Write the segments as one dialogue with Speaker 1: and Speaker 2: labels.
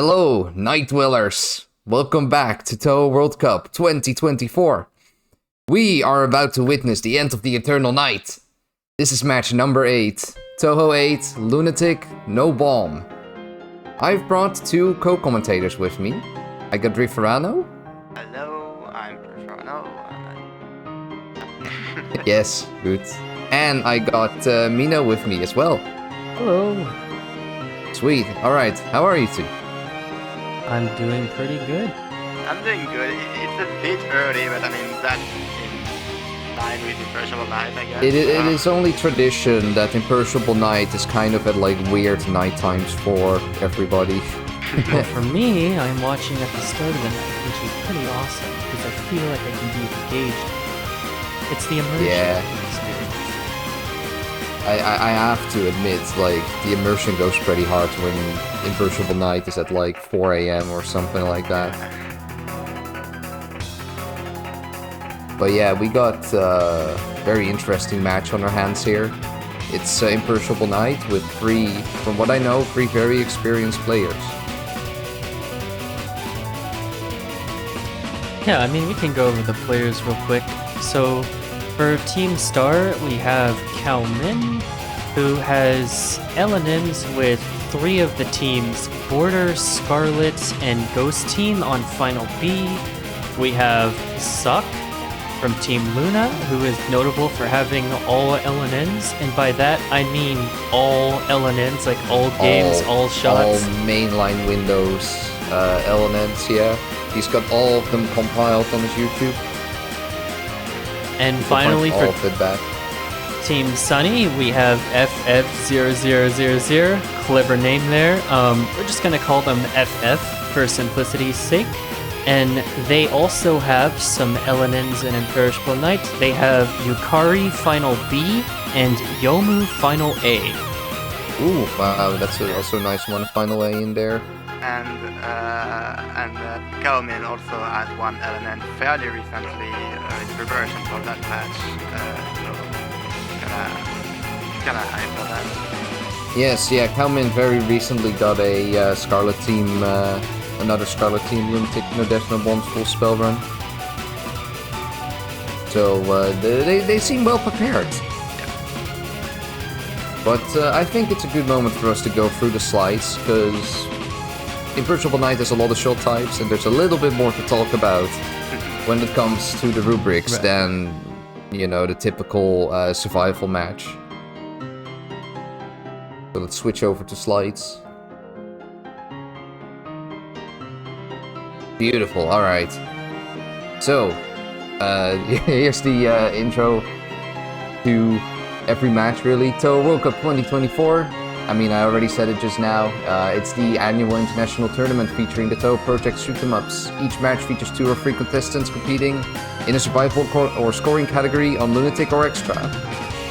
Speaker 1: Hello, Night Dwellers. Welcome back to Touhou World Cup 2024. We are about to witness the end of the Eternal Night. This is match number 8. Touhou 8, Lunatic, no bomb. I've brought two co-commentators with me. I got Driferano.
Speaker 2: Hello, I'm Driferano.
Speaker 1: Yes, good. And I got Mino with me as well.
Speaker 3: Hello.
Speaker 1: Sweet. Alright, how are you two?
Speaker 3: I'm doing pretty good.
Speaker 2: I'm doing good. It's a bit early, but I mean, that's in line with Imperishable Night, I guess.
Speaker 1: It is only tradition that Imperishable Night is kind of at like weird night times for everybody.
Speaker 3: Well, for me, I'm watching at the start of the night, which is pretty awesome, because I feel like I can be engaged. It's the immersion experience.
Speaker 1: I have to admit, like, the immersion goes pretty hard when Imperishable Night is at like 4 AM or something like that. But yeah, we got a very interesting match on our hands here. It's Imperishable Night with from what I know, three very experienced players.
Speaker 3: Yeah, I mean, we can go over the players real quick. So, for Team Star, we have Minh, who has LNMs with 3 of the teams, Border, Scarlet, and Ghost Team on Final B. We have Suck from Team Luna, who is notable for having all LNNs, and by that I mean all LNNs, like all games, all shots.
Speaker 1: All mainline Windows LNNs, yeah. He's got all of them compiled on his YouTube.
Speaker 3: And finally, for Team Sunny, we have FF0000. Clever name there. We're just gonna call them FF for simplicity's sake. And they also have some LNNs in Imperishable Night. They have Yukari Final B and Yomu Final A.
Speaker 1: Ooh, wow, that's also a nice one. Final A in there.
Speaker 2: And Calmin also had one LNN fairly recently in preparation for that match. So, kinda hype for that.
Speaker 1: Yes, yeah, Calmin very recently got a Scarlet Team, another Scarlet Team Lunatic No Death No Bombs full spell run. So they seem well prepared. But I think it's a good moment for us to go through the slides, because Imperishable Night has a lot of shot types, and there's a little bit more to talk about when it comes to the rubrics than, you know, the typical survival match. So let's switch over to slides. Beautiful, alright. So, here's the intro to every match, really. Touhou World Cup 2024. I mean, I already said it just now. It's the annual international tournament featuring the Touhou Project shoot-'em-ups. Each match features 2 or 3 contestants competing in a survival or scoring category on Lunatic or Extra.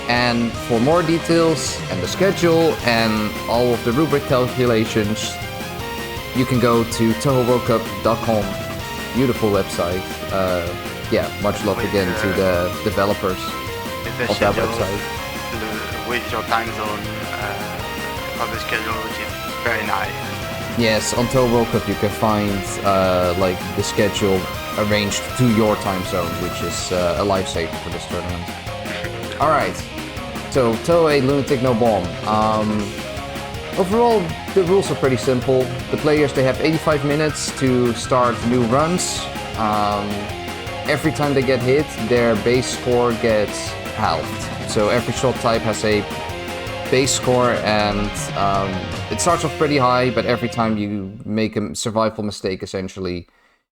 Speaker 1: And for more details and the schedule and all of the rubric calculations, you can go to touhouworldcup.com. Beautiful website. Yeah, much love again to the developers of that website.
Speaker 2: With your time zone of the schedule, which is very nice.
Speaker 1: Yes, on Touhou World Cup you can find like the schedule arranged to your time zone, which is a lifesaver for this tournament. Alright, so Touhou 8, Lunatic, no bomb. Overall, the rules are pretty simple. The players, they have 85 minutes to start new runs. Every time they get hit, their base score gets halved. So every shot type has a base score, and it starts off pretty high, but every time you make a survival mistake, essentially,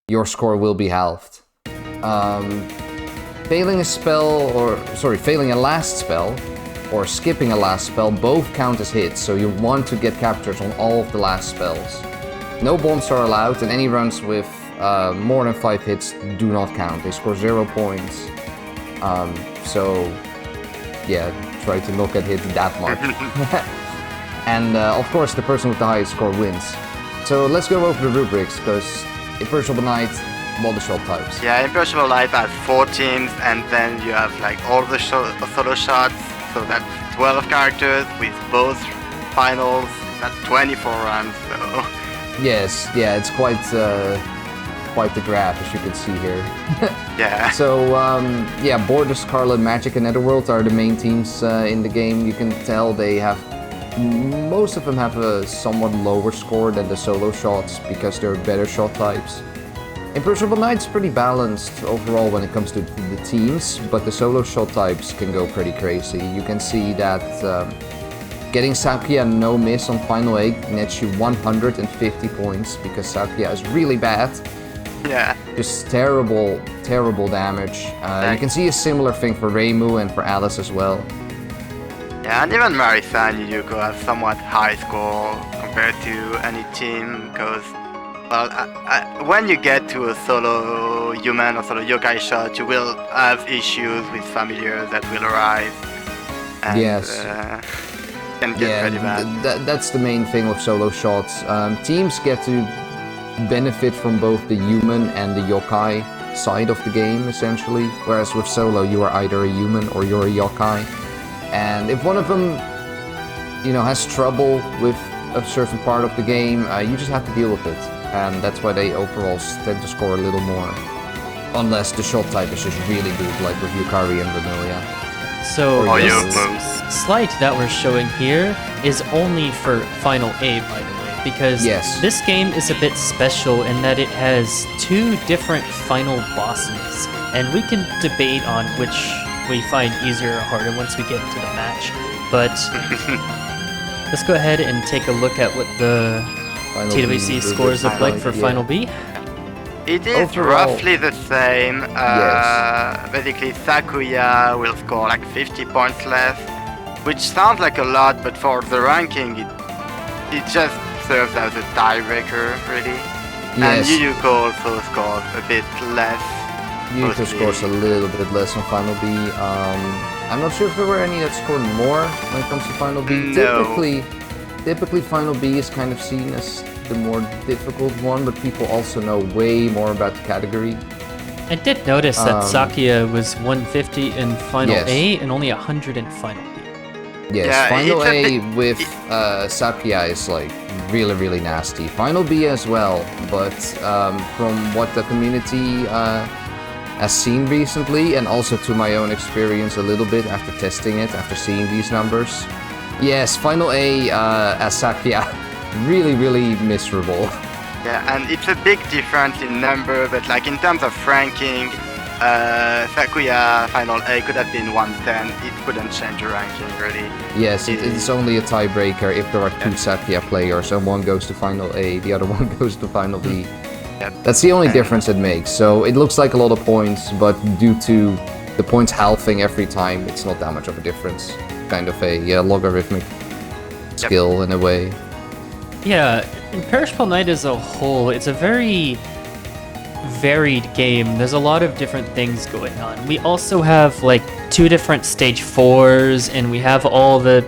Speaker 1: your score will be halved. Failing a last spell, or skipping a last spell, both count as hits, so you want to get captures on all of the last spells. No bombs are allowed, and any runs with more than 5 hits do not count. They score 0 points. So, yeah, try to not get hit that much. And of course, the person with the highest score wins. So let's go over the rubrics, because Imperishable Night, all the shot types.
Speaker 2: Yeah, Imperishable Night has 4 teams, and then you have like all the solo shots, so that's 12 characters with both finals, that's 24 runs, so
Speaker 1: Yes, yeah, it's quite the graph, as you can see here.
Speaker 2: Yeah.
Speaker 1: So, yeah, Border, Scarlet, Magic, and Netherworld are the main teams in the game. You can tell they have... Most of them have a somewhat lower score than the solo shots because they're better shot types. Imperishable Knight's pretty balanced overall when it comes to the teams, but the solo shot types can go pretty crazy. You can see that getting Sakia no miss on Final 8 nets you 150 points because Sakia is really bad.
Speaker 2: Yeah.
Speaker 1: Just terrible, terrible damage. You can see a similar thing for Reimu and for Alice as well.
Speaker 2: Yeah, and even Marisa and Yuko have somewhat high score compared to any team, because, well, when you get to a solo human or solo yokai shot, you will have issues with familiars that will arise. And,
Speaker 1: Yes.
Speaker 2: Can get pretty bad.
Speaker 1: That's the main thing with solo shots. Teams get to benefit from both the human and the yokai side of the game, essentially. Whereas with solo, you are either a human or you're a yokai. And if one of them, you know, has trouble with a certain part of the game, you just have to deal with it. And that's why they overall tend to score a little more. Unless the shot type is just really good, like with Yukari and Vermilia.
Speaker 3: So
Speaker 1: Oh,
Speaker 3: this
Speaker 2: yeah.
Speaker 3: slide that we're showing here is only for Final A, by the way, because
Speaker 1: Yes.
Speaker 3: this game is a bit special in that it has 2 different final bosses, and we can debate on which we find easier or harder once we get into the match. But let's go ahead and take a look at what the
Speaker 1: Final
Speaker 3: TWC
Speaker 1: B,
Speaker 3: scores look like for
Speaker 1: yeah.
Speaker 3: Final B.
Speaker 2: It is
Speaker 1: Overall,
Speaker 2: roughly the same.
Speaker 1: Yes.
Speaker 2: Basically, Sakuya will score like 50 points less, which sounds like a lot, but for the ranking, it just serves as a tiebreaker, really.
Speaker 1: Yes.
Speaker 2: And Yuyuko also scores a bit less.
Speaker 1: Yuko
Speaker 2: mostly.
Speaker 1: scores a little bit less on Final B. I'm not sure if there were any that scored more when it comes to Final B.
Speaker 2: No.
Speaker 1: Typically Final B is kind of seen as the more difficult one, but people also know way more about the category.
Speaker 3: I did notice that Sakia was 150 in Final
Speaker 1: Yes.
Speaker 3: A and only 100 in Final B.
Speaker 1: Yes,
Speaker 2: Yeah,
Speaker 1: Final
Speaker 2: it's a
Speaker 1: A
Speaker 2: bit-
Speaker 1: with Sakia is like really, really nasty. Final B as well, but from what the community has seen recently, and also to my own experience a little bit after testing it, after seeing these numbers, yes, Final A as Sakia, really, really miserable.
Speaker 2: Yeah, and it's a big difference in number, but like in terms of ranking, Sakuya Final A could have been 110. It couldn't change the ranking, really.
Speaker 1: Yes, it's only a tiebreaker if there are 2 Sakia players and one goes to Final A, the other one goes to Final B.
Speaker 2: Yep.
Speaker 1: That's the only difference it makes. So it looks like a lot of points, but due to the points halving every time, it's not that much of a difference. Kind of a logarithmic skill in a way.
Speaker 3: Yeah, Imperishable Night as a whole, it's a very varied game. There's a lot of different things going on. We also have like 2 different stage 4s, and we have all the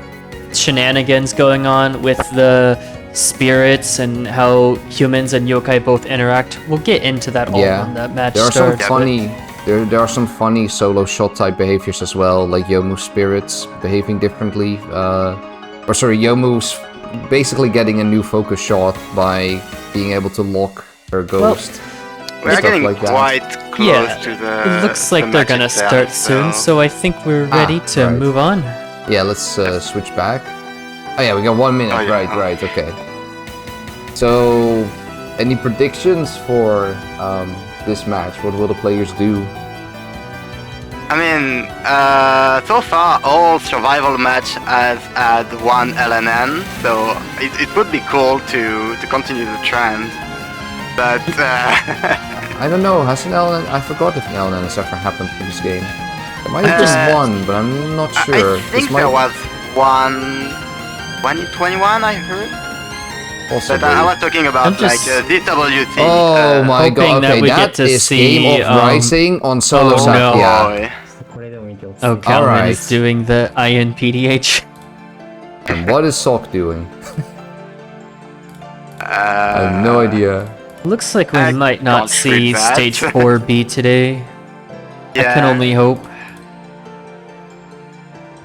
Speaker 3: shenanigans going on with the spirits and how humans and yokai both interact. We'll get into that all
Speaker 1: Yeah.
Speaker 3: when the match
Speaker 1: There are some
Speaker 3: starts.
Speaker 1: funny there are some funny solo shot type behaviors as well, like Yomu spirits behaving differently. Yomu's basically getting a new focus shot by being able to lock her ghost.
Speaker 2: We're
Speaker 1: stuff
Speaker 2: getting
Speaker 1: like that.
Speaker 2: quite close
Speaker 3: Yeah,
Speaker 2: to the.
Speaker 3: it looks like
Speaker 2: the
Speaker 3: they're
Speaker 2: match
Speaker 3: gonna
Speaker 2: itself,
Speaker 3: start soon, so I think we're ready to
Speaker 1: right.
Speaker 3: move on.
Speaker 1: Yeah, let's switch back. Oh yeah, we got 1 minute.
Speaker 2: Oh, yeah.
Speaker 1: Right, okay. So, any predictions for this match? What will the players do?
Speaker 2: I mean, so far all survival match has had 1 LNN, so it would be cool to continue the trend. But
Speaker 1: I don't know, has an LN... I forgot if an LN has ever happened for this game. There might have just one, but I'm not sure.
Speaker 2: I think there was one 2021, I heard.
Speaker 1: Possibly.
Speaker 2: But I was talking about
Speaker 3: I'm just-
Speaker 2: like DWC.
Speaker 1: Oh my
Speaker 3: hoping
Speaker 1: god,
Speaker 3: that
Speaker 1: okay,
Speaker 3: we
Speaker 1: that
Speaker 3: get to
Speaker 1: is
Speaker 3: see,
Speaker 1: Game of Rising on Solo
Speaker 3: oh, no.
Speaker 1: Sakia.
Speaker 2: boy.
Speaker 3: Oh, Calvin
Speaker 1: Alright.
Speaker 3: is doing the INPDH.
Speaker 1: And what is Sok doing? I have no idea.
Speaker 3: Looks like we
Speaker 2: I
Speaker 3: might not
Speaker 2: can't
Speaker 3: see
Speaker 2: read that.
Speaker 3: stage 4B today. I can only hope.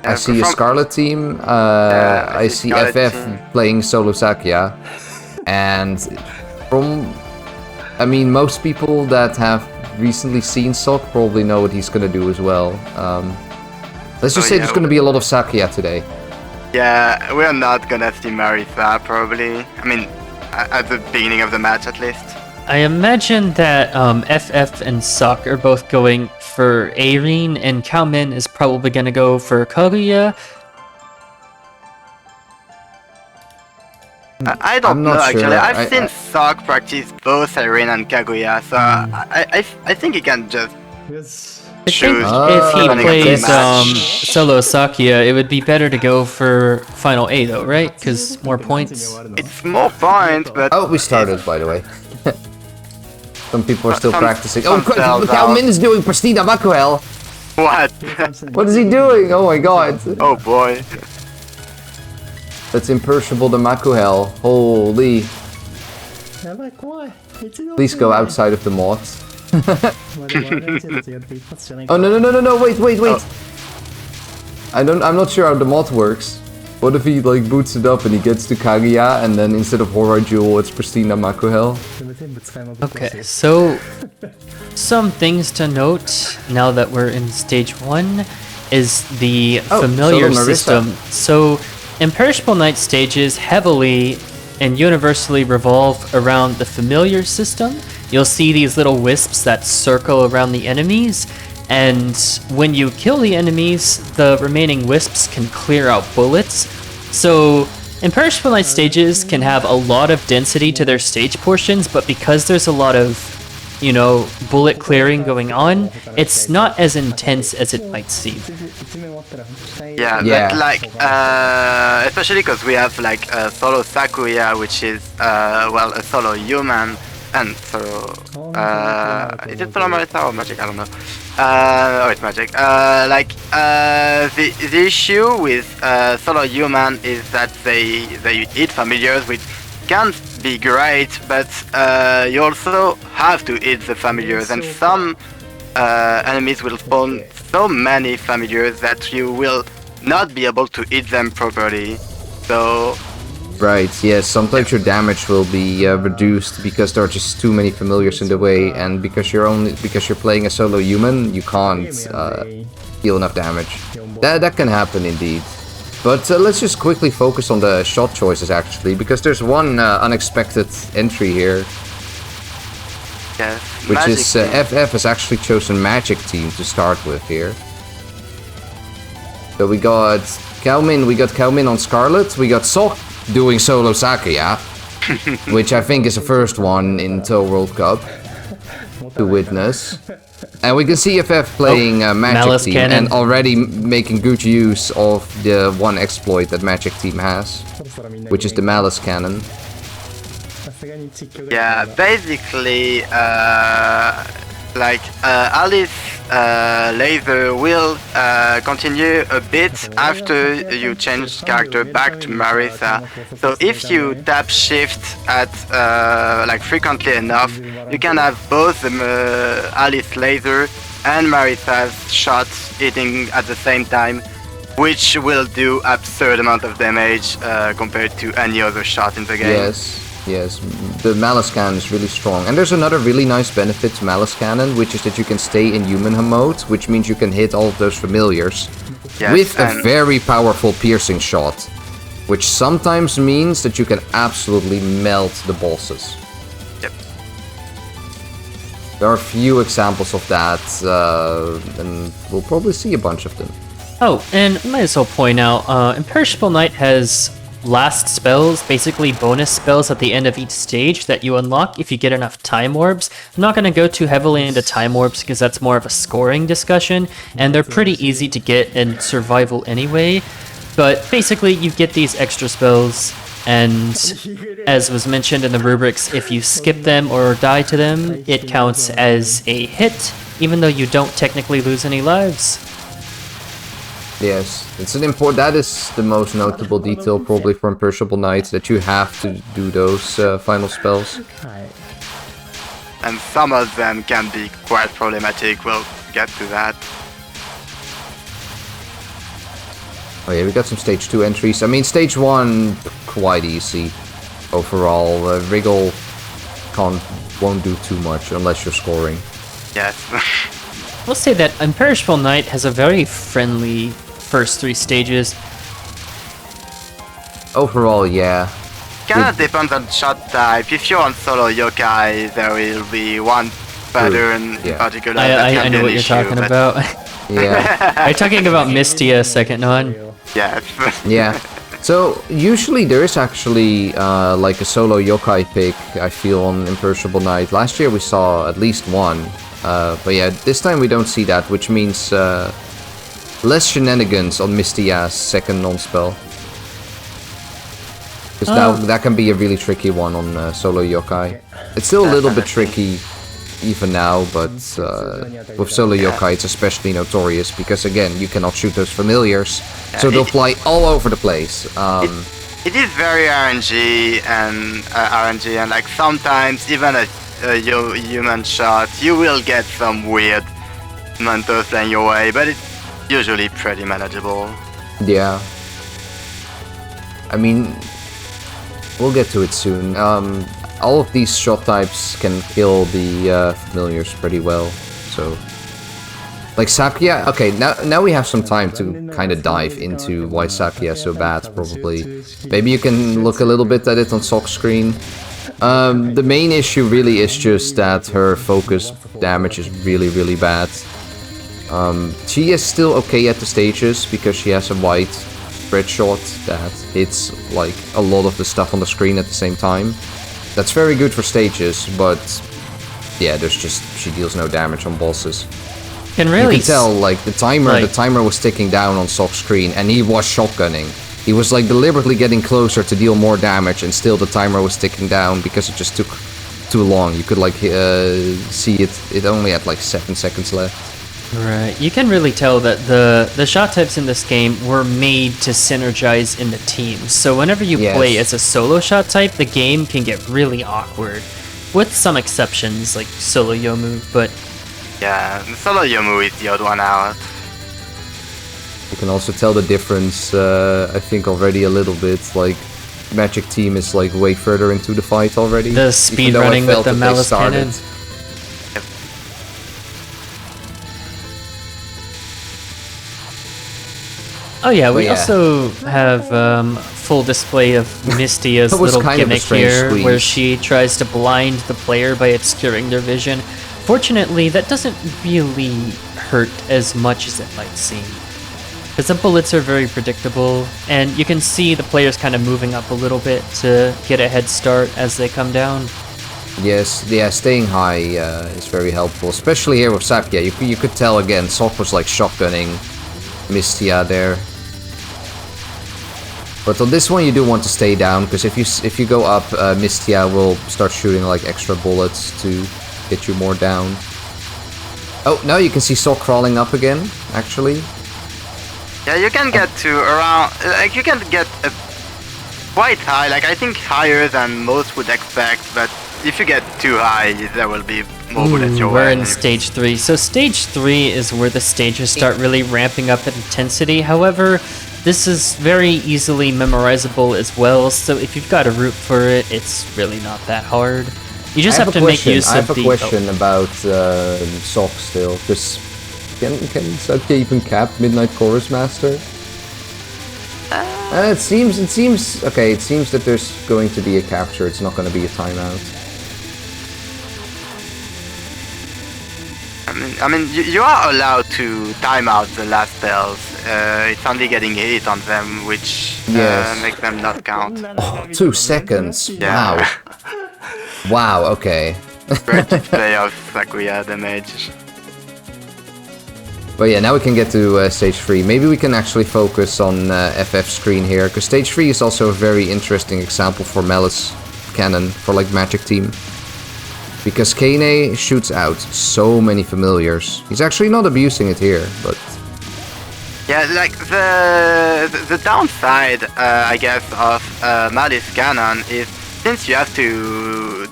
Speaker 1: I see a Scarlet team,
Speaker 2: I
Speaker 1: I
Speaker 2: see
Speaker 1: see
Speaker 2: Scarlet
Speaker 1: FF
Speaker 2: team.
Speaker 1: playing Solo Sakia, and I mean, most people that have recently seen Sok probably know what he's gonna do as well. Let's just say there's gonna be a lot of Sakuya today.
Speaker 2: Yeah, we're not gonna see Marisa probably. I mean, at the beginning of the match at least.
Speaker 3: I imagine that FF and Sok are both going for Arene, and Kaomin is probably going to go for Kaguya.
Speaker 2: I don't know
Speaker 1: not sure.
Speaker 2: actually. I've seen Sok practice both Irene and Kaguya, so I think he can just
Speaker 3: I think
Speaker 2: choose.
Speaker 3: if he
Speaker 2: running a
Speaker 3: plays
Speaker 2: match.
Speaker 3: solo Sakuya, it would be better to go for Final A though, right? Because more points.
Speaker 2: It's more points, but
Speaker 1: Oh, we started, by the way. Some people are still practicing. Oh,
Speaker 2: cells
Speaker 1: Cao
Speaker 2: out.
Speaker 1: Min is doing Prestina Makuhel.
Speaker 2: What?
Speaker 1: What is he doing? Oh my god.
Speaker 2: Oh boy.
Speaker 1: That's imperishable to Makuhel. Holy. Please go outside of the mods. Oh no, wait.
Speaker 2: Oh.
Speaker 1: I'm not sure how the mod works. What if he like boots it up and he gets to Kaguya and then instead of Horai Jewel it's Prestina Makuhel?
Speaker 3: Okay, so some things to note now that we're in stage 1 is the familiar
Speaker 1: Solo Marisa.
Speaker 3: system. So Imperishable Night stages heavily and universally revolve around the familiar system. You'll see these little wisps that circle around the enemies, and when you kill the enemies, the remaining wisps can clear out bullets. So Imperishable Night stages can have a lot of density to their stage portions, but because there's a lot of, you know, bullet clearing going on, it's not as intense as it might seem.
Speaker 2: Yeah,
Speaker 1: Yeah.
Speaker 2: but like, especially because we have like a solo Sakuya, which is, well, a solo human, and solo, is it solo Marisa or magic? I don't know. Oh, it's magic. The issue with solo human is that they eat familiars, which can be great, but you also have to eat the familiars, and some enemies will spawn so many familiars that you will not be able to eat them properly. So
Speaker 1: Right, yes, sometimes your damage will be reduced because there are just too many familiars in the way, and because you're playing a solo human, you can't deal enough damage. That can happen indeed. But let's just quickly focus on the shot choices actually, because there's one unexpected entry here,
Speaker 2: yes,
Speaker 1: which
Speaker 2: magic
Speaker 1: is
Speaker 2: team.
Speaker 1: FF has actually chosen Magic Team to start with here. So we got Cao Min on Scarlet, we got Sok doing solo Sakuya, which I think is the first one in Touhou World Cup to witness. And we can see FF playing Magic
Speaker 3: Malice
Speaker 1: Team
Speaker 3: Cannon.
Speaker 1: and already making good use of the one exploit that Magic Team has, which is the Malice Cannon.
Speaker 2: Yeah, basically, Alice laser will continue a bit after you change character back to Marisa. So if you tap shift at frequently enough, you can have both the Alice laser and Marisa's shots hitting at the same time, which will do absurd amount of damage compared to any other shot in the game.
Speaker 1: Yes, the Malice Cannon is really strong. And there's another really nice benefit to Malice Cannon, which is that you can stay in human mode, which means you can hit all of those familiars
Speaker 2: Yes,
Speaker 1: with a
Speaker 2: and-
Speaker 1: very powerful piercing shot, which sometimes means that you can absolutely melt the bosses.
Speaker 2: Yep.
Speaker 1: There are a few examples of that, and we'll probably see a bunch of them.
Speaker 3: Oh, and I might as well point out, Imperishable Night has last spells, basically bonus spells at the end of each stage that you unlock if you get enough time orbs. I'm not going to go too heavily into time orbs because that's more of a scoring discussion, and they're pretty easy to get in survival anyway. But basically, you get these extra spells, and as was mentioned in the rubrics, if you skip them or die to them, it counts as a hit, even though you don't technically lose any lives.
Speaker 1: Yes, that is the most notable detail probably from Imperishable Night, that you have to do those final spells.
Speaker 2: And some of them can be quite problematic. We'll get to that.
Speaker 1: Oh yeah, we got some stage 2 entries. I mean, stage 1, quite easy overall. Wriggle won't do too much unless you're scoring.
Speaker 2: Yes.
Speaker 3: We'll say that Imperishable Knight has a very friendly first 3 stages.
Speaker 1: Overall, yeah.
Speaker 2: Kinda depends on shot type. If you're on solo yokai, there will be one pattern in particular that can
Speaker 3: I
Speaker 2: be
Speaker 3: know
Speaker 2: an
Speaker 3: what you're
Speaker 2: issue,
Speaker 3: talking
Speaker 2: but-
Speaker 3: about.
Speaker 1: Yeah.
Speaker 3: Are you talking about Mystia second non?
Speaker 2: Yes.
Speaker 1: Yeah. So usually there is actually like a solo yokai pick, I feel, on Imperishable Knight. Last year we saw at least one. But yeah, this time we don't see that, which means less shenanigans on Mystia's second non-spell. Because that can be a really tricky one on solo yokai. It's still a little bit tricky even now, but with solo yokai it's especially notorious because again, you cannot shoot those familiars, so they'll fly all over the place.
Speaker 2: It is very RNG and like sometimes even a human shot, you will get some weird Mentos in your way, but it's usually pretty manageable.
Speaker 1: Yeah. I mean, we'll get to it soon. All of these shot types can kill the familiars pretty well, so... Like Sakuya, okay, now we have some time to kind of dive into why Sakuya is so bad, probably. Maybe you can look a little bit at it on Sock screen. The main issue really is just that her focus damage is really bad. She is still okay at the stages because she has a white spread shot that hits like a lot of the stuff on the screen at the same time. That's very good for stages, but yeah, she deals no damage on bosses.
Speaker 3: Can really
Speaker 1: you can tell like the timer was ticking down on Sock's screen and he was shotgunning. He was like deliberately getting closer to deal more damage and still the timer was ticking down because it just took too long. You could like see it only had like 7 seconds left.
Speaker 3: Right, you can really tell that the shot types in this game were made to synergize in the team. So whenever you play as a solo shot type, the game can get really awkward. With some exceptions, like solo Yomu, but...
Speaker 2: Yeah, solo Yomu is the odd one out.
Speaker 1: You can also tell the difference, I think already a little bit, like... Magic Team is like way further into the fight already.
Speaker 3: The speed running with the Malice Cannon. Oh yeah, we also have full display of Mystia's little gimmick here, where she tries to blind the player by obscuring their vision. Fortunately, that doesn't really hurt as much as it might seem, because the bullets are very predictable, and you can see the players kind of moving up a little bit to get a head start as they come down.
Speaker 1: Yes, yeah, staying high is very helpful, especially here with Sakuya. You could tell again, Sok was like shotgunning Mystia there. But on this one you do want to stay down, because if you go up, Mystia will start shooting like extra bullets to get you more down. Oh, now you can see Sok crawling up again, actually.
Speaker 2: Yeah, you can get to around, like you can get quite high, like I think higher than most would expect, but if you get too high, there will be more bullets your way.
Speaker 3: We're in stage 3. So stage 3 is where the stages start really ramping up in intensity. However, this is very easily memorizable as well, so if you've got a route for it, it's really not that hard. You just have to make use of the...
Speaker 1: I have a question about Sok still, because can Sakuya even cap Midnight Chorus Master? It seems okay. It seems that there's going to be a capture. It's not going to be a timeout.
Speaker 2: I mean, you are allowed to time out the last spells. It's only getting hit on them, which makes them not count.
Speaker 1: Oh, 2 seconds.
Speaker 2: Yeah.
Speaker 1: Wow. Wow. Okay.
Speaker 2: Great display of Sakuya damage.
Speaker 1: But yeah, now we can get to stage 3. Maybe we can actually focus on FF screen here, because stage 3 is also a very interesting example for Malice Cannon, for like Magic Team. Because Kane shoots out so many familiars. He's actually not abusing it here, but...
Speaker 2: Yeah, like the downside, I guess, of Malice Cannon is since you have to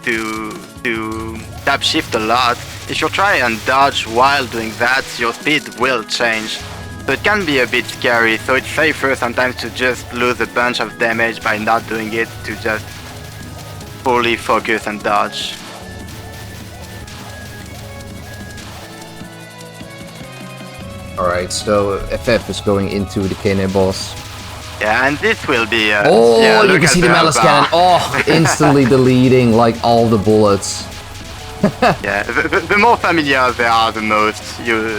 Speaker 2: tap shift a lot, if you try and dodge while doing that, your speed will change. So it can be a bit scary, so it's safer sometimes to just lose a bunch of damage by not doing it, to just fully focus and dodge.
Speaker 1: Alright, so FF is going into the Kane boss.
Speaker 2: Yeah, and this will be...
Speaker 1: Oh,
Speaker 2: yeah,
Speaker 1: you
Speaker 2: look
Speaker 1: can
Speaker 2: at
Speaker 1: see the malice cannon. Oh, instantly deleting like all the bullets.
Speaker 2: Yeah, the more familiar they are, the most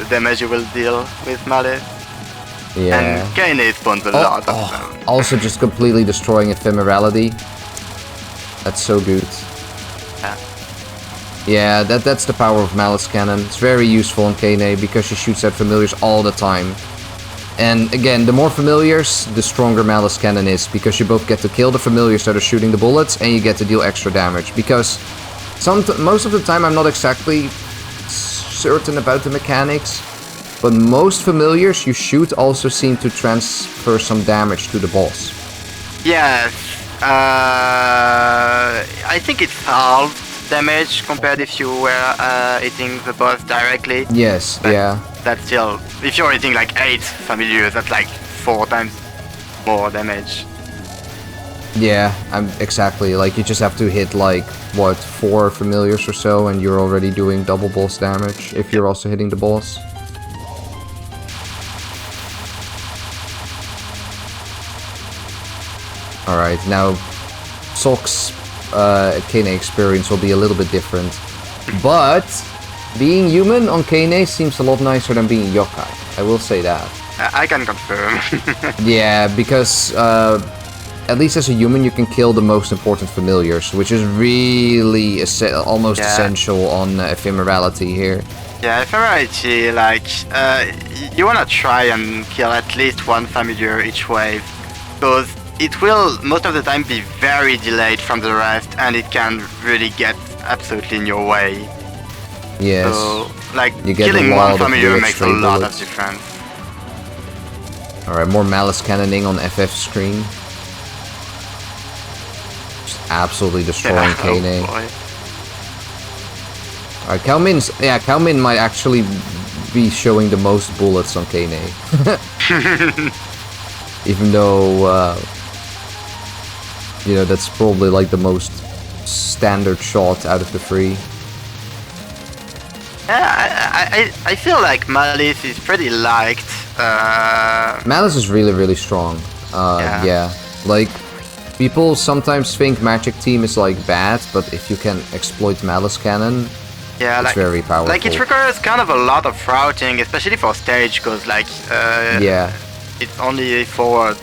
Speaker 2: damage you will deal with Malice.
Speaker 1: Yeah.
Speaker 2: And Kane spawns a lot of them.
Speaker 1: Also just completely destroying ephemerality. That's so good. Yeah, that's the power of Malice Cannon. It's very useful on Kane because she shoots at familiars all the time. And again, the more familiars, the stronger Malice Cannon is, because you both get to kill the familiars that are shooting the bullets and you get to deal extra damage. Because most of the time I'm not exactly certain about the mechanics, but most familiars you shoot also seem to transfer some damage to the boss.
Speaker 2: Yes, I think it's half damage compared if you were hitting the boss directly.
Speaker 1: Yes,
Speaker 2: but
Speaker 1: yeah.
Speaker 2: That's still, if you're hitting like 8 familiars, that's like 4 times more damage.
Speaker 1: Yeah, exactly. Like you just have to hit like what 4 familiars or so, and you're already doing double boss damage if you're also hitting the boss. Alright, now Sock's Kane experience will be a little bit different. But being human on Kane seems a lot nicer than being yokai. I will say that.
Speaker 2: I can confirm.
Speaker 1: Yeah, because at least as a human you can kill the most important familiars, which is really almost essential on ephemerality here.
Speaker 2: Yeah, ephemerality, like, you wanna try and kill at least 1 familiar each wave, because it will most of the time be very delayed from the rest, and it can really get absolutely in your way.
Speaker 1: Yes.
Speaker 2: So, like, killing 1 familiar makes a lot of difference.
Speaker 1: Alright, more Malice Cannoning on FF's screen. Just absolutely destroying Kane.
Speaker 2: Oh
Speaker 1: Alright, Cao Min might actually be showing the most bullets on Kane. Even though, you know, that's probably like the most standard shot out of the 3.
Speaker 2: Yeah, I feel like Malice is pretty liked.
Speaker 1: Malice is really, really strong. Yeah. Like, people sometimes think Magic Team is like bad, but if you can exploit Malice Cannon, it's very powerful.
Speaker 2: Like, it requires kind of a lot of routing, especially for stage, because like it's only a forward,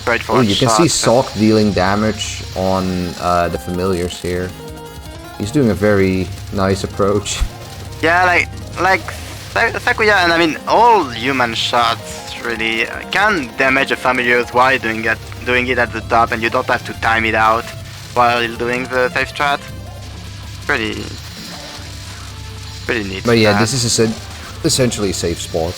Speaker 2: straight forward.
Speaker 1: You can see Sock dealing damage on the familiars here. He's doing a very nice approach.
Speaker 2: Yeah, like Sakuya, and I mean all human shots really can damage a familiars while doing it at the top, and you don't have to time it out while doing the safe strat. Pretty neat.
Speaker 1: But yeah, this is essentially a safe spot.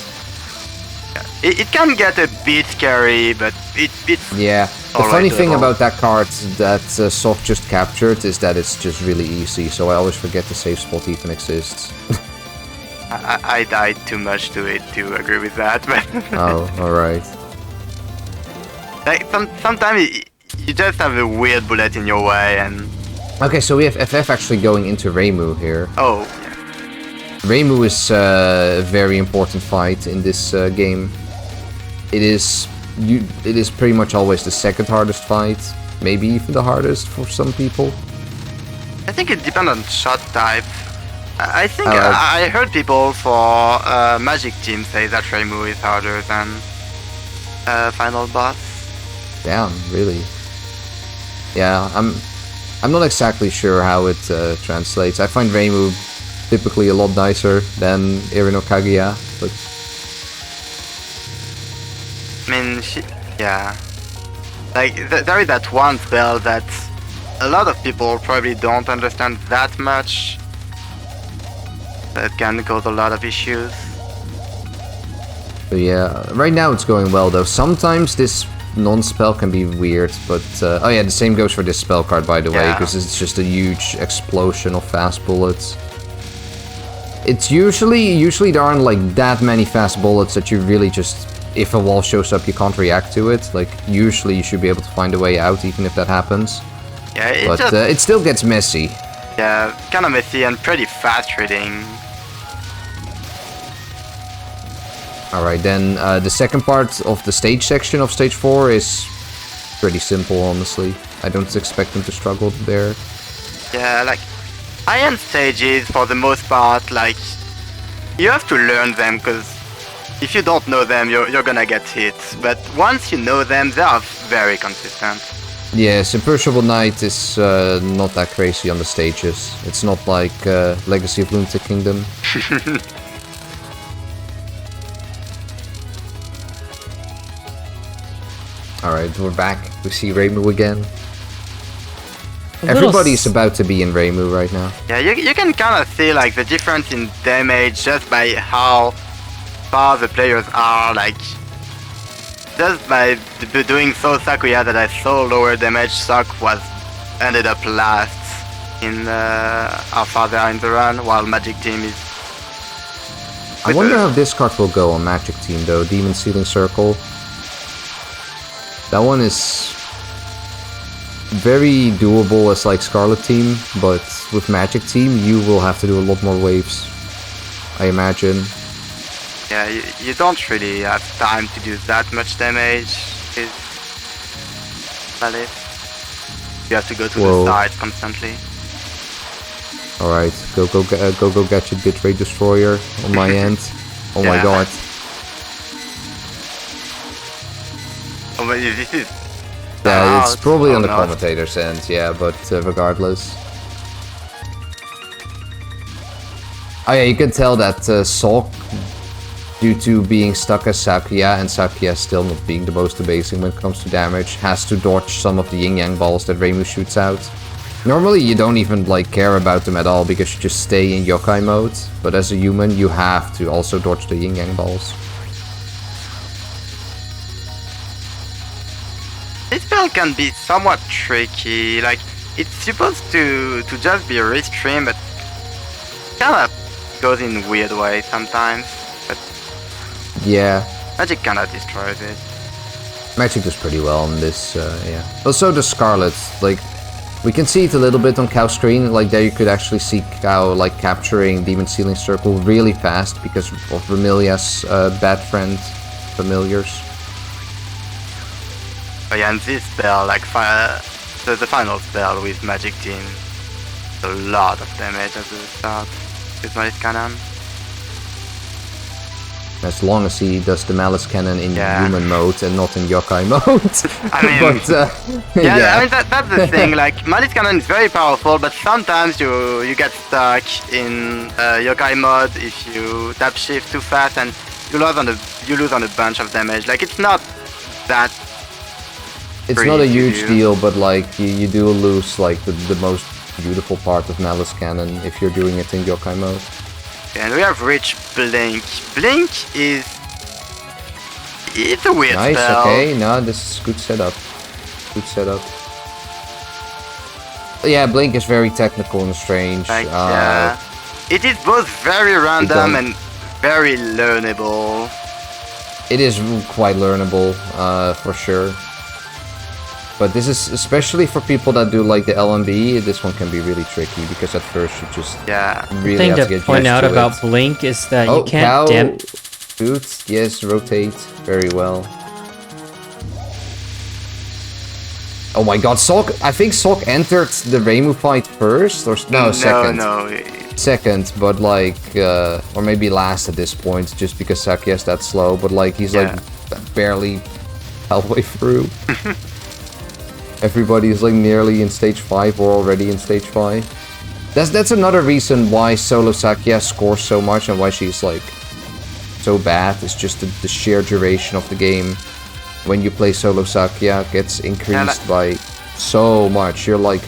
Speaker 2: Yeah. It can get a bit scary, but it's
Speaker 1: yeah. The funny thing about that card that Sock just captured is that it's just really easy, so I always forget the safe spot even exists.
Speaker 2: I died too much to it to agree with that, but...
Speaker 1: Oh, alright.
Speaker 2: Like, sometimes you just have a weird bullet in your way, and...
Speaker 1: Okay, so we have FF actually going into Reimu here.
Speaker 2: Oh, yeah.
Speaker 1: Reimu is a very important fight in this game. It is pretty much always the second hardest fight, maybe even the hardest for some people.
Speaker 2: I think it depends on shot type. I think I heard people for Magic Team say that Reimu is harder than Final Boss.
Speaker 1: Damn, really? Yeah, I'm not exactly sure how it translates. I find Reimu typically a lot nicer than Eren no Kaguya, but...
Speaker 2: I mean, yeah. Like, there is that one spell that a lot of people probably don't understand that much. That can cause a lot of issues.
Speaker 1: So yeah, right now it's going well though. Sometimes this non-spell can be weird, but... oh yeah, the same goes for this spell card, by the way, because it's just a huge explosion of fast bullets. It's usually there aren't like that many fast bullets that you really just... If a wall shows up, you can't react to it. Like, usually you should be able to find a way out, even if that happens.
Speaker 2: Yeah,
Speaker 1: it still gets messy.
Speaker 2: Yeah, kind of messy and pretty fast reading.
Speaker 1: Alright, then the second part of the stage section of stage 4 is pretty simple, honestly. I don't expect them to struggle there.
Speaker 2: Yeah, like iron stages for the most part, like you have to learn them because if you don't know them, you're gonna get hit. But once you know them, they are very consistent.
Speaker 1: Yes, Imperishable Knight is not that crazy on the stages. It's not like Legacy of Lunatic Kingdom. Alright, we're back. We see Reimu again. Everybody's about to be in Reimu right now.
Speaker 2: Yeah, you can kind of see like the difference in damage just by how far the players are. Like just by doing so Sakuya that I saw lower damage, Sok ended up last in how far they are in the run, while Magic Team is.
Speaker 1: I wonder how this card will go on Magic Team though. Demon Sealing Circle. That one is very doable as like Scarlet Team, but with Magic Team you will have to do a lot more waves, I imagine.
Speaker 2: Yeah, you don't really have time to do that much damage. Is valid. You have to go to the side constantly.
Speaker 1: Alright, go gadget Bit Rate Destroyer on my end. Oh my god.
Speaker 2: Oh, but this is...
Speaker 1: Yeah, it's probably on the commentator's end, yeah, but regardless. Oh yeah, you can tell that Sok, due to being stuck as Sakuya, and Sakuya still not being the most amazing when it comes to damage, has to dodge some of the yin-yang balls that Reimu shoots out. Normally you don't even like care about them at all because you just stay in yokai mode, but as a human you have to also dodge the yin-yang balls.
Speaker 2: This build can be somewhat tricky, like it's supposed to just be a restream, but kinda goes in weird ways sometimes. But
Speaker 1: yeah,
Speaker 2: Magic kinda destroys it.
Speaker 1: Magic does pretty well on this, yeah. Also the Scarlet, like, we can see it a little bit on Cow screen, like there you could actually see Cow like capturing Demon Sealing Circle really fast because of Vermilia's bad friend, Familiars.
Speaker 2: Oh yeah, and this spell, like the final spell with Magic Team, a lot of damage at the start with Malice Cannon.
Speaker 1: As long as he does the Malice Cannon in human mode and not in yokai mode.
Speaker 2: I mean,
Speaker 1: but,
Speaker 2: I mean that's the thing. Like Malice Cannon is very powerful, but sometimes you get stuck in yokai mode if you tap shift too fast and you lose on a bunch of damage. Like it's not that.
Speaker 1: It's not a huge deal, but like you do lose like the most beautiful part of Malice Cannon if you're doing it in yokai mode.
Speaker 2: And we have Rich Blink. Blink is... it's a weird spell.
Speaker 1: Nice, okay, no, this is good setup. Good setup. Yeah, Blink is very technical and strange.
Speaker 2: Like, yeah. It is both very random and very learnable.
Speaker 1: It is quite learnable, for sure. But this is especially for people that do like the LMB. This one can be really tricky because at first you just really have to get used to it.
Speaker 3: The thing to point out about Blink is that you can't
Speaker 1: Boots, yes, rotate very well. Oh my god, Sok! I think Sok entered the Reimu fight first, or no, second.
Speaker 2: No.
Speaker 1: Second, but like, or maybe last at this point, just because Sakuya's that slow. But like, he's like barely halfway through. Everybody is like nearly in stage 5 or already in stage 5. That's another reason why solo Sakuya scores so much and why she's like so bad. It's just the sheer duration of the game. When you play solo Sakuya gets increased by so much. You're like,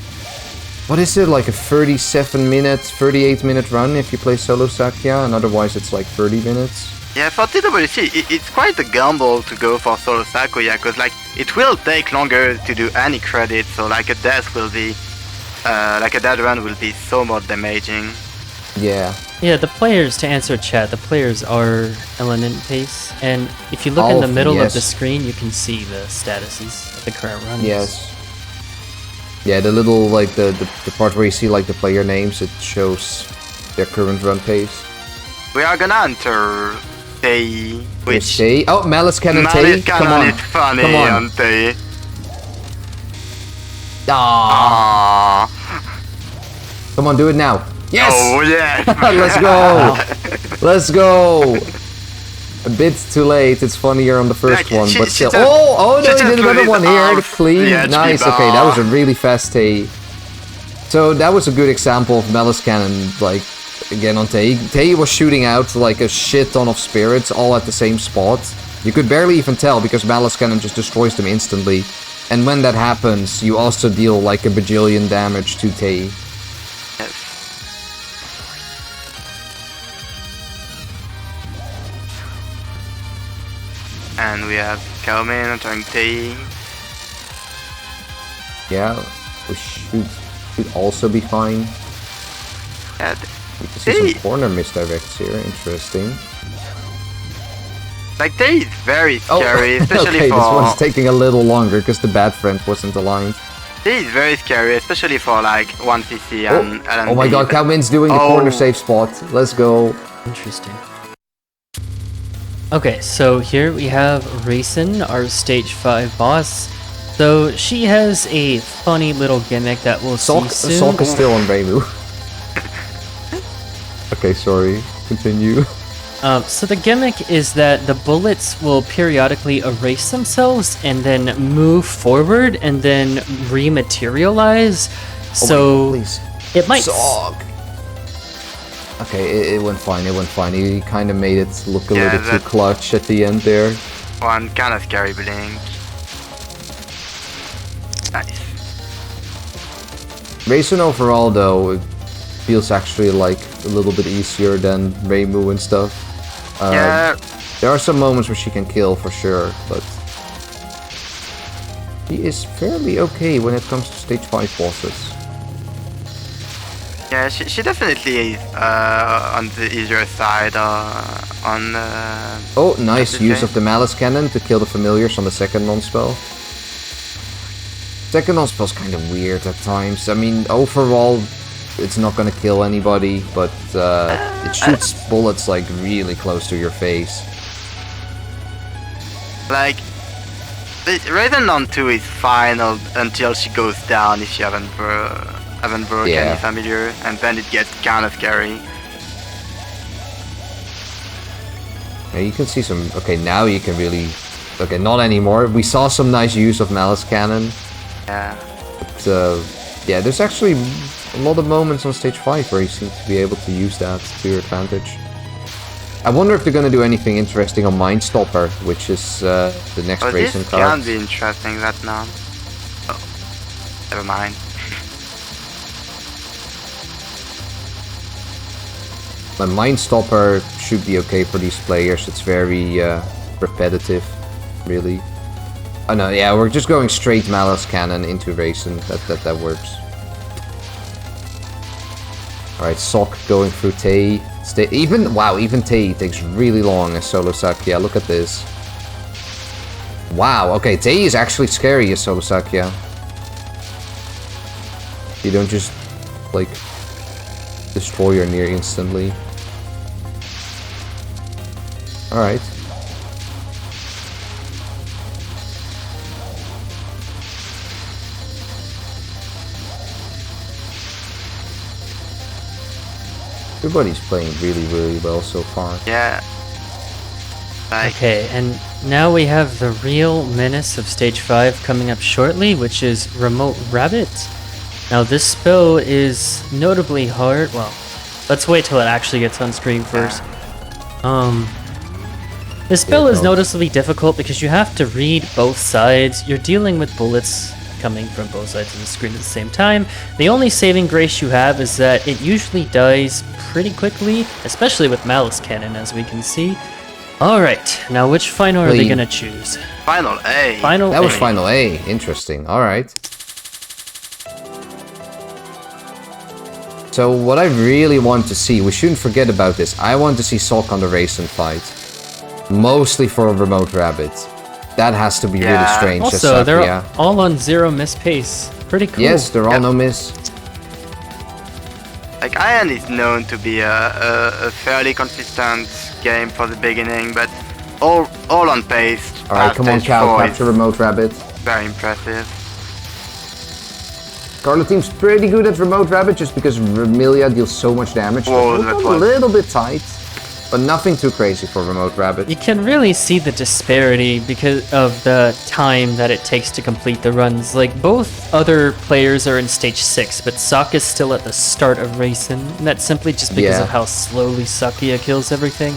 Speaker 1: what is it, like a 37-minute, 38-minute run if you play solo Sakuya, and otherwise it's like 30 minutes.
Speaker 2: Yeah, for TWC, it's quite a gamble to go for solo Sakuya, because like it will take longer to do any credit, so like a death will be, like a dead run will be so more damaging.
Speaker 1: Yeah.
Speaker 3: Yeah, the players, to answer chat, the players are element pace, and if you look in the middle of the screen, you can see the statuses of the current runs.
Speaker 1: Yes. Yeah, the little, like, the part where you see, like, the player names, it shows their current run pace.
Speaker 2: We are gonna enter Tei, which
Speaker 1: Tei. Oh, Malice Cannon Tei.
Speaker 2: Malice
Speaker 1: Come
Speaker 2: Cannon
Speaker 1: on.
Speaker 2: is funny
Speaker 1: Come on.
Speaker 2: on Tei.
Speaker 1: Ah.
Speaker 2: Aww.
Speaker 1: Come on, do it now. Yes!
Speaker 2: Oh yes!
Speaker 1: Let's go! Let's go! A bit too late. It's funnier on the first
Speaker 2: Yeah,
Speaker 1: one,
Speaker 2: she-
Speaker 1: but
Speaker 2: she
Speaker 1: still.
Speaker 2: just-
Speaker 1: Oh,
Speaker 2: she
Speaker 1: no, he
Speaker 2: just
Speaker 1: did another
Speaker 2: released
Speaker 1: one here.
Speaker 2: off
Speaker 1: Clean.
Speaker 2: the HP
Speaker 1: Nice. Okay, that was a
Speaker 2: bar.
Speaker 1: really fast Tei. So that was a good example of Malice Cannon, like, again on Tei. Tei was shooting out like a shit ton of spirits all at the same spot. You could barely even tell because Malice Cannon just destroys them instantly. And when that happens, you also deal like a bajillion damage to Tei.
Speaker 2: Yes. And we have Calmin entering Tei.
Speaker 1: Yeah, we should also be fine.
Speaker 2: Yeah,
Speaker 1: You can see
Speaker 2: Tei,
Speaker 1: some corner misdirects here. Interesting.
Speaker 2: like Tei is very scary, especially
Speaker 1: okay,
Speaker 2: for
Speaker 1: this one's taking a little longer because the bad friend wasn't aligned.
Speaker 2: Tei is very scary, especially for like 1cc and LNB.
Speaker 1: Oh my god, Calmin's doing the corner safe spot. Let's go.
Speaker 3: Interesting. Okay, so here we have Raisin, our stage 5 boss. So she has a funny little gimmick that we'll see soon.
Speaker 1: Sok is still on Reimu. Okay, sorry. Continue.
Speaker 3: So the gimmick is that the bullets will periodically erase themselves and then move forward and then rematerialize. So
Speaker 1: Please.
Speaker 3: it might.
Speaker 1: Sok! Okay, it went fine, it went fine. He kind of made it look a little too clutch at the end there.
Speaker 2: One kind of scary blink. Nice.
Speaker 1: Raisin overall, though, it feels actually like a little bit easier than Reimu and stuff.
Speaker 2: Yeah.
Speaker 1: There are some moments where she can kill for sure, but she is fairly okay when it comes to stage 5 bosses.
Speaker 2: Yeah, she definitely is on the easier side on
Speaker 1: Oh, nice
Speaker 2: That's
Speaker 1: use
Speaker 2: okay.
Speaker 1: of the Malice Cannon to kill the familiars on the second non-spell. Second non-spell's kind of weird at times. I mean, overall, it's not gonna kill anybody, but it shoots bullets like really close to your face.
Speaker 2: like Raiden on 2 is fine until she goes down if you haven't broken
Speaker 1: Yeah.
Speaker 2: any familiar, and then it gets kind of scary.
Speaker 1: Now you can see some... Okay, now you can really... Okay, not anymore. We saw some nice use of Malice Cannon.
Speaker 2: Yeah.
Speaker 1: But, yeah, there's actually a lot of moments on stage 5 where you seem to be able to use that to your advantage. I wonder if they're gonna do anything interesting on Mind Stopper, which is the next
Speaker 2: But
Speaker 1: racing
Speaker 2: this
Speaker 1: card.
Speaker 2: can be interesting that now. Oh, never mind.
Speaker 1: My Mind Stopper should be okay for these players. It's very repetitive, really. Oh no, yeah, we're just going straight Malice Cannon into Raisin. That works. Alright, Sok going through Tei. Even Tei takes really long as Solo Sakya. Look at this. Wow, okay, Tei is actually scary as Solo Sakya. You don't just, like, destroy your near instantly. Alright. Everybody's playing really, really well so far.
Speaker 2: Yeah. Like,
Speaker 3: Okay, and now we have the real menace of stage 5 coming up shortly, which is Remote Rabbit. Now this spell is notably hard. Well, let's wait till it actually gets on screen first. This spell is noticeably difficult because you have to read both sides. You're dealing with bullets coming from both sides of the screen at the same time. The only saving grace you have is that it usually dies pretty quickly, especially with Malice Cannon, as we can see. Alright, now which final are they
Speaker 1: Clean.
Speaker 3: gonna choose?
Speaker 2: final A.
Speaker 3: Final
Speaker 1: That was
Speaker 3: A.
Speaker 1: final A. Interesting. Alright. So what I really want to see, we shouldn't forget about this. I want to see Sok on the Raisin fight. Mostly for a Remote Rabbit. That has to be really
Speaker 2: Yeah.
Speaker 1: strange.
Speaker 3: Also,
Speaker 1: as
Speaker 3: they're
Speaker 1: Sakya.
Speaker 3: all on 0 miss pace. Pretty cool.
Speaker 1: Yes, they're all
Speaker 2: Yep.
Speaker 1: no miss.
Speaker 2: Like Iron is known to be a fairly consistent game for the beginning, but all on pace.
Speaker 1: Alright, come on,
Speaker 2: stage
Speaker 1: Cow,
Speaker 2: 4 is
Speaker 1: capture Remote Rabbit.
Speaker 2: Very impressive.
Speaker 1: Scarlet Team's pretty good at Remote Rabbit just because Vermilia deals so much damage.
Speaker 2: Whoa,
Speaker 1: So
Speaker 2: that
Speaker 1: it's a
Speaker 2: was-
Speaker 1: little bit tight, but nothing too crazy for Remote Rabbit.
Speaker 3: You can really see the disparity because of the time that it takes to complete the runs. Like, both other players are in stage 6, but Sokka's still at the start of racing, and that's simply just because
Speaker 1: Yeah.
Speaker 3: of how slowly Sakuya kills everything.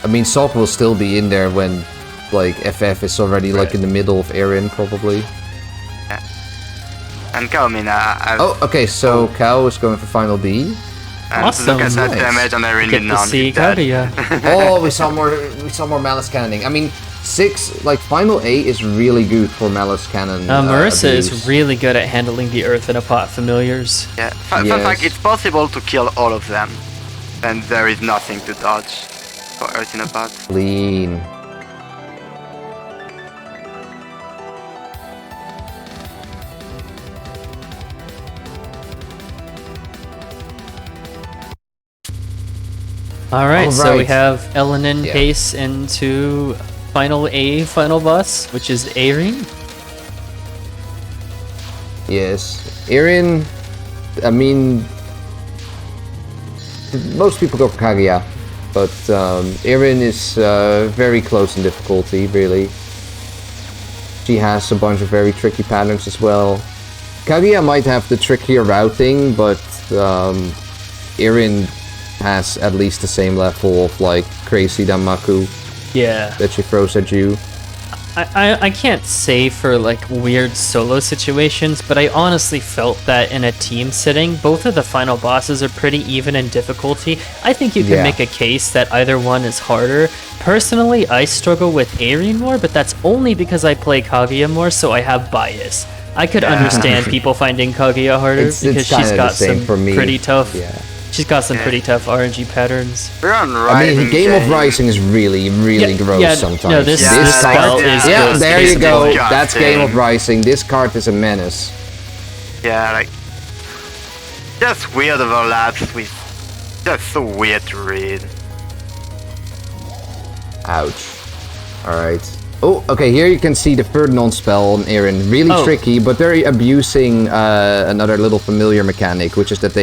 Speaker 1: I mean, Sok will still be in there when, like, FF is already, like, in the middle of Erin, probably.
Speaker 2: And Kaomina,
Speaker 1: Oh, okay, so Cow is going for final B.
Speaker 2: and
Speaker 3: Awesome.
Speaker 2: look at that
Speaker 1: Nice.
Speaker 2: damage on Erin
Speaker 3: Get to
Speaker 2: now.
Speaker 3: see
Speaker 2: he's dead.
Speaker 3: Kaguya.
Speaker 1: Oh, we saw more Malice Cannoning. I mean, 6, like, final A is really good for Malice Cannon.
Speaker 3: Marissa
Speaker 1: abuse.
Speaker 3: is really good at handling the Earth in a Pot familiars.
Speaker 2: Yeah, fun
Speaker 1: Yes.
Speaker 2: fact, it's possible to kill all of them, and there is nothing to dodge for Earth in a Pot.
Speaker 1: Clean.
Speaker 3: Alright, so we
Speaker 1: Alright.
Speaker 3: have Elenin
Speaker 1: Yeah.
Speaker 3: pace into final A, final boss, which is Erin.
Speaker 1: Yes. Erin, I mean, most people go for Kaguya, but Erin is very close in difficulty, really. She has a bunch of very tricky patterns as well. Kaguya might have the trickier routing, but Erin has at least the same level of, like, crazy Danmaku
Speaker 3: Yeah.
Speaker 1: that she throws at you.
Speaker 3: I can't say for like weird solo situations, but I honestly felt that in a team setting, both of the final bosses are pretty even in difficulty. I think you can
Speaker 1: Yeah.
Speaker 3: make a case that either one is harder. Personally, I struggle with Erin more, but that's only because I play Kaguya more, so I have bias. I could understand people finding Kaguya harder
Speaker 1: It's
Speaker 3: because
Speaker 1: kinda
Speaker 3: she's
Speaker 1: the
Speaker 3: got
Speaker 1: same
Speaker 3: some
Speaker 1: for me.
Speaker 3: pretty tough.
Speaker 1: Yeah.
Speaker 3: She's got some pretty tough RNG patterns.
Speaker 2: We're on
Speaker 1: I
Speaker 2: Rising
Speaker 1: mean, Game of Rising is really gross
Speaker 3: yeah,
Speaker 1: sometimes.
Speaker 3: no, this
Speaker 2: card-
Speaker 3: spell is
Speaker 1: Yeah,
Speaker 3: just
Speaker 1: there you go.
Speaker 3: basically-
Speaker 1: That's Game of
Speaker 2: Disgusting.
Speaker 1: Rising. This card is a menace.
Speaker 2: Yeah, like just weird overlaps with just so weird to read.
Speaker 1: Ouch. Alright. Oh, okay, here you can see the third non-spell on Erin. Really
Speaker 3: Oh.
Speaker 1: tricky, but they're abusing another little familiar mechanic, which is that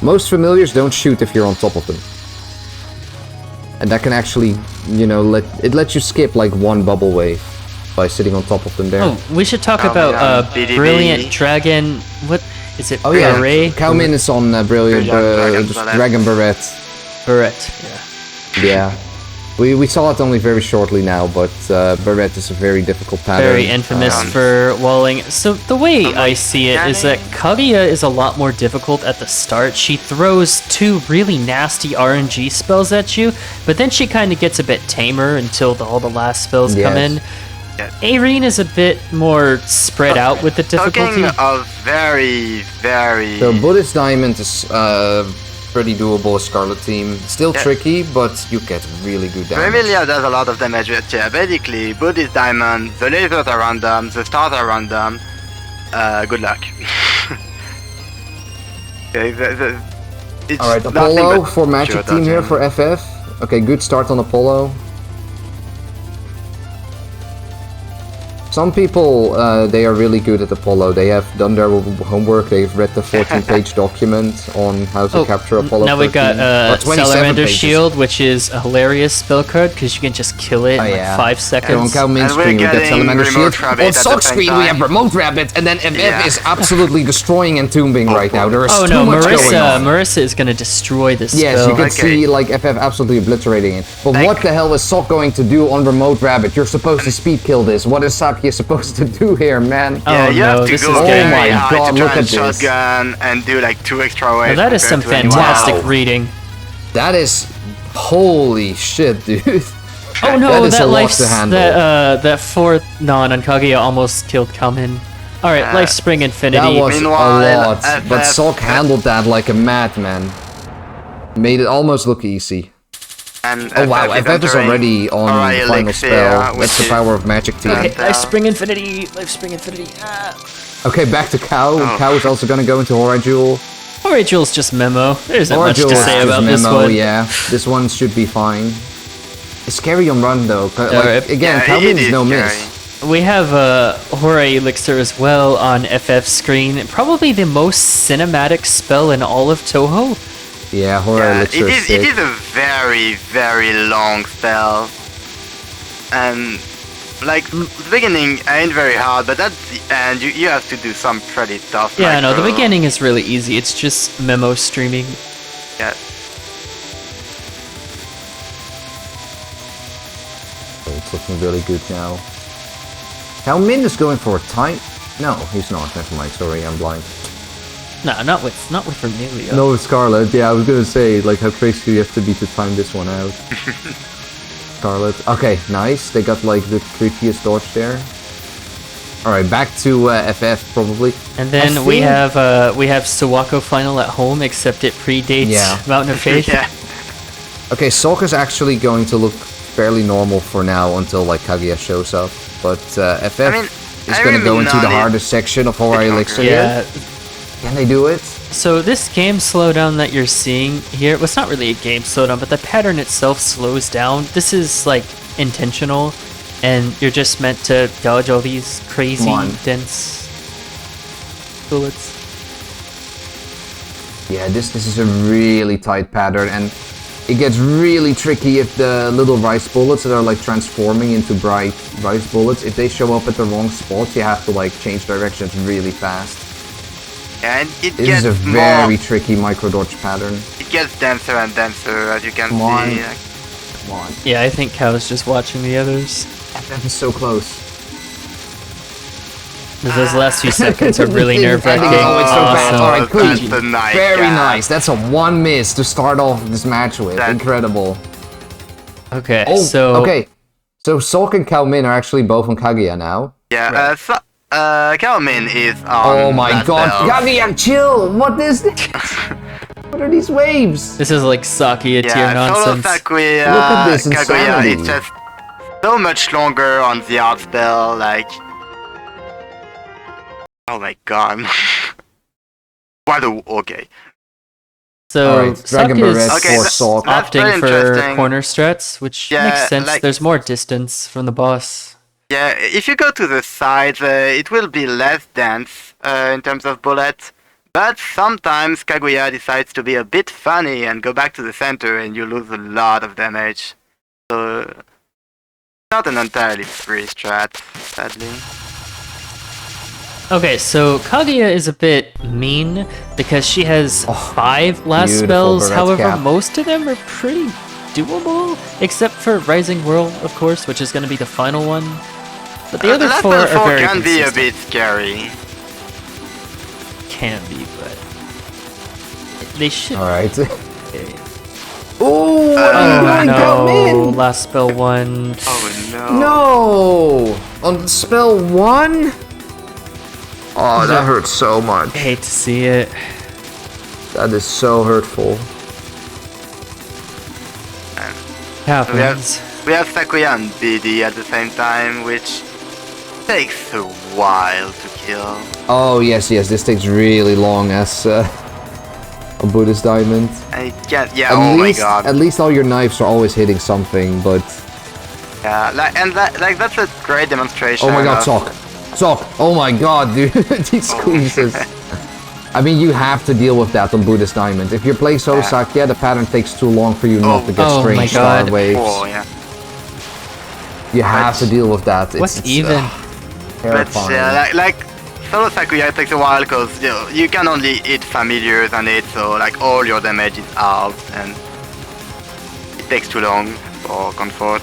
Speaker 1: most familiars don't shoot if you're on top of them. And that can actually, you know, let you skip like one bubble wave by sitting on top of them there.
Speaker 3: Oh, we should talk
Speaker 2: Oh,
Speaker 3: about
Speaker 2: yeah, BDB.
Speaker 3: Brilliant Dragon. What is it?
Speaker 1: Oh yeah,
Speaker 3: Beret?
Speaker 1: Kaumin is on Brilliant
Speaker 2: Dragon
Speaker 1: just
Speaker 2: Barret.
Speaker 1: Dragon Barret.
Speaker 3: Barret. Yeah.
Speaker 1: Yeah. We saw it only very shortly now, but Barret is a very difficult pattern.
Speaker 3: Very infamous for walling. So the way I see it is that Kaguya is a lot more difficult at the start. She throws 2 really nasty RNG spells at you, but then she kind of gets a bit tamer until all the last spells come
Speaker 1: Yes.
Speaker 3: in. Erin is a bit more spread out with the difficulty.
Speaker 2: Talking of very, very...
Speaker 1: So Buddhist Diamond is pretty doable, Scarlet Team. Still tricky, but you get really good damage.
Speaker 2: Vermilia does a lot of damage, but yeah, basically, Buddhist Diamond, the lasers are random, the stars are random. Good luck. Okay, it's
Speaker 1: Alright,
Speaker 2: nothing
Speaker 1: Apollo
Speaker 2: but
Speaker 1: for Magic
Speaker 2: pure
Speaker 1: Team here
Speaker 2: dodging.
Speaker 1: for FF. Okay, good start on Apollo. Some people, they are really good at Apollo. They have done their homework. They've read the 14-page document on how to capture Apollo.
Speaker 3: Now we got
Speaker 1: 13. Or 27
Speaker 3: Salamander
Speaker 1: pages.
Speaker 3: Shield, which is a hilarious spell card because you can just kill it in like 5 seconds.
Speaker 1: So on Cow Min
Speaker 2: And we're
Speaker 1: screen we get
Speaker 2: getting
Speaker 1: Salamander
Speaker 2: Remote
Speaker 1: Shield.
Speaker 2: Rabbit
Speaker 1: On
Speaker 2: at the
Speaker 1: Sock
Speaker 2: same
Speaker 1: screen we have
Speaker 2: time.
Speaker 1: Remote Rabbit, and then FF
Speaker 2: Yeah.
Speaker 1: is absolutely destroying and tombing right now. There is
Speaker 3: Oh
Speaker 1: too
Speaker 3: no,
Speaker 1: much going on.
Speaker 3: Marissa is gonna destroy this
Speaker 1: Yes,
Speaker 3: spell.
Speaker 1: you can
Speaker 2: Okay.
Speaker 1: see like FF absolutely obliterating it. But
Speaker 2: Like-
Speaker 1: what the hell is Sok going to do on Remote Rabbit? You're supposed to speed kill this. What is Saki supposed to do here, man?
Speaker 2: Yeah,
Speaker 3: Oh,
Speaker 2: you
Speaker 3: no,
Speaker 2: have to
Speaker 3: this
Speaker 2: go
Speaker 3: is
Speaker 2: very
Speaker 3: getting-
Speaker 1: Oh my
Speaker 2: high
Speaker 1: God,
Speaker 2: to
Speaker 1: look
Speaker 2: try and
Speaker 1: at this.
Speaker 2: shotgun and do like 2 extra
Speaker 3: Now
Speaker 2: waves.
Speaker 3: that is some
Speaker 2: compared to anyone
Speaker 3: fantastic
Speaker 2: else.
Speaker 3: reading.
Speaker 1: That is holy shit, dude.
Speaker 3: Oh no,
Speaker 1: That is a
Speaker 3: that
Speaker 1: lot
Speaker 3: life
Speaker 1: to handle.
Speaker 3: that 4th non on Kaguya almost killed Kamen. Alright, Life Spring Infinity.
Speaker 1: That was
Speaker 2: Meanwhile,
Speaker 1: a lot, but
Speaker 2: FF
Speaker 1: Sok handled that like a madman. Made it almost look easy.
Speaker 2: And
Speaker 1: Oh wow, FF is
Speaker 2: entering
Speaker 1: already on
Speaker 2: Orion
Speaker 1: the final
Speaker 2: Elixir,
Speaker 1: spell.
Speaker 2: which
Speaker 1: That's the
Speaker 2: is-
Speaker 1: power of Magic Team.
Speaker 3: Okay,
Speaker 2: And,
Speaker 3: Life Spring Infinity. Life Spring Infinity.
Speaker 1: Okay, back to Cow.
Speaker 2: Oh.
Speaker 1: Cow is also gonna go into Hora Jewel.
Speaker 3: Rachel's just memo. There isn't much to
Speaker 1: Oracle's
Speaker 3: say
Speaker 1: just
Speaker 3: about this
Speaker 1: memo,
Speaker 3: one.
Speaker 1: Yeah, this one should be fine. It's scary on run though. Like, again,
Speaker 2: Yeah,
Speaker 1: Calvin
Speaker 2: it
Speaker 1: is
Speaker 2: is
Speaker 1: no
Speaker 2: scary.
Speaker 1: miss.
Speaker 3: We have Hora Elixir as well on FF screen. Probably the most cinematic spell in all of Touhou.
Speaker 1: Yeah, Horror
Speaker 2: Yeah,
Speaker 1: Elixir is
Speaker 2: it
Speaker 1: sick.
Speaker 2: is a very, very long spell. And like the beginning ain't very hard, but at the end you have to do some pretty tough.
Speaker 3: Yeah, no, the
Speaker 2: micro.
Speaker 3: beginning is really easy. It's just memo streaming.
Speaker 2: Yeah.
Speaker 1: It's looking really good now. How Min is going for a time? No, he's not. Never mind. Sorry, I'm blind.
Speaker 3: No, not with Vermilio.
Speaker 1: No, Scarlet. Yeah, I was gonna say, like, how crazy do you have to be to time this one out? Scarlet. Okay, nice. They got like the creepiest dodge there. All right, back to FF probably.
Speaker 3: And then
Speaker 1: I
Speaker 3: we
Speaker 1: think-
Speaker 3: have Suwako final at home, except it predates
Speaker 1: Yeah.
Speaker 3: Mountain of Faith.
Speaker 2: Yeah.
Speaker 1: Okay, Sokka's actually going to look fairly normal for now until like Kaguya shows up. But FF
Speaker 2: I mean,
Speaker 1: is going to go into the
Speaker 2: Nani-
Speaker 1: hardest section of Horror
Speaker 2: It's
Speaker 1: Elixir.
Speaker 3: Yeah.
Speaker 1: Can they do it?
Speaker 3: So this game slowdown that you're seeing here, well, it's not really a game slowdown, but the pattern itself slows down. This is like intentional, and you're just meant to dodge all these crazy,
Speaker 1: Come on.
Speaker 3: dense bullets.
Speaker 1: Yeah, this is a really tight pattern, and it gets really tricky if the little rice bullets that are like transforming into bright rice bullets, if they show up at the wrong spot, you have to like change directions really fast.
Speaker 2: Yeah, and it
Speaker 1: This
Speaker 2: gets
Speaker 1: is a
Speaker 2: more.
Speaker 1: very tricky micro dodge pattern.
Speaker 2: It gets denser and denser, as you can
Speaker 1: Come on.
Speaker 2: see. Like,
Speaker 1: Come on.
Speaker 3: Yeah, I think Cal's just watching the others.
Speaker 1: FF is so close.
Speaker 3: Those last few seconds are really nerve-wracking.
Speaker 1: Oh, it's so bad.
Speaker 3: Awesome.
Speaker 1: Alright, cool.
Speaker 2: That's a nice
Speaker 1: Very
Speaker 2: gap.
Speaker 1: nice. That's a one miss to start off this match with.
Speaker 2: That-
Speaker 1: Incredible.
Speaker 3: Okay,
Speaker 1: Oh,
Speaker 3: so
Speaker 1: okay. So Solk and Kao Min are actually both on Kaguya now.
Speaker 2: yeah, Kalmin is on.
Speaker 1: Oh my
Speaker 2: that
Speaker 1: god.
Speaker 2: belt.
Speaker 1: Kaguya, chill! What is this? What are these waves?
Speaker 3: this is like Sakia tier
Speaker 2: Yeah, solo
Speaker 3: nonsense.
Speaker 2: Sakuya,
Speaker 1: Look at this
Speaker 2: Kaguya
Speaker 1: insanity.
Speaker 2: is just so much longer on the art spell, like... Oh my god. What a... okay.
Speaker 3: So
Speaker 1: Alright, Dragon
Speaker 3: Sakia
Speaker 1: Barrette
Speaker 3: is
Speaker 2: Okay,
Speaker 1: for
Speaker 2: that's-
Speaker 1: Solk.
Speaker 2: that's very
Speaker 3: opting for
Speaker 2: interesting.
Speaker 3: corner strats, which
Speaker 2: Yeah,
Speaker 3: makes sense.
Speaker 2: like-
Speaker 3: There's more distance from the boss.
Speaker 2: Yeah, if you go to the sides, it will be less dense in terms of bullets. But sometimes Kaguya decides to be a bit funny and go back to the center and you lose a lot of damage. So, not an entirely free strat, sadly.
Speaker 3: Okay, so Kaguya is a bit mean because she has 5 last
Speaker 1: beautiful
Speaker 3: spells.
Speaker 1: Barrette's
Speaker 3: However,
Speaker 1: cap.
Speaker 3: most of them are pretty doable, except for Rising World, of course, which is going to be the final one. But the other
Speaker 2: last
Speaker 3: 4 are
Speaker 2: spell
Speaker 3: very
Speaker 2: can be a
Speaker 3: consistent.
Speaker 2: bit scary.
Speaker 3: Can be, but they should.
Speaker 1: Alright.
Speaker 3: Okay.
Speaker 1: Oh,
Speaker 3: Oh
Speaker 1: Kao
Speaker 3: no!
Speaker 1: Min!
Speaker 3: Last spell 1.
Speaker 2: Oh no.
Speaker 1: No! On spell 1? Oh, that hurts so much.
Speaker 3: I hate to see it.
Speaker 1: That is so hurtful.
Speaker 3: Happens.
Speaker 2: We have Sakuya and BD at the same time, which takes a while to kill.
Speaker 1: Oh, yes, this takes really long as a Buddhist diamond.
Speaker 2: And it can't... Yeah,
Speaker 1: At
Speaker 2: oh
Speaker 1: least,
Speaker 2: my god.
Speaker 1: At least all your knives are always hitting something, but...
Speaker 2: Yeah, like that's a great demonstration.
Speaker 1: Oh my god,
Speaker 2: of-
Speaker 1: Sok! Oh my god, dude, these squeezes. I mean, you have to deal with that on Buddhist diamond. If you're playing Sosak, yeah, the pattern takes too long for you not to get
Speaker 3: Oh my
Speaker 1: strange star
Speaker 3: God.
Speaker 1: waves.
Speaker 2: Oh yeah.
Speaker 1: You have to deal with that.
Speaker 3: What's even?
Speaker 2: But
Speaker 1: Terrifying.
Speaker 2: yeah, like solo Sakuya takes a while because you can only hit familiars on it, so like all your damage is halved and it takes too long for comfort.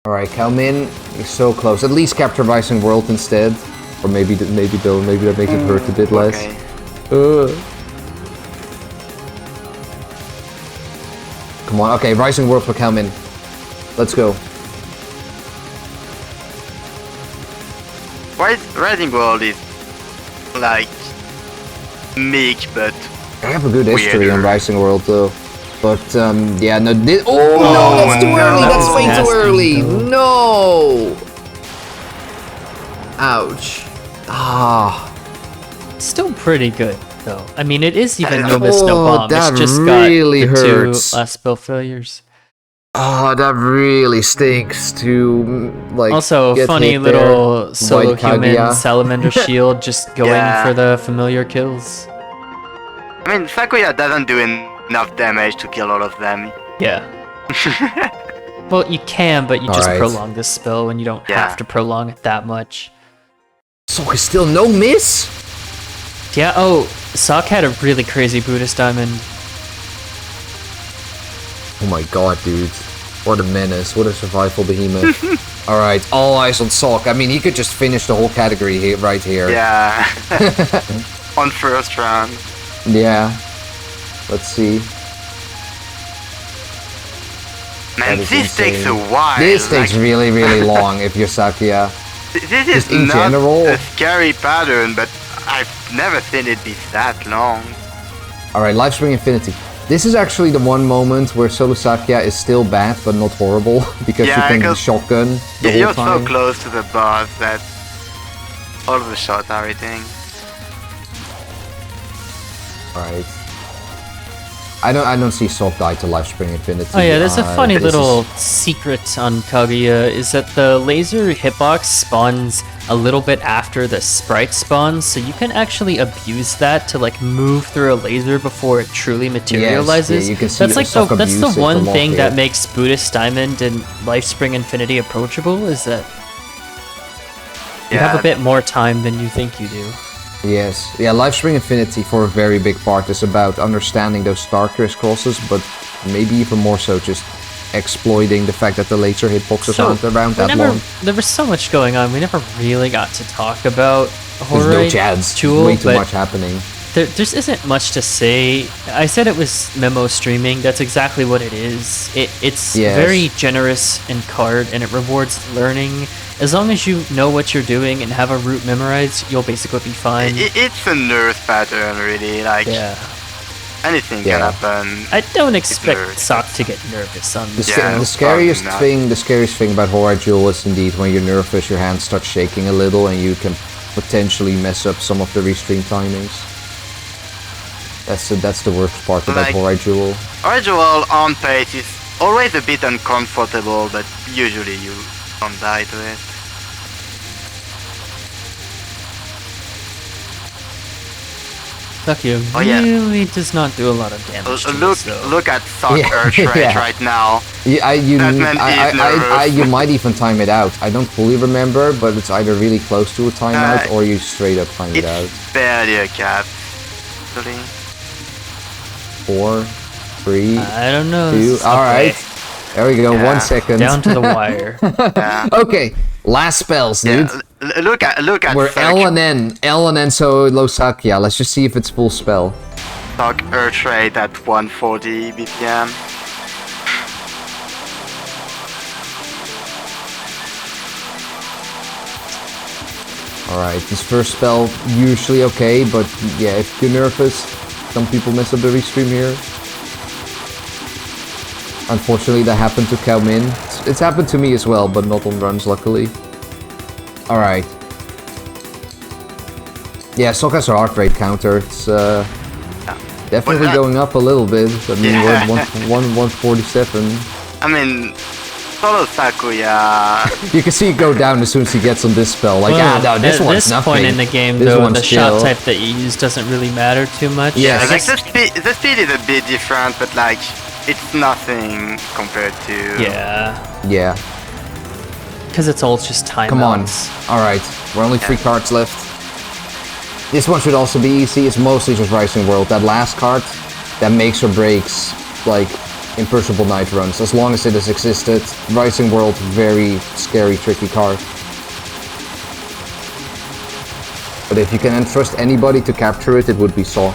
Speaker 1: Alright, Kao Min is so close. At least capture Rising World instead. Or maybe that makes it hurt a bit less.
Speaker 2: Okay.
Speaker 1: Come on, okay, Rising World for Kao Min. Let's go.
Speaker 2: Rising World is like meek, but
Speaker 1: I have a good history
Speaker 2: Weirder.
Speaker 1: on Rising World though. But yeah, no, no, that's too
Speaker 2: no.
Speaker 1: early. That's way
Speaker 3: Nasty,
Speaker 1: too early.
Speaker 3: though.
Speaker 1: No. Ouch. Ah.
Speaker 3: Still pretty good, though. I mean, it is even no miss, no bomb.
Speaker 1: That
Speaker 3: It's just
Speaker 1: really
Speaker 3: got the
Speaker 1: hurts.
Speaker 3: two last spell failures.
Speaker 1: Oh, that really stinks to, like,
Speaker 3: Also,
Speaker 1: get
Speaker 3: funny
Speaker 1: hit
Speaker 3: little
Speaker 1: there.
Speaker 3: solo
Speaker 1: White
Speaker 3: human
Speaker 1: Kaguya.
Speaker 3: salamander shield just going
Speaker 2: Yeah.
Speaker 3: for the familiar kills.
Speaker 2: I mean, Sakuya doesn't do enough damage to kill all of them.
Speaker 3: Yeah. Well, you can, but you just
Speaker 1: Alright.
Speaker 3: prolong this spell when you don't
Speaker 2: Yeah.
Speaker 3: have to prolong it that much.
Speaker 1: So it's still no miss?
Speaker 3: Yeah, oh, Sok had a really crazy Buddhist diamond.
Speaker 1: Oh my god, dude. What a menace. What a survival behemoth. Alright, all eyes on Sok. I mean, he could just finish the whole category here, right here.
Speaker 2: Yeah. On first round.
Speaker 1: Yeah. Let's see.
Speaker 2: Man,
Speaker 1: That is
Speaker 2: this takes
Speaker 1: insane.
Speaker 2: a while.
Speaker 1: This takes
Speaker 2: like,
Speaker 1: really, really long if you're Sakuya.
Speaker 2: this is
Speaker 1: just in
Speaker 2: not
Speaker 1: general.
Speaker 2: a scary pattern, but I've never seen it be that long.
Speaker 1: Alright, Lifespring Infinity. This is actually the one moment where Solo Sakuya is still bad, but not horrible, because
Speaker 2: Yeah,
Speaker 1: you can
Speaker 2: because
Speaker 1: shotgun the
Speaker 2: You're
Speaker 1: whole time.
Speaker 2: so close to the boss that all of the shots are hitting.
Speaker 1: Alright. I don't see Sok die to Lifespring Infinity.
Speaker 3: Oh yeah, there's a funny
Speaker 1: this
Speaker 3: little
Speaker 1: is-
Speaker 3: secret on Kaguya, is that the laser hitbox spawns a little bit after the sprite spawns, so you can actually abuse that to like move through a laser before it truly materializes.
Speaker 1: you can see
Speaker 3: that's like
Speaker 1: Sok
Speaker 3: that's
Speaker 1: abuse
Speaker 3: the
Speaker 1: it a
Speaker 3: one
Speaker 1: lot
Speaker 3: thing
Speaker 1: here.
Speaker 3: that makes Buddhist Diamond and Lifespring Infinity approachable, is that you have a bit more time than you think you do.
Speaker 1: Yes. Yeah, Lifespring Infinity for a very big part is about understanding those star crisscrosses, but maybe even more so just exploiting the fact that the laser hitboxes aren't around that long.
Speaker 3: There was so much going on, we never really got to talk about
Speaker 1: There's no
Speaker 3: Horoi
Speaker 1: chance.
Speaker 3: Jewel,
Speaker 1: Way too
Speaker 3: but
Speaker 1: much happening.
Speaker 3: there just isn't much to say. I said it was memo streaming. That's exactly what it is. It's
Speaker 1: Yes.
Speaker 3: very generous in card, and it rewards learning. As long as you know what you're doing and have a route memorized, you'll basically be fine.
Speaker 2: It's a nerf pattern, really. Like,
Speaker 3: Yeah.
Speaker 2: anything
Speaker 1: Yeah.
Speaker 2: can happen.
Speaker 3: I don't expect
Speaker 2: nerfed.
Speaker 3: Sok to get nervous on
Speaker 1: The,
Speaker 3: this.
Speaker 1: sca-
Speaker 2: Yeah,
Speaker 1: the scariest
Speaker 2: probably not.
Speaker 1: the scariest thing about Horror Jewel is indeed when you're nervous, your hand starts shaking a little, and you can potentially mess up some of the restream timings. That's the worst part about
Speaker 2: Like-
Speaker 1: Horror Jewel.
Speaker 2: Original on pace is always a bit uncomfortable, but usually you don't die to it.
Speaker 3: Kaguya
Speaker 2: Oh, yeah.
Speaker 3: really does not do a lot of damage to
Speaker 2: Look,
Speaker 3: this, though.
Speaker 2: look at Sok
Speaker 1: Yeah,
Speaker 2: Earth Rage
Speaker 1: yeah.
Speaker 2: right now.
Speaker 1: Yeah,
Speaker 2: That man is nervous.
Speaker 1: you might even time it out. I don't fully remember, but it's either really close to a timeout or you straight up time it out.
Speaker 2: It's barely a cap. Actually.
Speaker 1: 4, 3,
Speaker 3: I don't know.
Speaker 1: 2.
Speaker 3: Okay.
Speaker 1: All right, there we go.
Speaker 2: Yeah.
Speaker 1: 1 second.
Speaker 3: Down to the wire.
Speaker 2: Yeah.
Speaker 1: Okay, last spells, dude.
Speaker 2: Yeah, look at
Speaker 1: We're
Speaker 2: Sok,
Speaker 1: L and N Solo Sakuya. Let's just see if it's full spell.
Speaker 2: Sok Earth Rate at 140 BPM.
Speaker 1: Alright, this first spell usually okay, but yeah, if you're nervous, some people mess up the restream here. Unfortunately, that happened to Cao Min. It's happened to me as well, but not on runs, luckily. Alright. Yeah, Sok has a heart rate counter. It's definitely
Speaker 2: Well,
Speaker 1: going up a little bit. I mean,
Speaker 2: Yeah.
Speaker 1: we're at 147.
Speaker 2: I mean, Solo Sakuya.
Speaker 1: You can see it go down as soon as he gets on this spell. Like, no, this
Speaker 3: at
Speaker 1: one's
Speaker 3: this
Speaker 1: nothing.
Speaker 3: point in the game,
Speaker 1: This
Speaker 3: though,
Speaker 1: one's
Speaker 3: the
Speaker 1: chill.
Speaker 3: shot type that you use doesn't really matter too much.
Speaker 1: Yeah,
Speaker 3: I
Speaker 2: Like
Speaker 3: guess,
Speaker 2: the speed is a bit different, but like it's nothing compared to.
Speaker 3: yeah,
Speaker 1: Yeah.
Speaker 3: because it's all just timeouts.
Speaker 1: Come on. Alright, we're only 3 cards left. This one should also be easy. It's mostly just Rising World. That last card, that makes or breaks, like, Imperishable Night runs. As long as it has existed, Rising World, very scary, tricky card. But if you can entrust anybody to capture it, it would be Saw.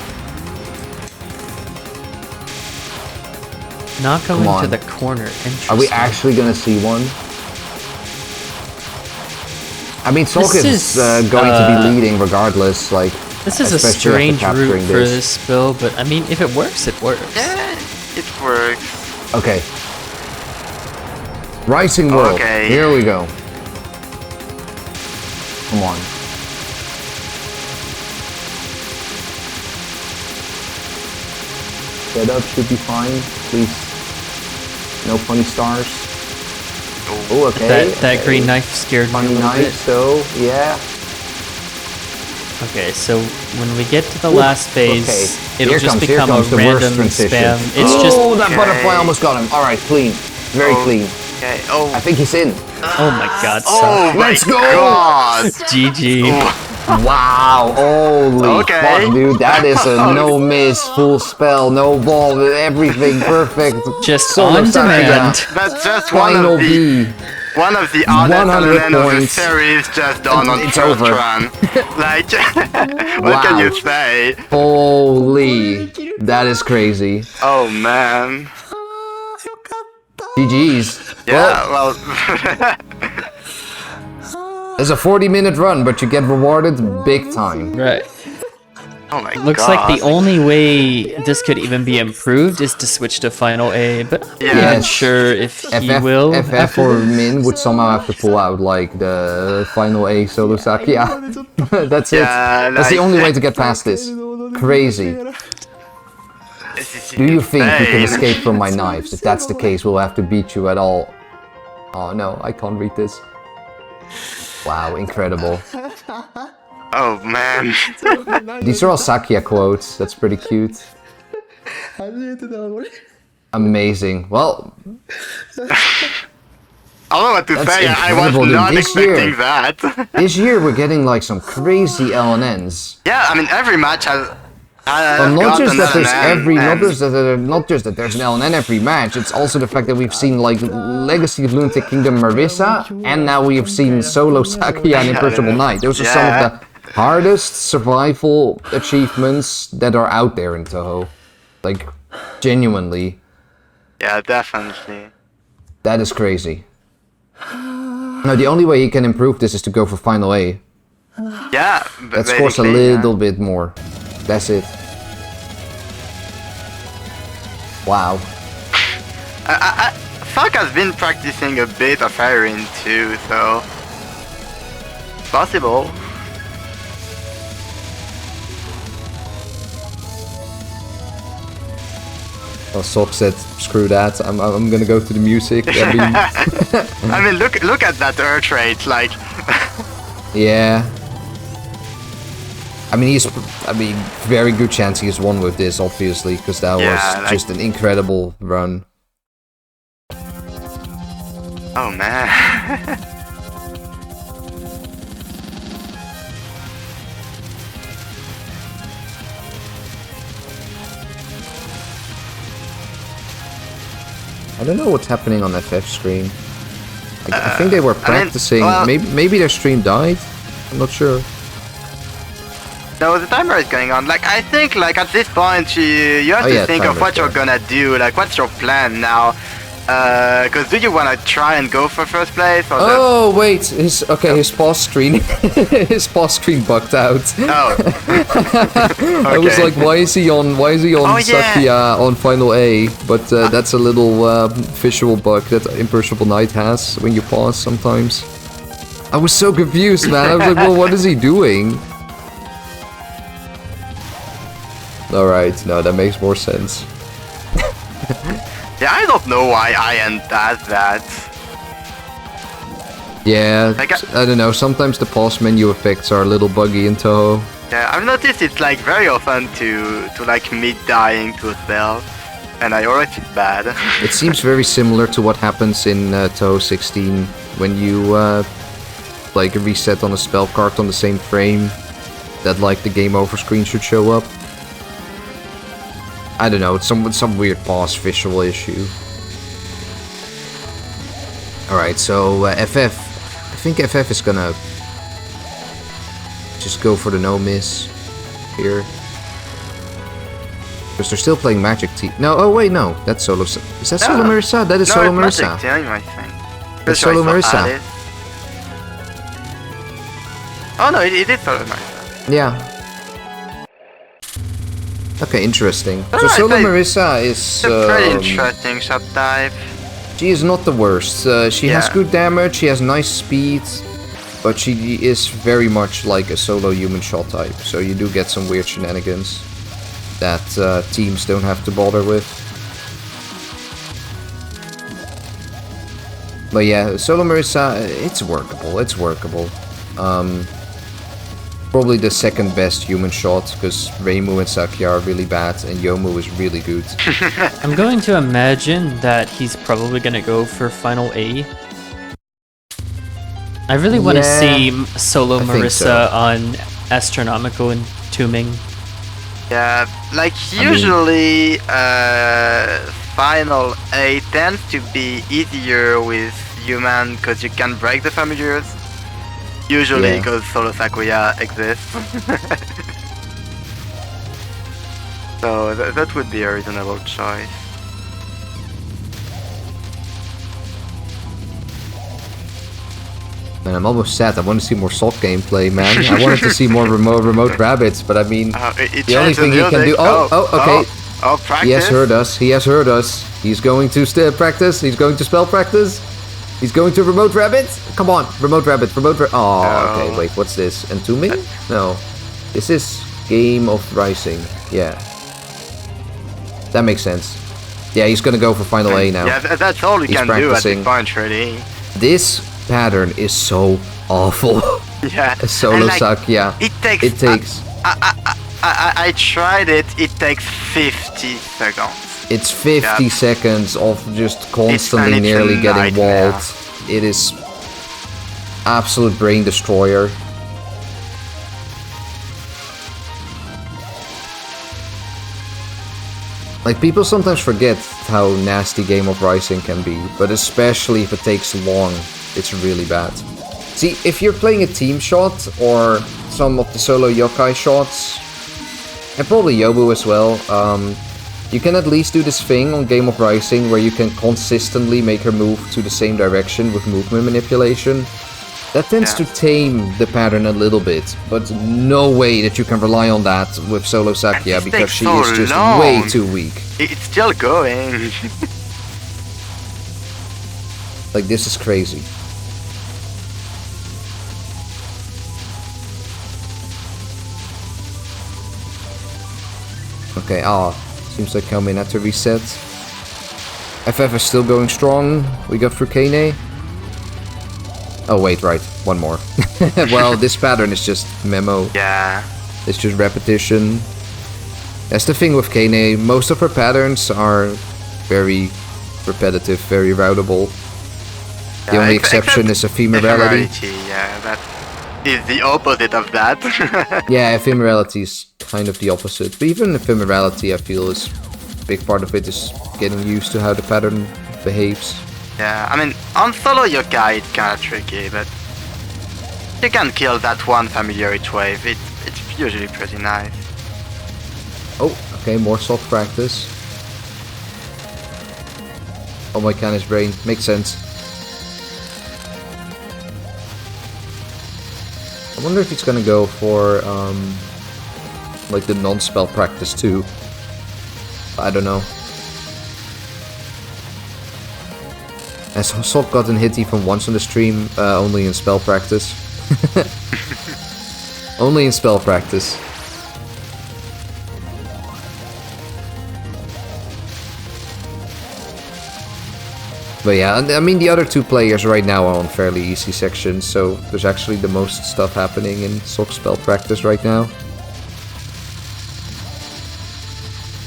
Speaker 3: Not going
Speaker 1: Come
Speaker 3: to
Speaker 1: on.
Speaker 3: the corner. Interesting.
Speaker 1: Are we actually gonna see one? I mean, Sok
Speaker 3: This
Speaker 1: is
Speaker 3: is,
Speaker 1: going to be leading regardless, like...
Speaker 3: This is a
Speaker 1: especially after
Speaker 3: strange route
Speaker 1: capturing
Speaker 3: for this spell, but I mean, if it works, it works.
Speaker 2: Yeah, it works.
Speaker 1: Okay. Rising World.
Speaker 2: Okay.
Speaker 1: Here we go. Come on. Setup should be fine. Please. No funny stars. Oh, okay.
Speaker 3: That green knife scared me a
Speaker 1: Funny
Speaker 3: little
Speaker 1: knife,
Speaker 3: bit.
Speaker 1: so, yeah.
Speaker 3: Okay, so when we get to the last phase,
Speaker 1: Okay.
Speaker 3: it'll
Speaker 1: Here
Speaker 3: just
Speaker 1: comes
Speaker 3: become a
Speaker 1: the worst
Speaker 3: random
Speaker 1: transition.
Speaker 3: spam. It's
Speaker 1: oh,
Speaker 3: just...
Speaker 1: that butterfly almost got him. Alright, clean. Very clean.
Speaker 2: Okay. Oh.
Speaker 1: I think he's in.
Speaker 3: Oh my god,
Speaker 2: Oh
Speaker 3: so...
Speaker 2: my
Speaker 1: Let's go!
Speaker 2: God.
Speaker 3: GG.
Speaker 1: Wow, holy
Speaker 2: Okay.
Speaker 1: fuck, dude. That is a no miss, full spell, no ball, everything perfect.
Speaker 3: Just
Speaker 1: Solo
Speaker 3: on
Speaker 1: Sakuya.
Speaker 3: demand.
Speaker 2: That's just
Speaker 1: Final B.
Speaker 2: one of the oddest
Speaker 1: 100
Speaker 2: elements of the
Speaker 1: points.
Speaker 2: series just done on
Speaker 1: It's
Speaker 2: first
Speaker 1: over.
Speaker 2: run. Like, what can
Speaker 1: Wow.
Speaker 2: you say?
Speaker 1: Holy, that is crazy.
Speaker 2: Oh man.
Speaker 1: GG's.
Speaker 2: Yeah, well,
Speaker 1: It's a 40-minute run, but you get rewarded big time.
Speaker 3: Right.
Speaker 2: oh my
Speaker 3: Looks
Speaker 2: God.
Speaker 3: like the only way this could even be improved is to switch to Final A, but I'm not
Speaker 1: Yes.
Speaker 3: sure if he
Speaker 1: FF,
Speaker 3: will.
Speaker 1: FF
Speaker 3: after
Speaker 1: or
Speaker 3: this.
Speaker 1: Min would somehow have to pull out like the final A solo sack. Yeah, that's it.
Speaker 2: Yeah,
Speaker 1: That's the
Speaker 2: like-
Speaker 1: only way to get past this. Crazy.
Speaker 2: This is
Speaker 1: Do you think you can
Speaker 2: insane.
Speaker 1: escape from my knives? If that's the case, we'll have to beat you at all. Oh no, I can't read this. Wow, incredible.
Speaker 2: Oh man.
Speaker 1: These are all Sakia quotes. That's pretty cute. Amazing. Well,
Speaker 2: I don't know what to
Speaker 1: That's
Speaker 2: say. I was
Speaker 1: incredible, dude.
Speaker 2: not
Speaker 1: This
Speaker 2: expecting
Speaker 1: year-
Speaker 2: that.
Speaker 1: this year we're getting like some crazy LNNs.
Speaker 2: Yeah, I mean every match has.
Speaker 1: Well, not just that there's not just that there's an LNN every match. It's also the fact that we've seen like Legacy of Lunatic Kingdom Marissa, and now we have seen Solo Sakuya and Imperishable Night. Those are some of the hardest survival achievements that are out there in Touhou. Like, genuinely,
Speaker 2: Yeah, definitely.
Speaker 1: that is crazy. No, the only way he can improve this is to go for Final A.
Speaker 2: Yeah,
Speaker 1: That scores a
Speaker 2: basically, yeah.
Speaker 1: little bit more. That's it. Wow.
Speaker 2: Fuck has been practicing a bit of firing too, so possible.
Speaker 1: Well, Sok said, screw that, I'm gonna go to the music. I mean,
Speaker 2: I mean, look at that earth rate, like.
Speaker 1: yeah. I mean, very good chance he's won with this, obviously, because that
Speaker 2: Yeah,
Speaker 1: was
Speaker 2: like-
Speaker 1: just an incredible run.
Speaker 2: Oh man.
Speaker 1: I don't know what's happening on FF screen. I think they were
Speaker 2: I mean,
Speaker 1: practicing.
Speaker 2: well-
Speaker 1: Maybe their stream died. I'm not sure.
Speaker 2: No, the timer is going on. Like, I think, like, at this point, you have
Speaker 1: Oh,
Speaker 2: to
Speaker 1: yeah,
Speaker 2: think of
Speaker 1: timer's
Speaker 2: what you're
Speaker 1: going.
Speaker 2: gonna do. Like, what's your plan now? Because do you wanna try and go for first place or
Speaker 1: Oh wait, his pause screen, his pause screen bugged out.
Speaker 2: Oh.
Speaker 1: I was
Speaker 2: Okay.
Speaker 1: like, why is he on
Speaker 2: Oh, yeah.
Speaker 1: Sakuya on Final A? But that's a little visual bug that Imperishable Night has when you pause sometimes. I was so confused, man. I was like, well, what is he doing? Alright, no, that makes more sense.
Speaker 2: Yeah, I don't know why Ian does that.
Speaker 1: Yeah,
Speaker 2: Like,
Speaker 1: I don't know, sometimes the pause menu effects are a little buggy in Touhou.
Speaker 2: Yeah, I've noticed it's like very often to like me dying to a spell, and I always feel bad.
Speaker 1: It seems very similar to what happens in Touhou 16 when you like reset on a spell card on the same frame, that like the game over screen should show up. I don't know, it's some weird pause visual issue. Alright, so FF, I think FF is gonna just go for the no miss here. Because they're still playing Magic Team. No, oh wait, no, that's Solo. Is that Solo
Speaker 2: No.
Speaker 1: Marissa? That is
Speaker 2: No,
Speaker 1: Solo
Speaker 2: it's
Speaker 1: Marissa.
Speaker 2: Magic Team, I think.
Speaker 1: That's
Speaker 2: Pretty sure
Speaker 1: Solo
Speaker 2: it's for
Speaker 1: Marissa.
Speaker 2: Alice. Oh no, it is Solo Marissa.
Speaker 1: Yeah. Okay, interesting. So
Speaker 2: Alright,
Speaker 1: Solo
Speaker 2: I-
Speaker 1: Marissa
Speaker 2: It's a pretty
Speaker 1: is
Speaker 2: interesting shot type.
Speaker 1: she is not the worst. She has
Speaker 2: Yeah.
Speaker 1: good damage, she has nice speed, but she is very much like a solo human shot type. So you do get some weird shenanigans. that teams don't have to bother with. But yeah, Solo Marisa, it's workable. It's workable. Probably the second best human shot, because Reimu and Sakia are really bad, and Yomu is really good.
Speaker 3: I'm going to imagine that he's probably going to go for Final A. I really want to see Solo Marisa on Astronomical and Tuming.
Speaker 2: Yeah, like usually Final A tends to be easier with human because you can break the familiars. Usually because Solo Sakuya exists. So that would be a reasonable choice.
Speaker 1: Man, I'm almost sad. I want to see more soft gameplay, man. I wanted to see more remote rabbits, but I mean, the only thing he can do. Okay.
Speaker 2: Oh, practice.
Speaker 1: He has heard us. He has heard us. He's going to practice. He's going to spell practice. He's going to remote rabbit. Come on, remote rabbit. Oh, okay. Wait, what's this? Entombing? No, this is Game of Rising. Yeah, that makes sense. Yeah, he's gonna go for Final A now.
Speaker 2: Yeah, that's all you can do at this point, really.
Speaker 1: This pattern is so awful.
Speaker 2: Yeah.
Speaker 1: Solo suck. Yeah.
Speaker 2: It takes. I tried it. It takes 50 seconds.
Speaker 1: It's 50 seconds of just constantly nearly getting walled. It is absolute brain destroyer. Like, people sometimes forget how nasty Game of Rising can be, but especially if it takes long, it's really bad. See, if you're playing a team shot, or some of the solo yokai shots, and probably Yobu as well, you can at least do this thing on Game of Rising where you can consistently make her move to the same direction with movement manipulation. That tends to tame the pattern a little bit, but no way that you can rely on that with Solo Sakia because she is just way too weak.
Speaker 2: It's still going.
Speaker 1: Like, this is crazy. Okay, seems like Kelmin had to reset. FF is still going strong. We got through Kane. Oh wait, right. One more. Well, this pattern is just memo.
Speaker 2: Yeah.
Speaker 1: It's just repetition. That's the thing with Kane. Most of her patterns are very repetitive, very routable. The only exception is ephemerality.
Speaker 2: Yeah, that is the opposite of that.
Speaker 1: Yeah, ephemerality is kind of the opposite. But even ephemerality, I feel, is a big part of it is getting used to how the pattern behaves.
Speaker 2: Yeah, I mean, on solo yokai it's kinda tricky, but you can kill that one familiar each wave. It's usually pretty nice.
Speaker 1: Oh, okay, more soft practice. Oh my god, his brain. Makes sense. I wonder if he's gonna go for, like the non-spell practice too. I don't know. Has Sok gotten hit even once on the stream? Only in spell practice. Only in spell practice. But yeah, I mean, the other two players right now are on fairly easy sections, so there's actually the most stuff happening in Sok spell practice right now.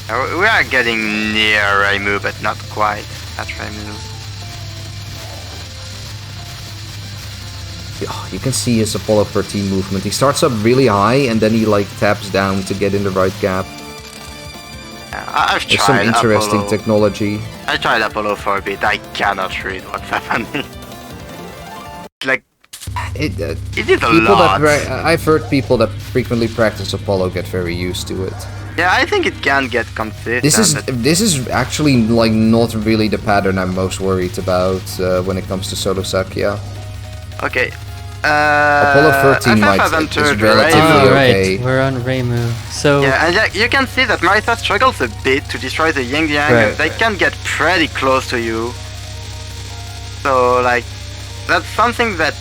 Speaker 2: We are getting near Reimu, but not quite at Reimu.
Speaker 1: Oh, you can see his Apollo 13 movement. He starts up really high and then he like taps down to get in the right gap.
Speaker 2: I've tried
Speaker 1: It's some interesting
Speaker 2: Apollo.
Speaker 1: technology.
Speaker 2: I tried Apollo for a bit. I cannot read what's happening. Like, it is a lot.
Speaker 1: I've heard people that frequently practice Apollo get very used to it.
Speaker 2: Yeah, I think it can get consistent.
Speaker 1: This is actually like not really the pattern I'm most worried about when it comes to Solo Sakia.
Speaker 2: Okay.
Speaker 1: Apollo 13 might is relatively okay.
Speaker 3: Right, we're on Reimu. So
Speaker 2: yeah, and you can see that Marisa struggles a bit to destroy the Yin Yang.
Speaker 3: Right.
Speaker 2: They can get pretty close to you. So like, that's something that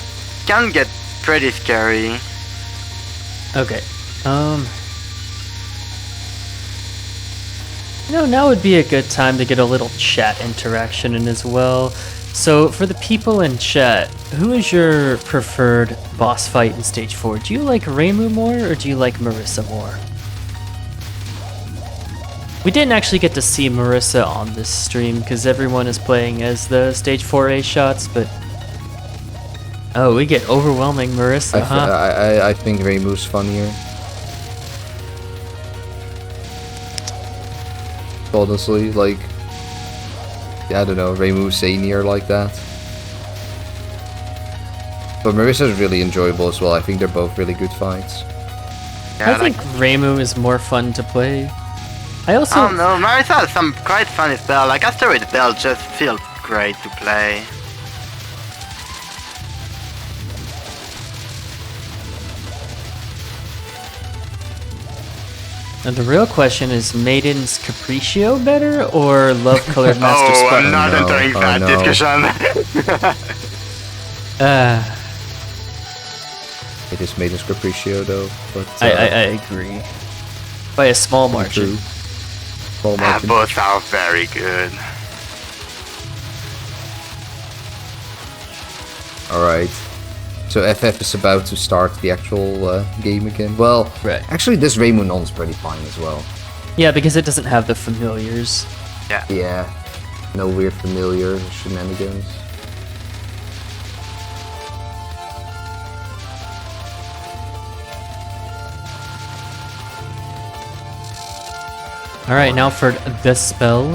Speaker 2: can get pretty scary.
Speaker 3: okay. Now would be a good time to get a little chat interaction in as well. So, for the people in chat, who is your preferred boss fight in Stage 4? Do you like Reimu more, or do you like Marissa more? We didn't actually get to see Marissa on this stream, because everyone is playing as the Stage 4A shots, but... Oh, we get overwhelming Marissa, huh?
Speaker 1: I think Reimu's funnier. Honestly, like, yeah, I don't know, Reimu's zanier like that. But Marissa's really enjoyable as well. I think they're both really good fights.
Speaker 2: Yeah,
Speaker 3: I think Reimu is more fun to play. I
Speaker 2: don't know, Marissa has some quite funny spell, like Asteroid Belt just feels great to play.
Speaker 3: And the real question is, Maiden's Capriccio better, or Love Colored Master
Speaker 2: Oh,
Speaker 3: Spartan?
Speaker 2: I'm not entering that discussion.
Speaker 1: It is Maiden's Capriccio though, but...
Speaker 3: I agree. By a small margin.
Speaker 1: Small margin.
Speaker 2: Both are very good.
Speaker 1: Alright. So FF is about to start the actual game again. Well,
Speaker 3: right.
Speaker 1: Actually this Reimu non's pretty fine as well.
Speaker 3: Yeah, because it doesn't have the familiars.
Speaker 1: Yeah. No weird familiar shenanigans.
Speaker 3: Alright, now for the spell.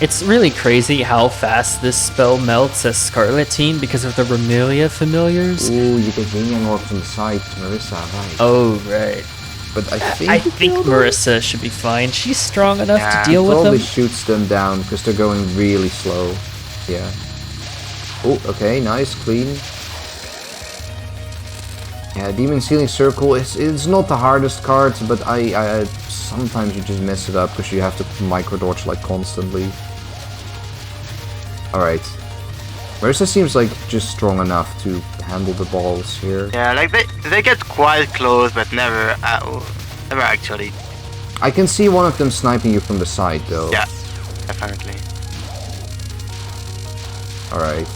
Speaker 3: It's really crazy how fast this spell melts as Scarlet Team because of the Remelia familiars.
Speaker 1: Ooh, you get Yin Yang Orbs on the side, Marissa, right.
Speaker 3: Oh, right.
Speaker 1: But
Speaker 3: I think Marissa should be fine. She's strong enough to deal with
Speaker 1: probably
Speaker 3: them.
Speaker 1: shoots them down because they're going really slow. Yeah. Oh, okay, nice, clean. Yeah, Demon Sealing Circle it's not the hardest card, but I sometimes you just mess it up because you have to micro dodge like constantly. Alright. Marissa seems like just strong enough to handle the balls here.
Speaker 2: Yeah, like they get quite close, but never actually.
Speaker 1: I can see one of them sniping you from the side though.
Speaker 2: Yeah, definitely.
Speaker 1: Alright.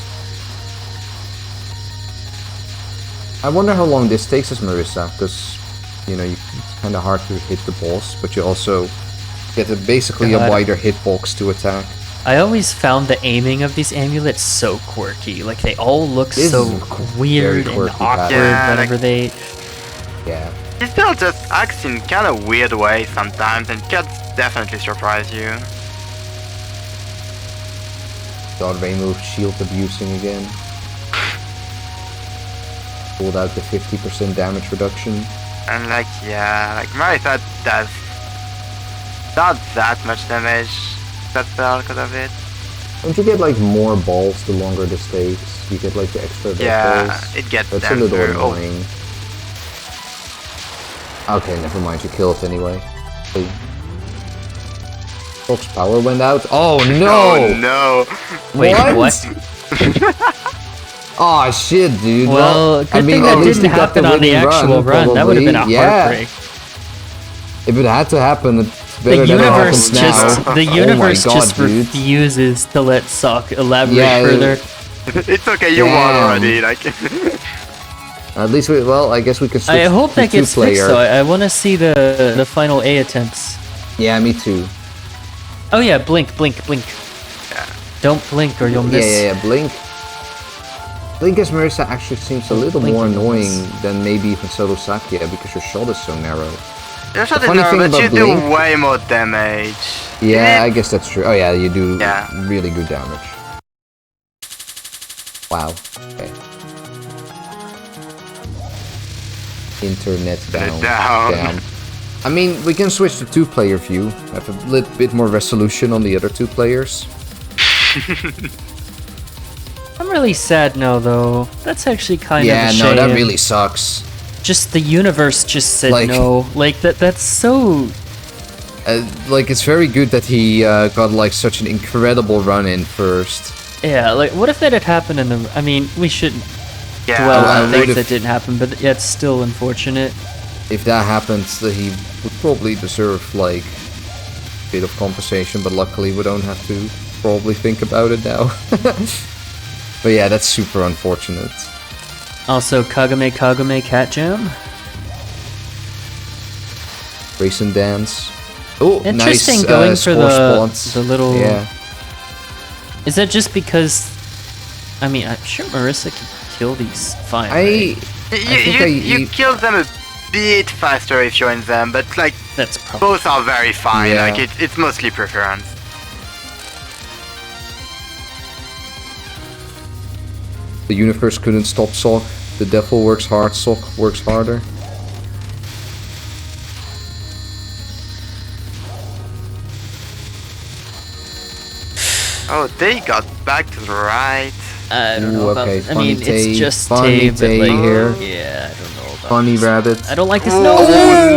Speaker 1: I wonder how long this takes us, Marissa, because, you know, it's kind of hard to hit the boss, but you also get basically a wider hitbox to attack.
Speaker 3: I always found the aiming of these amulets so quirky. Like, they all look so weird and awkward whenever they...
Speaker 1: Yeah.
Speaker 2: It still just acts in kind of weird ways sometimes, and can definitely surprise you.
Speaker 1: God, Reimu shield abusing again. Pulled out the 50% damage reduction.
Speaker 2: And like, yeah, like Marissa does not that much damage. That spell because of it.
Speaker 1: Don't you get like more balls the longer this takes? You get like the extra balls.
Speaker 2: Yeah, it gets
Speaker 1: That's
Speaker 2: denser.
Speaker 1: a little annoying. Okay, never mind, you kill it anyway. Hey. Fox power went out. Oh no!
Speaker 2: Oh no!
Speaker 3: Wait, what?
Speaker 1: Aw, shit, dude.
Speaker 3: Well, good thing that didn't happen on the actual run. That would have been a heartbreak.
Speaker 1: If it had to happen, it's better
Speaker 3: The
Speaker 1: than it
Speaker 3: universe
Speaker 1: happens now.
Speaker 3: the universe
Speaker 1: Oh my God,
Speaker 3: just
Speaker 1: dude.
Speaker 3: refuses to let Sock elaborate
Speaker 1: Yeah,
Speaker 3: further.
Speaker 2: It's okay, you won
Speaker 1: Damn.
Speaker 2: already. Like,
Speaker 1: At least we, well, I guess we can switch
Speaker 3: I hope
Speaker 1: to
Speaker 3: that gets
Speaker 1: two-player.
Speaker 3: fixed though. I want to see the final A attempts.
Speaker 1: Yeah, me too.
Speaker 3: Oh yeah, blink, blink, blink. Don't blink or you'll miss.
Speaker 1: Yeah, blink. Blink as Marissa actually seems a little
Speaker 3: Blink
Speaker 1: more
Speaker 3: and
Speaker 1: annoying
Speaker 3: miss.
Speaker 1: than maybe even Sakia because your shot is so narrow.
Speaker 2: you're shot
Speaker 1: funny thing
Speaker 2: but you
Speaker 1: about
Speaker 2: do
Speaker 1: Blink-
Speaker 2: way more damage.
Speaker 1: Yeah, I guess that's true. Oh yeah, you do
Speaker 2: Yeah.
Speaker 1: really good damage. Wow. Okay. Internet down.
Speaker 2: Down.
Speaker 1: I mean, we can switch to two-player view. Have a little bit more resolution on the other two players.
Speaker 3: I'm really sad now though. That's actually kind of a
Speaker 1: Yeah,
Speaker 3: shame.
Speaker 1: no, that really sucks.
Speaker 3: Just the universe just said
Speaker 1: Like-
Speaker 3: no. Like that's so.
Speaker 1: Like, it's very good that he got like such an incredible run in first.
Speaker 3: Yeah, like what if that had happened in the? I mean, we shouldn't
Speaker 2: Yeah,
Speaker 3: dwell
Speaker 1: I
Speaker 3: on things
Speaker 1: would've-
Speaker 3: that didn't happen, but yeah, it's still unfortunate.
Speaker 1: if that happens, he would probably deserve like a bit of compensation, but luckily we don't have to probably think about it now. But yeah, that's super unfortunate.
Speaker 3: Also, Kagame Cat Jam.
Speaker 1: Race and dance. Oh,
Speaker 3: Interesting
Speaker 1: nice,
Speaker 3: going for
Speaker 1: the
Speaker 3: little...
Speaker 1: Yeah.
Speaker 3: Is that just because... I mean, I'm sure Marissa can kill these fine, right?
Speaker 2: You kill them a bit faster if you're in them, but like
Speaker 3: That's probably...
Speaker 2: both are very fine.
Speaker 1: Yeah.
Speaker 2: Like it's mostly preference.
Speaker 1: The universe couldn't stop Sock. The devil works hard, Sock works harder.
Speaker 2: Oh, they got back to the right.
Speaker 3: I don't know about...
Speaker 1: okay,
Speaker 3: I mean,
Speaker 1: funny
Speaker 3: it's just
Speaker 1: funny
Speaker 3: Tay, but like...
Speaker 1: here.
Speaker 3: Yeah, I don't know about
Speaker 1: Funny
Speaker 3: this.
Speaker 1: rabbit.
Speaker 3: I don't like this.
Speaker 2: Oh,
Speaker 3: No!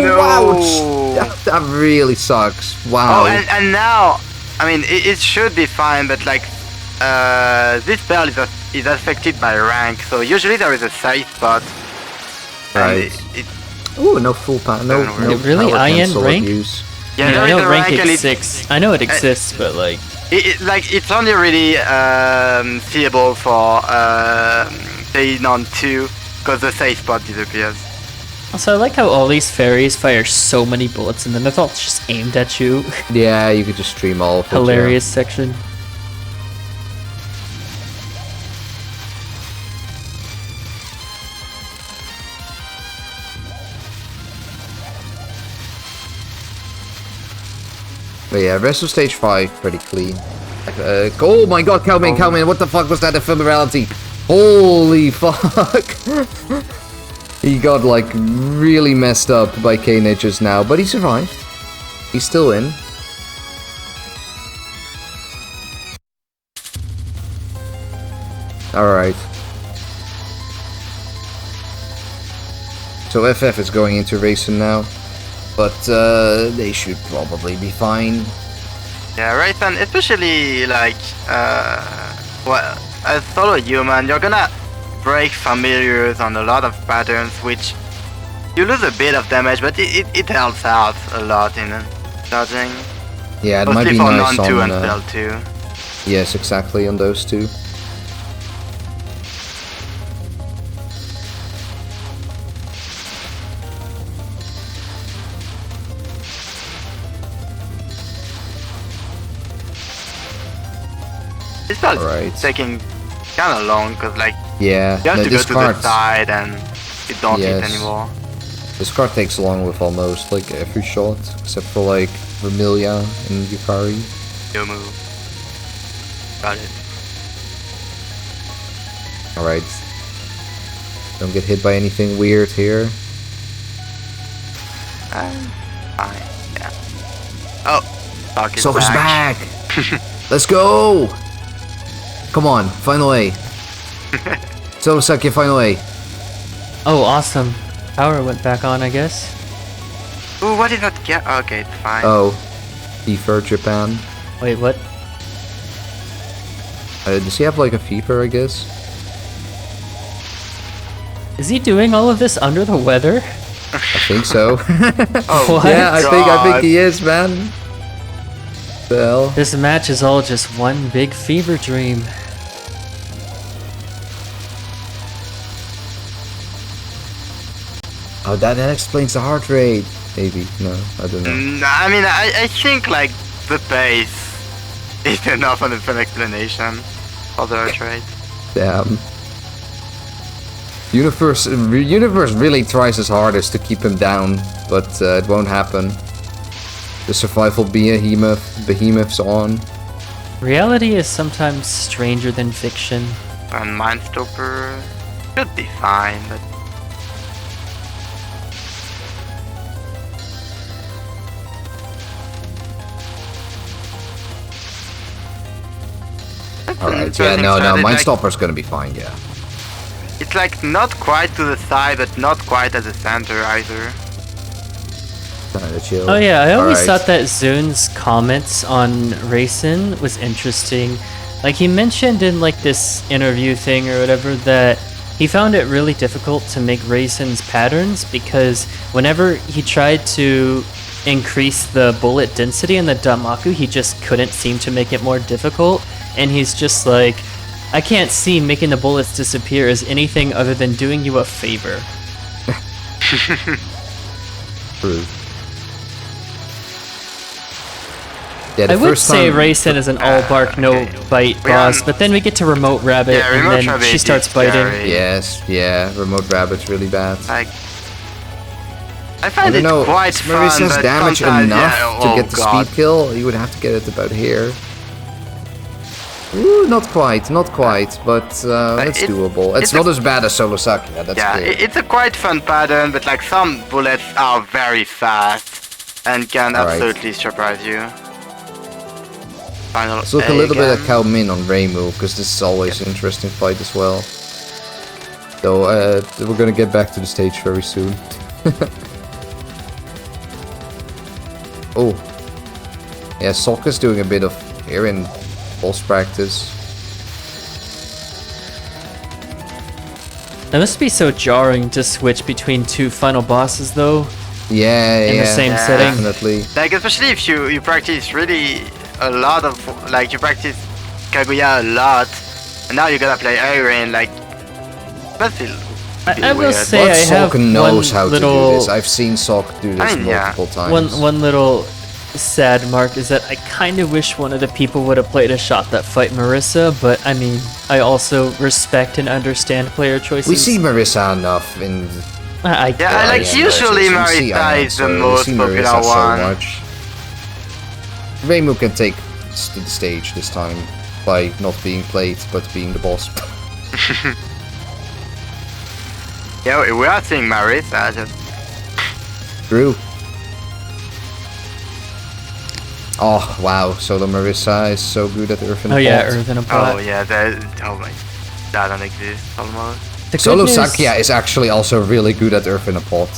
Speaker 2: no.
Speaker 1: Ouch! That really sucks. Wow.
Speaker 2: Oh, and now, I mean, it should be fine, but like, this bell is affected by rank, so usually there is a safe spot.
Speaker 1: Right.
Speaker 2: It,
Speaker 1: Ooh, no full power. No,
Speaker 2: Don't
Speaker 1: no
Speaker 2: worry.
Speaker 3: Really?
Speaker 1: power
Speaker 3: IN
Speaker 1: cancel
Speaker 3: rank?
Speaker 1: use.
Speaker 2: yeah,
Speaker 3: I
Speaker 2: there is
Speaker 3: know
Speaker 2: a
Speaker 3: rank
Speaker 2: rank and
Speaker 3: exists. I know it exists, but like...
Speaker 2: like it's only really seeable for staying on 2 because the safe spot disappears.
Speaker 3: Also, I like how all these fairies fire so many bullets and then it's all just aimed at you.
Speaker 1: Yeah, you could just stream all of it.
Speaker 3: Hilarious section.
Speaker 1: But yeah, rest of stage 5, pretty clean. Oh my god, Cowman, what the fuck was that ephemerality? Holy fuck! He got like really messed up by K-Nit just now, but he survived. He's still in. Alright. So FF is going into racing now. But they should probably be fine.
Speaker 2: Yeah, right, and especially like, well, as solo human, you're gonna break familiars on a lot of patterns, which you lose a bit of damage, but it helps out a lot in dodging.
Speaker 1: Yeah, it
Speaker 2: Mostly
Speaker 1: might be
Speaker 2: for
Speaker 1: nice
Speaker 2: non-2
Speaker 1: on...
Speaker 2: and spell 2.
Speaker 1: yes, exactly, on those two.
Speaker 2: This spell is
Speaker 1: Alright.
Speaker 2: taking kinda long, cause like,
Speaker 1: Yeah,
Speaker 2: you have
Speaker 1: no,
Speaker 2: to go
Speaker 1: this
Speaker 2: to
Speaker 1: card...
Speaker 2: the side and you don't hit
Speaker 1: Yes.
Speaker 2: anymore.
Speaker 1: This card takes long with almost like every shot, except for like Vermilia and Yukari.
Speaker 2: New move. Got it.
Speaker 1: Alright. Don't get hit by anything weird here.
Speaker 2: Fine, yeah. Oh, Sock is
Speaker 1: Soccer's
Speaker 2: back.
Speaker 1: Let's go! Come on, final A. Solosaki, final A.
Speaker 3: Oh, awesome. Power went back on, I guess.
Speaker 2: Ooh, what did that get? Okay, it's fine.
Speaker 1: Oh. FIFA Japan.
Speaker 3: Wait, what?
Speaker 1: Does he have like a FIFA, I guess?
Speaker 3: Is he doing all of this under the weather?
Speaker 1: I think so.
Speaker 2: Oh,
Speaker 3: What?
Speaker 1: Yeah, I think
Speaker 2: God.
Speaker 1: he is, man. The hell?
Speaker 3: This match is all just one big fever dream.
Speaker 1: Oh, that explains the heart rate. Maybe. No, I don't know.
Speaker 2: I mean, I think like the pace is enough of an explanation for the heart rate.
Speaker 1: Damn. Universe really tries his hardest to keep him down, but it won't happen. The survival behemoth's on.
Speaker 3: Reality is sometimes stranger than fiction.
Speaker 2: And Mindstopper should be fine, but that's an
Speaker 1: Alright, yeah,
Speaker 2: interesting
Speaker 1: no,
Speaker 2: strategy, like,
Speaker 1: Mindstopper's gonna be fine, yeah.
Speaker 2: it's like not quite to the side, but not quite at the center either.
Speaker 1: Kinda chill.
Speaker 3: Oh yeah, I always
Speaker 1: Alright.
Speaker 3: thought that Zun's comments on Racing was interesting. Like he mentioned in like this interview thing or whatever that he found it really difficult to make Raisin's patterns because whenever he tried to increase the bullet density in the Damaku, he just couldn't seem to make it more difficult. And he's just like, I can't see making the bullets disappear as anything other than doing you a favor.
Speaker 1: True. Yeah,
Speaker 3: I would say Raisin is an all bark, no bite boss, but then we get to Remote Rabbit and
Speaker 2: Remote
Speaker 3: then
Speaker 2: Rabbit
Speaker 3: she
Speaker 2: is
Speaker 3: starts biting.
Speaker 2: scary.
Speaker 1: Yes, yeah, Remote Rabbit's really bad.
Speaker 2: Like, I find it
Speaker 1: know,
Speaker 2: quite fun,
Speaker 1: Marisa's
Speaker 2: but
Speaker 1: damage
Speaker 2: sometimes,
Speaker 1: enough
Speaker 2: yeah,
Speaker 1: to
Speaker 2: oh
Speaker 1: get the
Speaker 2: God.
Speaker 1: speed kill. You would have to get it about here. Ooh, not quite, but it's doable. It's not as bad as Solo Sakia, that's
Speaker 2: Yeah,
Speaker 1: clear.
Speaker 2: it's a quite fun pattern, but like some bullets are very fast and can
Speaker 1: Alright.
Speaker 2: absolutely surprise you. Final
Speaker 1: Let's look a
Speaker 2: A
Speaker 1: little bit
Speaker 2: again.
Speaker 1: at Cao Min on Reimu, because this is always an interesting fight as well. So, we're gonna get back to the stage very soon. Oh. Yeah, Sokka's doing a bit of here in boss practice.
Speaker 3: That must be so jarring to switch between two final bosses though.
Speaker 1: Yeah,
Speaker 3: In the same
Speaker 2: Yeah.
Speaker 3: setting.
Speaker 1: definitely.
Speaker 2: Like especially if you practice really a lot of like you practice Kaguya a lot, and now you gotta play Iron like that's still
Speaker 3: I will
Speaker 2: weird.
Speaker 3: say
Speaker 1: But
Speaker 3: I have
Speaker 1: Sok knows
Speaker 3: one
Speaker 1: how to do
Speaker 3: little
Speaker 1: this. I've seen Sok do this
Speaker 2: I mean, yeah.
Speaker 1: multiple times.
Speaker 3: one little sad mark is that I kind of wish one of the people would have played a shot that fight Marissa, but I mean, I also respect and understand player choices.
Speaker 1: We see Marissa enough in...
Speaker 3: I
Speaker 2: Yeah, I like
Speaker 3: guess.
Speaker 2: usually
Speaker 1: we see
Speaker 2: Marissa is the
Speaker 1: Iron, so we
Speaker 2: most
Speaker 1: see
Speaker 2: popular
Speaker 1: Marissa so
Speaker 2: one.
Speaker 1: much. Reimu can take to the stage this time by not being played, but being the boss.
Speaker 2: Yeah, we are seeing Marissa just
Speaker 1: True. Oh, wow. Solo Marissa is so good at Earth in a
Speaker 3: Oh yeah,
Speaker 1: Pot.
Speaker 3: Earth in a Pot.
Speaker 2: oh yeah, oh my, that don't exist almost.
Speaker 3: The good
Speaker 1: Solo
Speaker 3: news-
Speaker 1: Sakia is actually also really good at Earth in a Pot.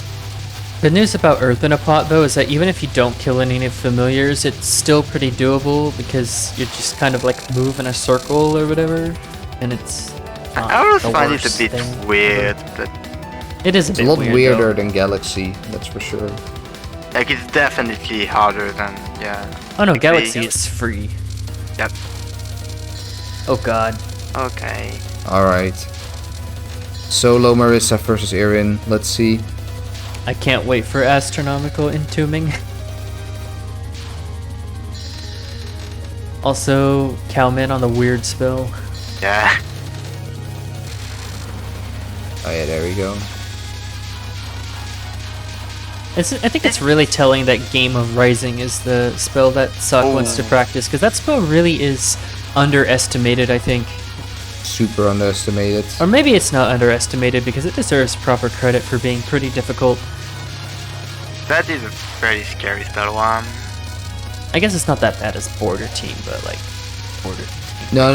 Speaker 3: The news about Earth in a Pot though is that even if you don't kill any familiars, it's still pretty doable because you just kind of like move in a circle or whatever, and it's. Not
Speaker 2: I always
Speaker 3: the
Speaker 2: find it
Speaker 3: worst
Speaker 2: a bit
Speaker 3: thing
Speaker 2: weird,
Speaker 3: ever.
Speaker 2: but
Speaker 3: It is a
Speaker 1: It's
Speaker 3: bit
Speaker 1: a lot
Speaker 3: weird,
Speaker 1: weirder
Speaker 3: though.
Speaker 1: than Galaxy, that's for sure.
Speaker 2: like it's definitely harder than
Speaker 3: Oh no,
Speaker 2: Like
Speaker 3: Galaxy
Speaker 2: the-
Speaker 3: is free.
Speaker 2: Yep.
Speaker 3: Oh god.
Speaker 2: Okay.
Speaker 1: Alright. Solo Marissa versus Erin, let's see.
Speaker 3: I can't wait for astronomical entombing. Also, Calmin on the weird spell.
Speaker 2: Yeah.
Speaker 1: Oh yeah, there we go.
Speaker 3: I think it's really telling that Game of Rising is the spell that Sok wants to
Speaker 2: Ooh.
Speaker 3: practice, because that spell really is underestimated, I think.
Speaker 1: Super underestimated.
Speaker 3: Or maybe it's not underestimated, because it deserves proper credit for being pretty difficult.
Speaker 2: That is a very scary spell one.
Speaker 3: I guess it's not that bad as Border Team, but like, Border Team.
Speaker 1: No,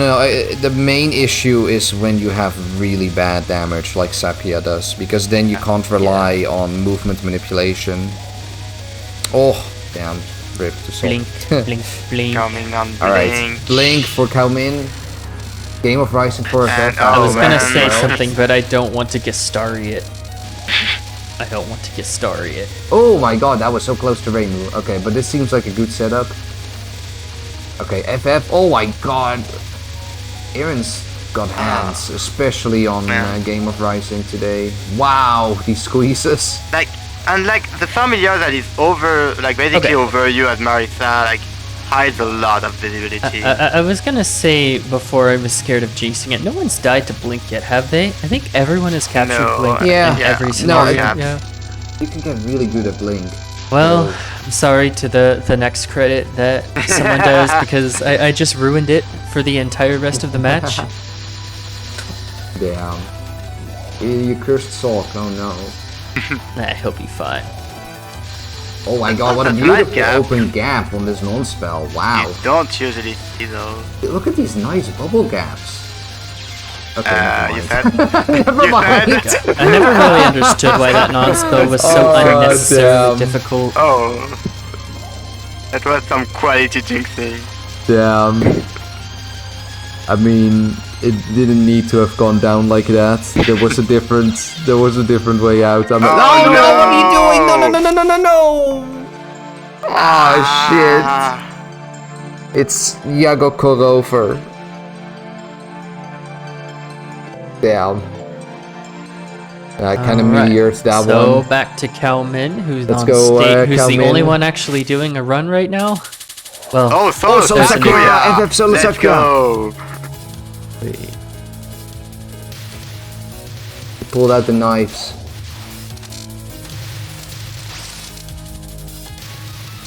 Speaker 1: the main issue is when you have really bad damage, like Sapia does, because then you can't rely on movement manipulation. Oh, damn. Rip to Sok.
Speaker 3: Blink, blink, blink.
Speaker 2: Coming on Blink.
Speaker 1: Alright, Blink for Cao Min. Game of Rising for
Speaker 2: And-
Speaker 1: FF.
Speaker 3: I was
Speaker 2: Oh,
Speaker 3: gonna
Speaker 2: man.
Speaker 3: say
Speaker 2: Well.
Speaker 3: something, but I don't want to get starry it. I don't want to get starry it.
Speaker 1: Oh my god, that was so close to Reimu. Okay, but this seems like a good setup. Okay, FF. Oh my god. Aaron's got hands, especially on Game of Rising today. Wow, these squeezes.
Speaker 2: Like, and like the familiar that is over, like basically
Speaker 3: Okay.
Speaker 2: over you as Marissa, like hides a lot of visibility.
Speaker 3: I was gonna say before I was scared of jinxing it, no one's died to Blink yet, have they? I think everyone has captured
Speaker 2: No,
Speaker 3: Blink
Speaker 1: Yeah.
Speaker 3: in
Speaker 2: yeah,
Speaker 3: every
Speaker 2: no,
Speaker 3: scenario.
Speaker 2: yeah.
Speaker 3: Yeah.
Speaker 1: You can get really good at Blink.
Speaker 3: Well,
Speaker 1: So-
Speaker 3: I'm sorry to the next credit that someone does because I just ruined it for the entire rest of the match.
Speaker 1: Damn. You cursed Sok, oh no.
Speaker 3: Nah, he'll be fine.
Speaker 1: Oh my god, what a
Speaker 2: That's a
Speaker 1: beautiful
Speaker 2: nice gap.
Speaker 1: open gap on this non-spell. Wow.
Speaker 2: You don't usually see those.
Speaker 1: Look at these nice bubble gaps. Okay,
Speaker 2: You
Speaker 1: never mind.
Speaker 2: said.
Speaker 1: Never
Speaker 2: you
Speaker 1: mind.
Speaker 2: said.
Speaker 3: I never really understood why that non-spell was so
Speaker 1: Oh,
Speaker 3: unnecessarily
Speaker 1: damn.
Speaker 3: difficult.
Speaker 2: Oh, that was some quality jinxing.
Speaker 1: Damn. I mean, it didn't need to have gone down like that. There was a different way out. I'm like, oh no, what are you doing? No, no, no, no, no, no, no! Oh shit. It's Yago Korover. Damn. I kind of meteored that one.
Speaker 3: So back to Cao Min, who's
Speaker 1: Let's
Speaker 3: on
Speaker 1: go,
Speaker 3: stage, who's
Speaker 1: Cao
Speaker 3: the
Speaker 1: Min.
Speaker 3: only one actually doing a run right now. Well,
Speaker 2: Oh, Solo
Speaker 3: there's a new-
Speaker 2: Sakura!
Speaker 1: FF Solo
Speaker 2: Let's
Speaker 1: Sakura.
Speaker 2: go!
Speaker 1: Pulled out the knives.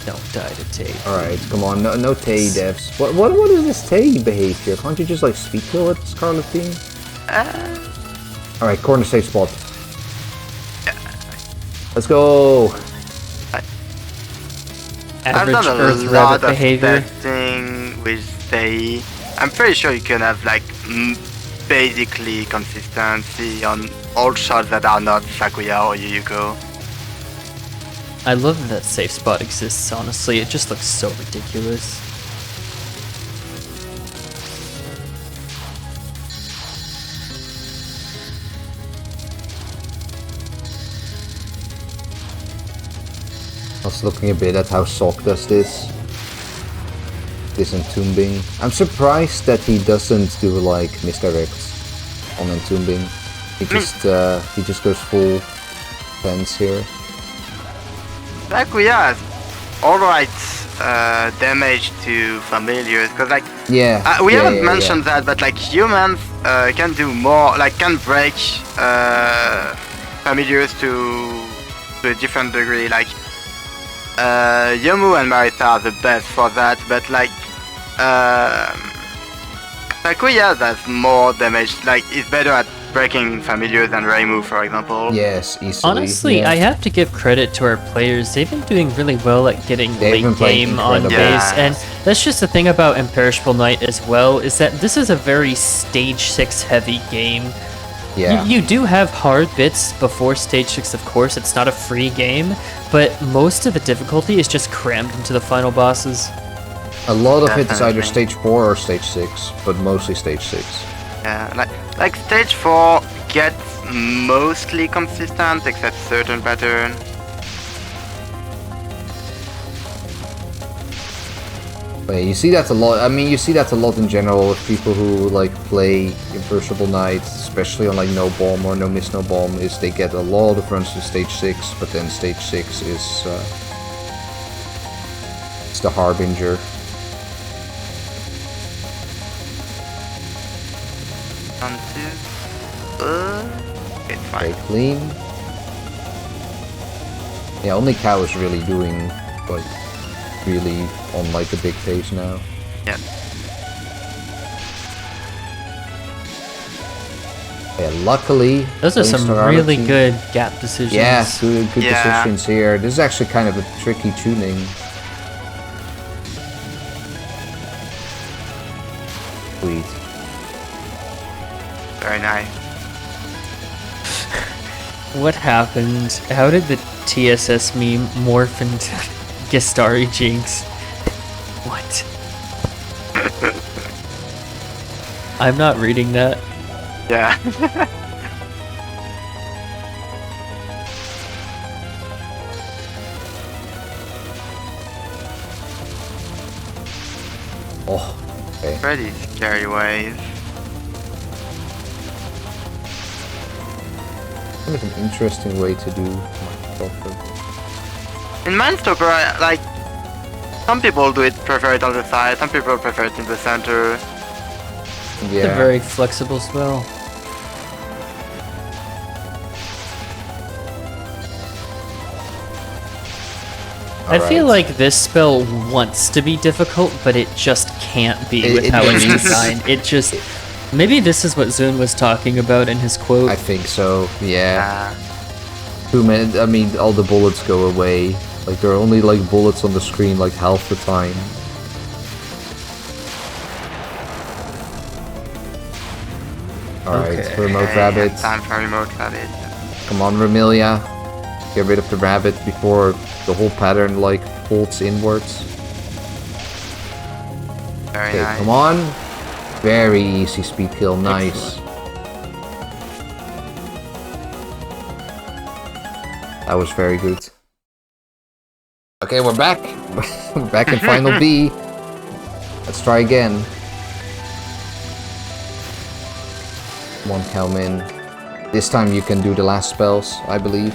Speaker 3: don't die to Tay.
Speaker 1: Alright, come on, no Tay devs. What is this Tay behavior? Can't you just like speed kill it, Scarlet Team? Alright, corner safe spot. Let's go!
Speaker 2: I've
Speaker 3: Average
Speaker 2: done a
Speaker 3: Earth
Speaker 2: lot
Speaker 3: Rabbit
Speaker 2: of
Speaker 3: behavior.
Speaker 2: testing with Tay. I'm pretty sure you can have like basically consistency on all shots that are not Sakuya or Yuyuko.
Speaker 3: I love that safe spot exists, honestly. It just looks so ridiculous.
Speaker 1: I was looking a bit at how Sok does this entombing. I'm surprised that he doesn't do like misdirects on entombing. He just goes full fence here.
Speaker 2: Sakuya has alright damage to familiars, because like we haven't mentioned that, but like humans can do more, like can break familiars to a different degree. Like Yomu and Marita are the best for that, but like Sakuya does more damage, like is better at breaking familiars than Reimu, for example.
Speaker 1: Yes, easily.
Speaker 3: Honestly,
Speaker 1: yeah.
Speaker 3: I have to give credit to our players. They've been doing really well at getting
Speaker 1: They've been
Speaker 3: late
Speaker 1: playing
Speaker 3: game on
Speaker 1: incredible.
Speaker 3: base, and that's just the thing about Imperishable Night as well, is that this is a very stage 6 heavy game.
Speaker 1: Yeah.
Speaker 3: You do have hard bits before stage 6, of course. It's not a free game, but most of the difficulty is just crammed into the final bosses.
Speaker 1: A lot of it is either
Speaker 2: Definitely.
Speaker 1: stage 4 or stage 6, but mostly stage 6.
Speaker 2: Yeah, like stage 4 gets mostly consistent except certain pattern.
Speaker 1: But yeah, you see that a lot. I mean, you see that a lot in general with people who like play Imperishable Night, especially on like No Bomb or No Miss No Bomb, is they get a lot of runs to stage 6, but then stage 6 is it's the harbinger.
Speaker 2: One, two. It's
Speaker 1: Very
Speaker 2: fine.
Speaker 1: clean. Yeah, only Cow is really doing like really on like a big pace now.
Speaker 2: Yeah.
Speaker 1: Yeah, luckily
Speaker 3: Those are
Speaker 1: playing
Speaker 3: some
Speaker 1: Star
Speaker 3: really
Speaker 1: Team-
Speaker 3: good gap decisions.
Speaker 1: Yeah, good
Speaker 2: Yeah.
Speaker 1: decisions here. This is actually kind of a tricky tuning. Sweet.
Speaker 2: Very nice.
Speaker 3: What happened? How did the TSS meme morph into Gistari Jinx? What? I'm not reading that.
Speaker 2: Yeah.
Speaker 1: Oh, okay.
Speaker 2: Pretty scary ways.
Speaker 1: Kind of an interesting way to do Minecraft.
Speaker 2: In Minestalker, like some people prefer it on the side, some people prefer it in the center.
Speaker 3: It's a
Speaker 1: Yeah.
Speaker 3: very flexible spell. I feel
Speaker 1: Alright.
Speaker 3: like this spell wants to be difficult, but it just can't be
Speaker 1: It-
Speaker 3: with
Speaker 1: it
Speaker 3: how it's
Speaker 1: needs-
Speaker 3: designed. It just... Maybe this is what Zune was talking about in his quote.
Speaker 1: I think so. Yeah. Too many. I mean, all the bullets go away. Like there are only like bullets on the screen like half the time. Alright,
Speaker 3: Okay.
Speaker 1: remote
Speaker 2: Okay,
Speaker 1: rabbit.
Speaker 2: Time for remote rabbit.
Speaker 1: Come on, Remilia. Get rid of the rabbit before the whole pattern like folds inwards.
Speaker 2: Very
Speaker 1: Okay,
Speaker 2: nice.
Speaker 1: come on. Very easy speed kill, nice.
Speaker 3: Excellent.
Speaker 1: That was very good. Okay, we're back. We're back in Final B. Let's try again. Come on, Calmin. This time you can do the last spells, I believe.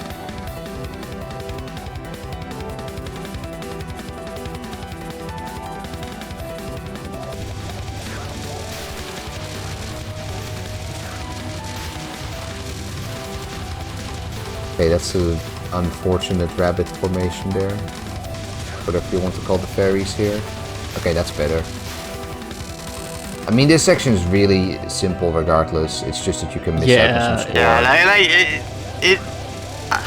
Speaker 1: Okay, that's an unfortunate rabbit formation there. Whatever you want to call the fairies here. Okay, that's better. I mean, this section is really simple regardless. It's just that you can miss out on some score.
Speaker 2: Yeah, like it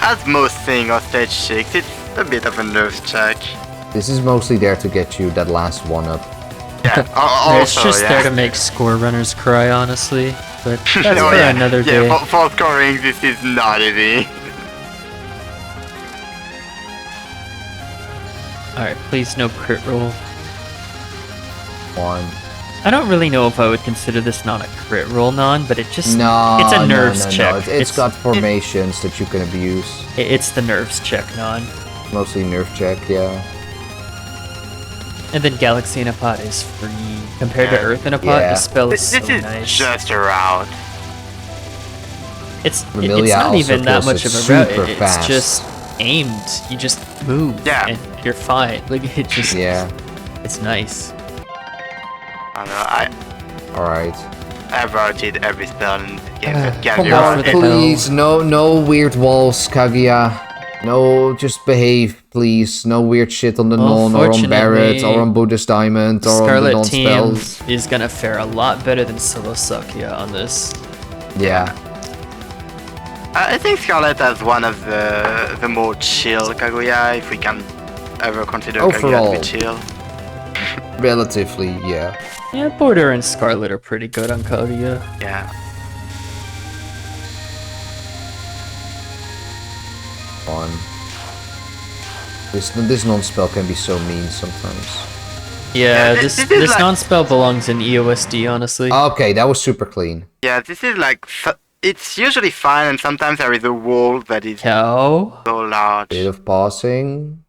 Speaker 2: as most thing on stage 6, it's a bit of a nerves check.
Speaker 1: This is mostly there to get you that last one up.
Speaker 2: Yeah,
Speaker 3: It's just there to make score runners cry, honestly. But that's
Speaker 2: Oh,
Speaker 3: for
Speaker 2: yeah.
Speaker 3: another day.
Speaker 2: Yeah, for scoring, this is not easy.
Speaker 3: Alright, please no crit roll.
Speaker 1: One.
Speaker 3: I don't really know if I would consider this not a crit roll, Non, but it just...
Speaker 1: No,
Speaker 3: it's a nerves
Speaker 1: no.
Speaker 3: check.
Speaker 1: It's got formations that you can abuse.
Speaker 3: It's the nerves check, Non.
Speaker 1: Mostly nerf check, yeah.
Speaker 3: And then Galaxy in a Pot is free. Compared to Earth in a Pot,
Speaker 1: Yeah.
Speaker 3: the spell is
Speaker 2: This
Speaker 3: so
Speaker 2: is
Speaker 3: nice.
Speaker 2: just a route.
Speaker 3: It's
Speaker 1: Remilia
Speaker 3: not
Speaker 1: also
Speaker 3: even that
Speaker 1: kills
Speaker 3: much
Speaker 1: it
Speaker 3: of a route.
Speaker 1: super
Speaker 3: It's
Speaker 1: fast.
Speaker 3: just aimed. You just move,
Speaker 2: Yeah.
Speaker 3: and you're fine. Like, it just...
Speaker 1: Yeah.
Speaker 3: It's nice.
Speaker 2: I don't know,
Speaker 1: Alright.
Speaker 2: I've routed every spell in the game that can
Speaker 1: Come
Speaker 2: be
Speaker 1: on,
Speaker 2: routed.
Speaker 1: please. No weird walls, Kaguya. No, just behave, please. No weird shit on the Non or on Barret or on Buddhist Diamond or on the
Speaker 3: Scarlet
Speaker 1: Non
Speaker 3: team
Speaker 1: spells.
Speaker 3: is gonna fare a lot better than Solo Sakuya on this.
Speaker 1: Yeah.
Speaker 2: I think Scarlet has one of the more chill Kaguya, if we can ever consider Kaguya to
Speaker 1: Overall.
Speaker 2: be chill.
Speaker 1: Relatively, yeah.
Speaker 3: Yeah, Border and Scarlet are pretty good on Kaguya.
Speaker 2: Yeah.
Speaker 1: On. This non-spell can be so mean sometimes.
Speaker 3: Yeah,
Speaker 2: Yeah,
Speaker 3: this
Speaker 2: this is like-
Speaker 3: non-spell belongs in EOSD, honestly.
Speaker 1: Okay, that was super clean.
Speaker 2: Yeah, this is like... It's usually fine, and sometimes there is a wall that is
Speaker 3: Cow?
Speaker 2: so large.
Speaker 1: Bit of pausing.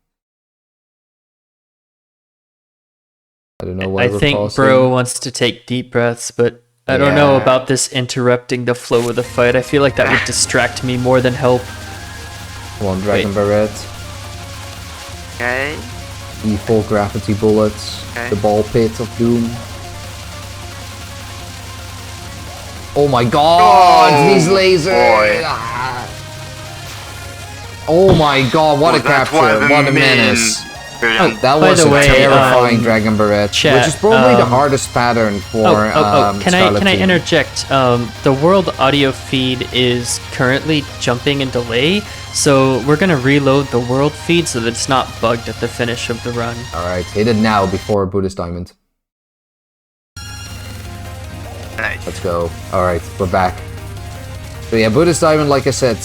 Speaker 1: I don't know why
Speaker 3: I
Speaker 1: we're
Speaker 3: think
Speaker 1: pausing.
Speaker 3: Bro wants to take deep breaths, but I don't know
Speaker 1: Yeah.
Speaker 3: about this interrupting the flow of the fight. I feel like that would distract me more than help.
Speaker 1: Come on, Dragon
Speaker 3: Wait.
Speaker 1: Barret.
Speaker 2: Okay.
Speaker 1: E4 gravity bullets.
Speaker 2: Okay.
Speaker 1: The ball pit of doom. Oh my god,
Speaker 2: Oh,
Speaker 1: these lasers!
Speaker 2: boy.
Speaker 1: Ah. Oh my god, what a
Speaker 2: That
Speaker 1: capture,
Speaker 2: was
Speaker 1: what a
Speaker 2: mean.
Speaker 1: menace.
Speaker 2: Brilliant.
Speaker 1: That
Speaker 3: By
Speaker 1: was
Speaker 3: the
Speaker 1: a
Speaker 3: way,
Speaker 1: terrifying Dragon Barret,
Speaker 3: chat,
Speaker 1: which is probably the
Speaker 3: um,
Speaker 1: hardest pattern for
Speaker 3: Can
Speaker 1: Scarlet
Speaker 3: I
Speaker 1: team.
Speaker 3: interject? The world audio feed is currently jumping in delay, so we're gonna reload the world feed so that it's not bugged at the finish of the run.
Speaker 1: Alright, hit it now before Buddhist Diamond.
Speaker 2: Nice.
Speaker 1: Let's go. Alright, we're back. So yeah, Buddhist Diamond, like I said,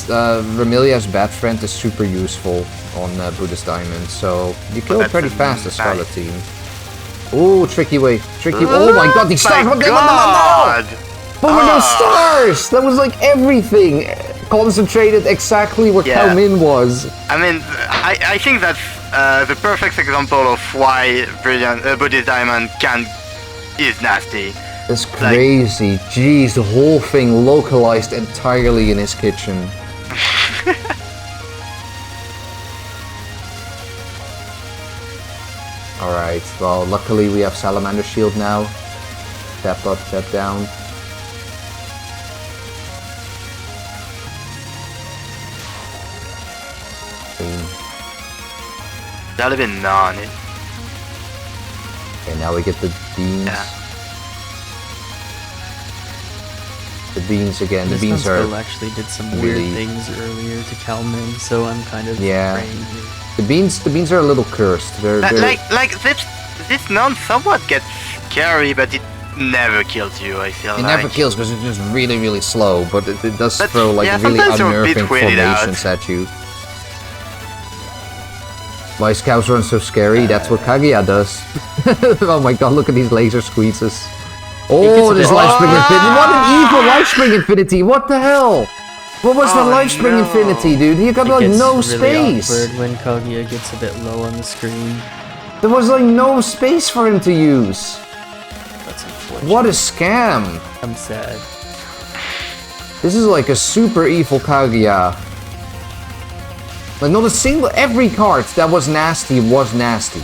Speaker 1: Remilia's Bat Friend is super useful on Buddhist Diamond, so you kill it
Speaker 2: that's
Speaker 1: pretty
Speaker 2: a
Speaker 1: fast, the
Speaker 2: nice-
Speaker 1: Scarlet team. Ooh, tricky way. Tricky. Oh my god, these stars! What were those stars? That was like everything concentrated exactly where
Speaker 2: Yeah.
Speaker 1: Cao Min was.
Speaker 2: I mean, I think that's the perfect example of why Buddhist Diamond is nasty.
Speaker 1: That's crazy. Jeez, the whole thing localized entirely in his kitchen. Alright, well, luckily we have Salamander Shield now. Tap up, tap down.
Speaker 2: That would have been on it.
Speaker 1: Okay, now we get the beans.
Speaker 2: Yeah.
Speaker 1: The beans again. The
Speaker 3: This
Speaker 1: beans
Speaker 3: Nunspell
Speaker 1: are...
Speaker 3: actually did some
Speaker 1: really-
Speaker 3: weird things earlier to Kalman, so I'm kind of
Speaker 1: Yeah.
Speaker 3: praying here.
Speaker 1: The beans are a little cursed. They're
Speaker 2: Like this non somewhat gets scary, but it never kills you. I feel
Speaker 1: It
Speaker 2: like.
Speaker 1: never kills because it's just really, really slow, but it does
Speaker 2: But,
Speaker 1: throw like
Speaker 2: yeah,
Speaker 1: really
Speaker 2: sometimes you're a bit
Speaker 1: unnerving
Speaker 2: weirded out.
Speaker 1: formations at you. Why Scouts run so scary? That's what Kaguya does. Oh my god, look at these laser squeezes. Oh, this Lifespring Infinity. What an evil Lifespring Infinity. What the hell? What was the Lifespring Infinity, dude? He got like no space.
Speaker 3: Awkward when Kaguya gets a bit low on the screen.
Speaker 1: There was like no space for him to use.
Speaker 3: That's unfortunate.
Speaker 1: What a scam.
Speaker 3: I'm sad.
Speaker 1: This is like a super evil Kaguya. Like not a single, every card that was nasty was nasty.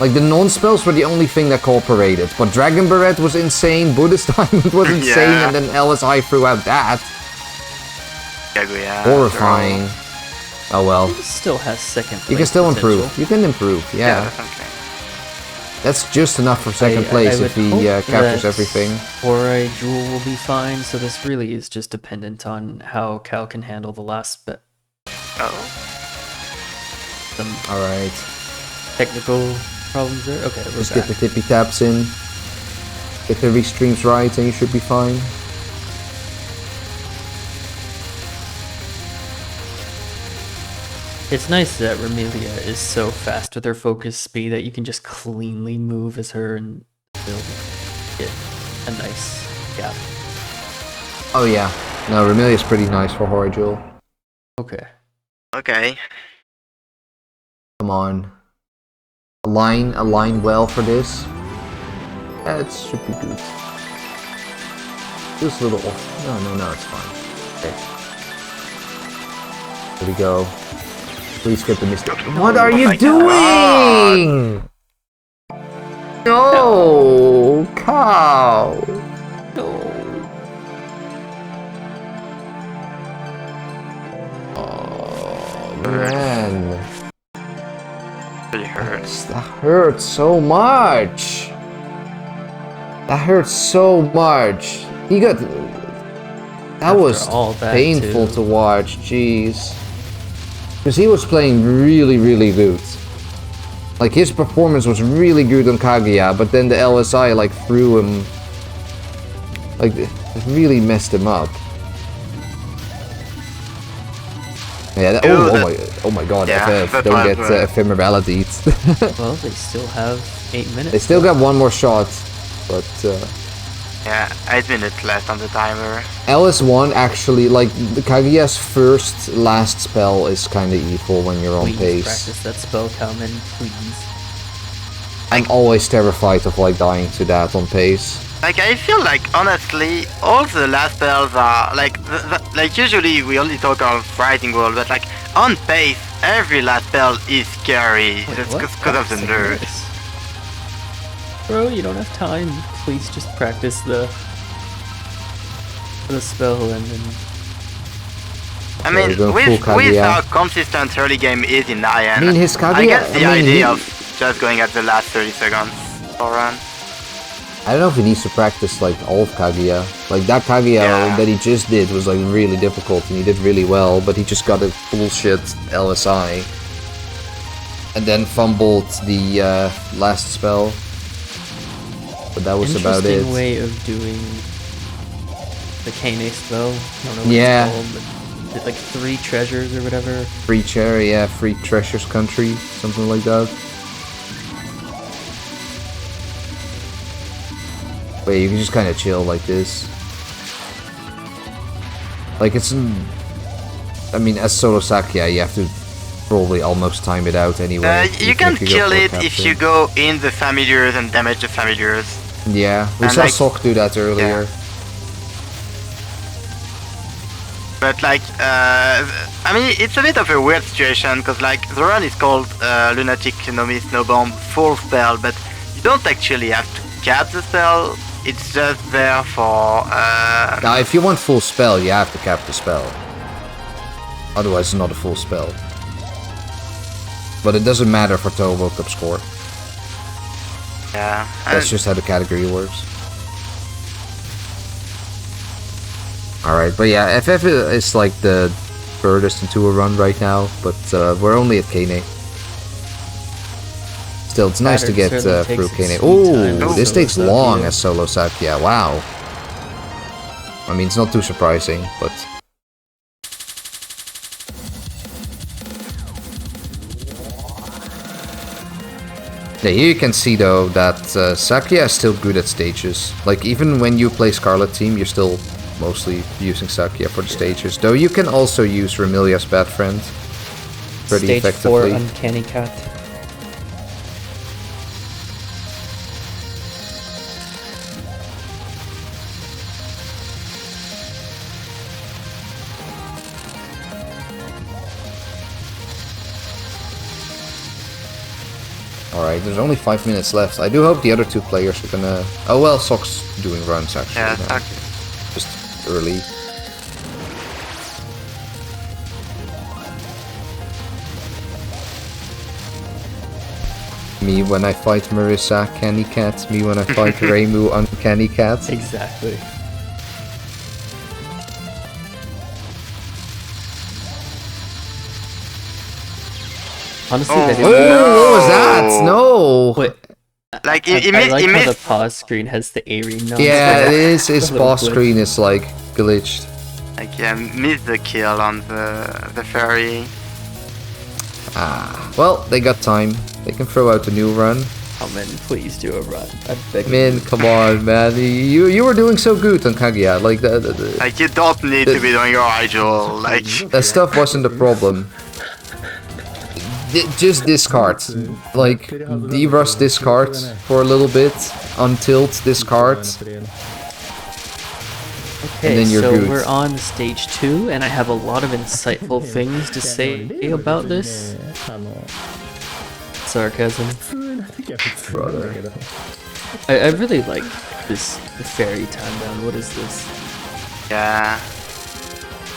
Speaker 1: Like the non-spells were the only thing that cooperated. But Dragon Barret was insane, Buddhist Diamond was insane, and then LSI threw out that.
Speaker 2: Kaguya.
Speaker 1: Horrifying. Oh well.
Speaker 3: He still has second place.
Speaker 1: You can still
Speaker 3: potential.
Speaker 1: improve. You can improve, yeah.
Speaker 2: Okay.
Speaker 1: That's just enough for second place if he captures everything.
Speaker 3: Or Jewel will be fine, so this really is just dependent on how Cal can handle the last bit.
Speaker 2: Oh.
Speaker 3: Some
Speaker 1: Alright.
Speaker 3: technical problems there. Okay, we're
Speaker 1: Just
Speaker 3: back.
Speaker 1: get the tippy taps in. Get the restreams right and you should be fine.
Speaker 3: It's nice that Remelia is so fast with her focus speed that you can just cleanly move as her and still get a nice gap.
Speaker 1: Oh yeah. No, Remelia's pretty nice for Horror Jewel.
Speaker 3: Okay.
Speaker 2: Okay.
Speaker 1: Come on. Align well for this. That should be good. Just a little off. No, it's fine. Okay. Here we go. Please get the mistake. What are you doing? No, cow.
Speaker 3: No.
Speaker 1: Oh man.
Speaker 2: Really hurts.
Speaker 1: That hurts so much. That hurts so much. He got. That was painful to watch. Jeez. Because he was playing really, really good. Like his performance was really good on Kaguya, but then the LSI like threw him. Like it really messed him up. Yeah. Oh my God!
Speaker 2: Yeah,
Speaker 1: FF, don't get ephemerality.
Speaker 3: Well, they still have 8 minutes.
Speaker 1: They still got one more shot, but.
Speaker 2: Yeah, 8 minutes left on the timer.
Speaker 1: LS1 actually, like, the Kaguya's first last spell is kinda evil when you're on
Speaker 3: Please
Speaker 1: pace.
Speaker 3: practice that spell, Kalman, please.
Speaker 1: I'm always terrified of, like, dying to that on pace.
Speaker 2: Like, I feel like, honestly, all the last spells are, like, like, usually we only talk of Fighting World, but, like, on pace, every last spell is scary.
Speaker 3: Wait,
Speaker 2: Just
Speaker 3: what?
Speaker 2: because of the nerves.
Speaker 3: Bro, you don't have time. Please just practice the spell and then...
Speaker 2: I mean, with how consistent early game is in Nyan,
Speaker 1: I mean, his Kaguya,
Speaker 2: I get the idea of just going at the last 30 seconds for run.
Speaker 1: I don't know if he needs to practice, like, all of Kaguya. Like, that Kaguya that he just did was, like, really difficult, and he did really well, but he just got a bullshit LSI. And then fumbled the last spell. But that was about it.
Speaker 3: Interesting way of doing the Kane spell. I don't know what it's called, but like 3 treasures or whatever.
Speaker 1: Free cherry, yeah, free treasures country, something like that. Wait, you can just kind of chill like this. Like it's, I mean, as solo Sakia, you have to probably almost time it out anyway.
Speaker 2: You can kill it if you go in the familiars and damage the familiars.
Speaker 1: Yeah, we saw Sok do that earlier.
Speaker 2: Yeah. But like, I mean, it's a bit of a weird situation because like the run is called Lunatic, Nomi, Snowbomb, full spell, but you don't actually have to cap the spell. It's just there for.
Speaker 1: Now, if you want full spell, you have to cap the spell. Otherwise, it's not a full spell. But it doesn't matter for total World Cup score.
Speaker 2: Yeah.
Speaker 1: That's just how the category works. Alright, but yeah, FF is like the furthest into a run right now, but we're only at Kane. Still, it's nice to get through Kane. Oh, this takes long as solo Sakia, wow. I mean, it's not too surprising, but... Yeah, here you can see though that Sakuya is still good at stages. Like even when you play Scarlet Team, you're still mostly using Sakuya for the stages. Though you can also use Remilia's bad friend pretty
Speaker 3: Stage 4
Speaker 1: effectively.
Speaker 3: Uncanny Cat.
Speaker 1: Alright, there's only 5 minutes left. I do hope the other two players are gonna... Oh well, Sock's doing runs actually.
Speaker 2: Yeah,
Speaker 1: now.
Speaker 2: Saki.
Speaker 1: Just early. Me when I fight Marissa, Candy Cat. Me when I fight Reimu, Uncanny Cat.
Speaker 3: Exactly. Honestly,
Speaker 2: Oh.
Speaker 3: they
Speaker 1: Oh,
Speaker 3: didn't.
Speaker 1: what was that? No!
Speaker 3: Wait,
Speaker 2: Like,
Speaker 3: I like how the
Speaker 2: it
Speaker 3: pause screen has the A-ring number.
Speaker 1: Yeah, it is. His
Speaker 3: Little
Speaker 1: boss
Speaker 3: glitch.
Speaker 1: screen is like glitched.
Speaker 2: like yeah, missed the kill on the ferry.
Speaker 1: Ah, well, they got time. They can throw out a new run.
Speaker 3: Oh man, please do a run. I beg you.
Speaker 1: Min, come on, man. You were doing so good on Kaguya. Like the
Speaker 2: Like you don't need to be doing your idol. Like
Speaker 1: that stuff wasn't the problem. Just discard. Like, de-rust discard for a little bit. Untilt discard.
Speaker 3: Okay,
Speaker 1: then you're
Speaker 3: so
Speaker 1: good.
Speaker 3: we're on stage 2, and I have a lot of insightful things to say about this. Sarcasm.
Speaker 1: Brother.
Speaker 3: I really like this the fairy time down. What is this?
Speaker 2: yeah,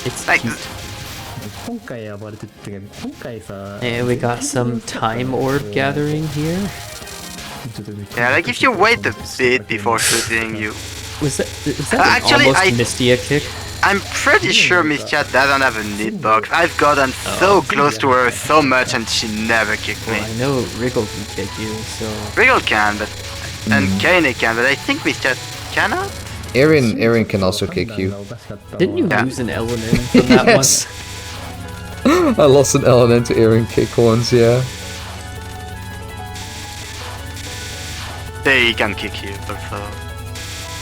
Speaker 3: It's
Speaker 2: like
Speaker 3: cute. And we got some time orb gathering here.
Speaker 2: yeah. Like if you wait a bit before shooting, you.
Speaker 3: Is that
Speaker 2: Actually,
Speaker 3: almost
Speaker 2: I-
Speaker 3: Mystia kick?
Speaker 2: I'm pretty sure Miss Chat doesn't have a need box. I've gotten so close to her so much and she never kicked me.
Speaker 3: Well, I know Wriggle can kick you, so...
Speaker 2: Wriggle can, but and Kane can, but I think Miss Chat cannot.
Speaker 1: Erin can also kick you.
Speaker 3: Didn't you
Speaker 2: Yeah.
Speaker 3: lose an element from that
Speaker 1: Yes. I lost an element to Erin kick once, yeah.
Speaker 2: They can kick you also.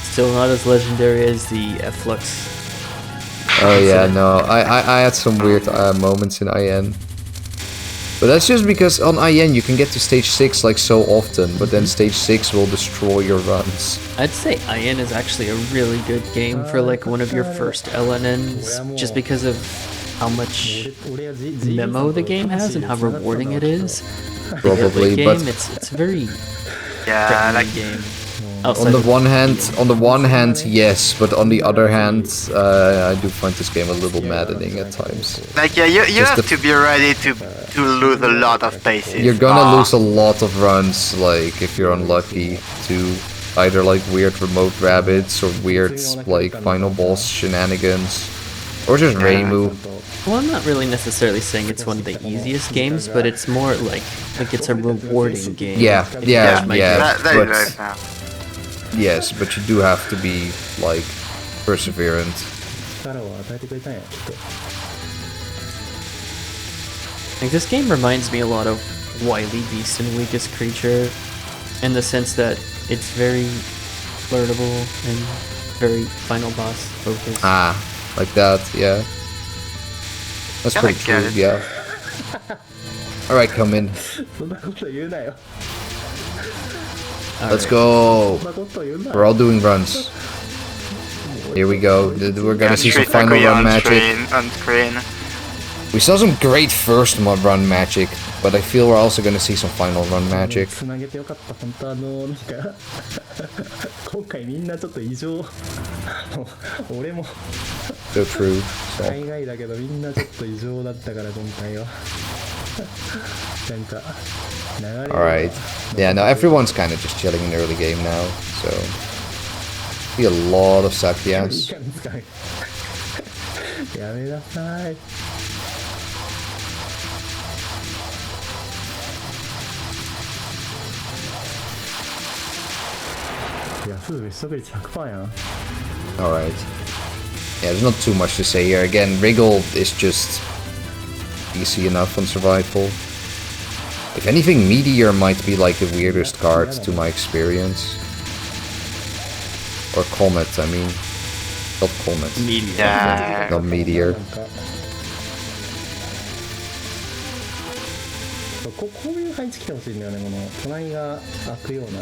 Speaker 3: Still not as legendary as the Flux.
Speaker 1: Oh yeah, no. I had some weird moments in IN. But that's just because on IN you can get to stage 6 like so often, but then stage 6 will destroy your runs.
Speaker 3: I'd say IN is actually a really good game for like one of your first LNNs, just because of how much memo the game has and how rewarding it is.
Speaker 1: Probably,
Speaker 3: game,
Speaker 1: but
Speaker 3: it's a very
Speaker 2: Yeah,
Speaker 3: friendly
Speaker 2: like
Speaker 3: game.
Speaker 1: on
Speaker 3: Outside
Speaker 1: the
Speaker 3: of-
Speaker 1: one hand, yes, but on the other hand, I do find this game a little maddening at times.
Speaker 2: Like yeah, you
Speaker 1: Just
Speaker 2: have to be ready to lose a lot of paces.
Speaker 1: You're gonna
Speaker 2: Ah,
Speaker 1: lose a lot of runs, like, if you're unlucky, to either, like, weird remote rabbits or weird, like, final boss shenanigans. Or just Reimu.
Speaker 3: Well, I'm not really necessarily saying it's one of the easiest games, but it's more like it's a rewarding game.
Speaker 1: Yeah, yeah,
Speaker 3: my
Speaker 1: yeah,
Speaker 2: that is
Speaker 1: but,
Speaker 2: very fair.
Speaker 1: yes, but you do have to be, like, perseverant.
Speaker 3: Like, this game reminds me a lot of Wily Beast and Weakest Creature, in the sense that it's very flirtable and very final boss focused.
Speaker 1: Ah, like that, yeah. That's
Speaker 2: Kinda
Speaker 1: pretty true,
Speaker 2: get it.
Speaker 1: yeah. Alright, come in. Let's go. We're all doing runs. Here we go. We're gonna see some
Speaker 2: Street
Speaker 1: final
Speaker 2: Requiem
Speaker 1: run
Speaker 2: on
Speaker 1: magic.
Speaker 2: On screen.
Speaker 1: We saw some great first run magic, but I feel we're also gonna see some final run magic.
Speaker 4: つなげてよかった本当なんか今回みんなちょっと異常俺も
Speaker 1: So true. So.
Speaker 4: 海外だけどみんなちょっと異常だったから今回はなんか流れ
Speaker 1: Alright. Yeah, no, everyone's kind of just chilling in the early game now, so. See a lot of Sakyas.
Speaker 4: やめなさい いや、すぐ取得率 100% やん
Speaker 1: Alright. Yeah, there's not too much to say here. Again, Wriggle is just easy enough on survival. If anything, Meteor might be like the weirdest card to my experience. Or Comet, I mean. Not Comet.
Speaker 3: Meteor.
Speaker 2: Yeah.
Speaker 1: Not Meteor.
Speaker 4: こういう配置来てほしいんだよね。この隣が開くような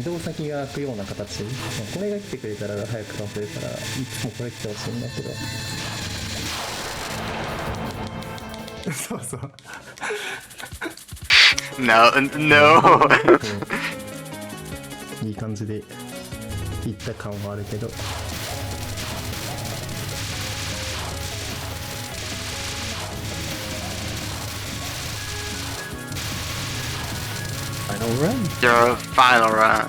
Speaker 4: 移動先が開くような形。これが来てくれたら早く倒せるからいつもこれ来てほしいんだけど。そうそう。
Speaker 2: No, no.
Speaker 4: いい感じでいった感はあるけど。
Speaker 3: Final run.
Speaker 2: Your final run.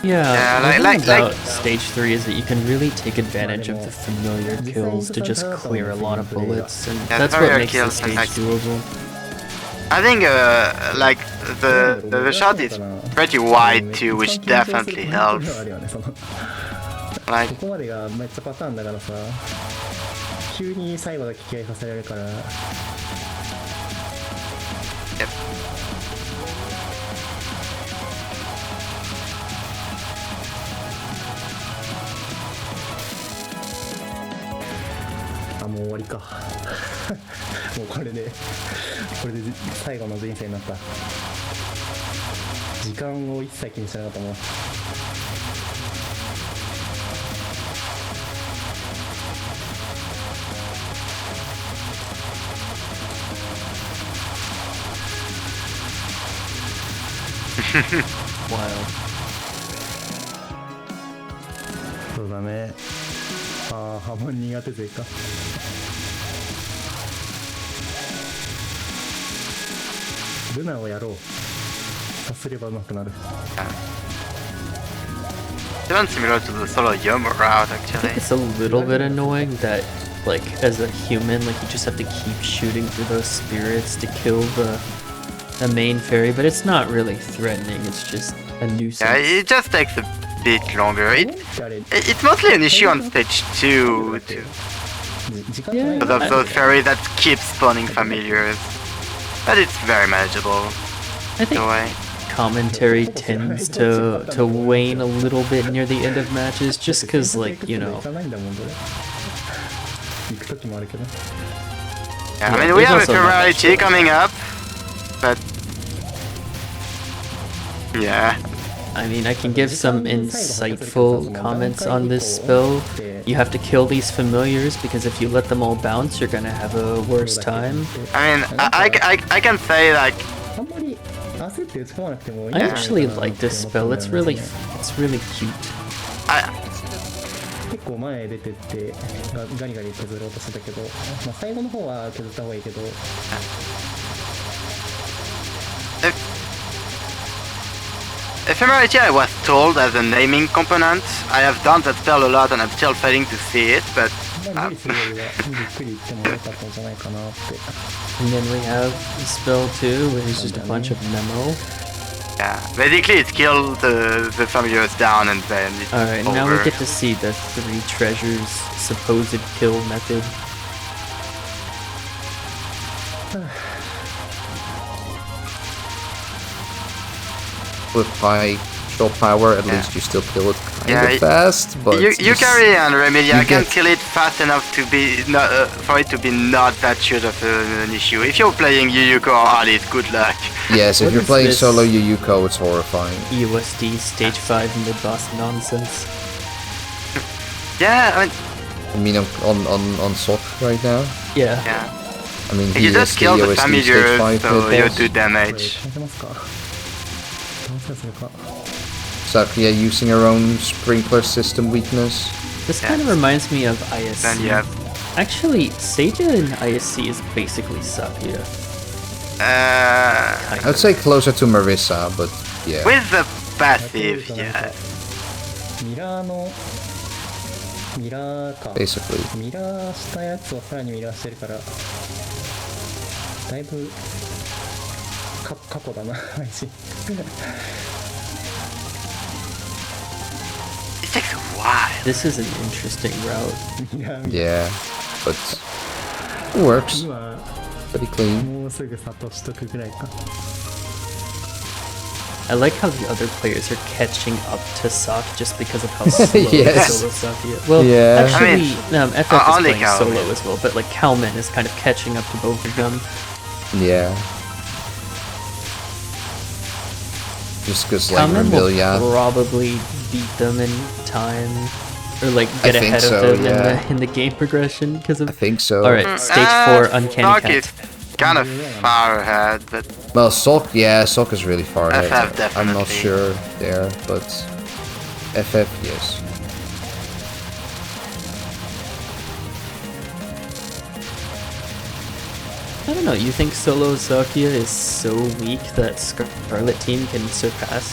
Speaker 3: Yeah,
Speaker 2: Yeah,
Speaker 3: the
Speaker 2: like-
Speaker 3: thing about stage 3 is that you can really take advantage of the familiar kills to just clear a lot of bullets, and
Speaker 2: Yeah,
Speaker 3: that's what
Speaker 2: familiar
Speaker 3: makes the
Speaker 2: kills
Speaker 3: stage
Speaker 2: and, like,
Speaker 3: doable.
Speaker 2: I think like the shot is pretty wide too, which definitely helps.
Speaker 4: こ
Speaker 2: Like
Speaker 4: こまでがめっちゃパターンだからさ、急に最後だけ気合いさせられるから。
Speaker 2: Yep.
Speaker 4: あ、もう終わりか。もうこれで最後の人生になった。時間を一切気にしなかったもん。そうだね。ああ、波紋苦手勢か。ルナをやろう。さすれば上手くなる。
Speaker 2: even similar to the solo Yomo route
Speaker 3: I think
Speaker 2: actually.
Speaker 3: it's a little bit annoying that, like, as a human, like, you just have to keep shooting through those spirits to kill the main fairy, but it's not really threatening, it's just a nuisance.
Speaker 2: Yeah, it just takes a bit longer.
Speaker 4: あれ
Speaker 2: It's mostly an issue on stage 2 too.
Speaker 4: 時間ない
Speaker 2: Because of those fairies that keep spawning familiars. But it's very manageable
Speaker 3: I think
Speaker 2: in a way.
Speaker 3: commentary tends to wane a little bit near the end of matches, just because, like, you know.
Speaker 4: 行かないんだもんこれ。行く時もあるけど。
Speaker 2: Yeah, I
Speaker 3: Yeah,
Speaker 2: mean we
Speaker 3: there's
Speaker 2: have a
Speaker 3: also not
Speaker 2: Ferrari
Speaker 3: much
Speaker 2: G coming up, but yeah.
Speaker 3: I mean, I can give some insightful comments on this spell. You have to kill these familiars because if you let them all bounce, you're gonna have a worse time.
Speaker 2: I mean I can say like
Speaker 4: あんまり焦って打ち込まなくてもいいん
Speaker 3: I
Speaker 4: じゃないかな
Speaker 3: actually like this spell. It's really cute.
Speaker 2: I
Speaker 4: 結構前へ出てってガリガリ削ろうとしてたけど、まあ、最後の方は削った方がいいけど。
Speaker 2: Ephemerity I was told as a naming component. I have done that spell a lot and I'm still failing to see it, but
Speaker 4: あんまり無理するよりはゆっくりいってもよかったんじゃないかなって。
Speaker 3: And then we have the spell too, where it's just a bunch of memo.
Speaker 2: yeah. Basically it's kill the familiars down and then it's
Speaker 3: Alright,
Speaker 2: over.
Speaker 3: now we get to see the 3 treasures supposed kill method.
Speaker 1: With high shot power, at least you still kill it kind of fast, but
Speaker 2: you carry on Remedia.
Speaker 1: you
Speaker 2: I can
Speaker 1: get-
Speaker 2: kill it fast enough to be not, for it to be not that huge of an issue. If you're playing Yuyuko or Alice, good luck.
Speaker 1: yes, if
Speaker 3: What
Speaker 1: you're
Speaker 3: is
Speaker 1: playing
Speaker 3: this?
Speaker 1: solo Yuyuko, it's horrifying.
Speaker 3: EUSD stage 5 mid-boss nonsense.
Speaker 2: Yeah, I mean,
Speaker 1: I mean, on Sok right now.
Speaker 3: Yeah.
Speaker 2: yeah.
Speaker 1: I mean,
Speaker 2: You
Speaker 1: he
Speaker 2: just
Speaker 1: is
Speaker 2: kill the
Speaker 1: OSD stage
Speaker 2: familiars,
Speaker 1: 5
Speaker 2: so you
Speaker 1: mid-boss.
Speaker 2: do
Speaker 4: これ
Speaker 2: damage.
Speaker 4: 倒せますか。倒せますか。
Speaker 1: So yeah, using your own sprinkler system weakness.
Speaker 3: This kind of reminds me of ISC.
Speaker 2: Then you have
Speaker 3: Actually, Seija in ISC is basically Sapia.
Speaker 2: uh,
Speaker 1: I'd say closer to Marissa, but yeah.
Speaker 2: with the passive, yeah.
Speaker 4: ミラーのミラーか。
Speaker 1: Basically.
Speaker 4: ミラーしたやつをさらにミラーしてるから。だいぶ過去だな配信
Speaker 2: It takes a while.
Speaker 3: This is an interesting route.
Speaker 4: いや
Speaker 1: Yeah, but it works.
Speaker 4: 今
Speaker 1: Pretty clean.
Speaker 4: もうすぐ諭しとくぐらいか
Speaker 3: I like how the other players are catching up to Sak just because of how slow
Speaker 1: Yes.
Speaker 3: solo Saki is. Well,
Speaker 1: Yeah.
Speaker 3: actually, FF is
Speaker 2: only
Speaker 3: playing
Speaker 2: Calvin.
Speaker 3: solo as well, but like Calman is kind of catching up to both of them.
Speaker 1: Yeah. Just because like
Speaker 3: Calman will
Speaker 1: Vermilia.
Speaker 3: probably beat them in time, or like
Speaker 1: I
Speaker 3: get
Speaker 1: think
Speaker 3: ahead
Speaker 1: so,
Speaker 3: of them
Speaker 1: yeah.
Speaker 3: in the game progression because of.
Speaker 1: I think so.
Speaker 3: All right, stage 4, Uncanny
Speaker 2: Sock
Speaker 3: Cat.
Speaker 2: is kind of far ahead, but
Speaker 1: Well, Sok, yeah, Sok is really far ahead.
Speaker 2: FF
Speaker 1: I'm not
Speaker 2: definitely.
Speaker 1: sure there, but FF, yes.
Speaker 3: I don't know. You think solo Zakia is so weak that Scarlet Team can surpass?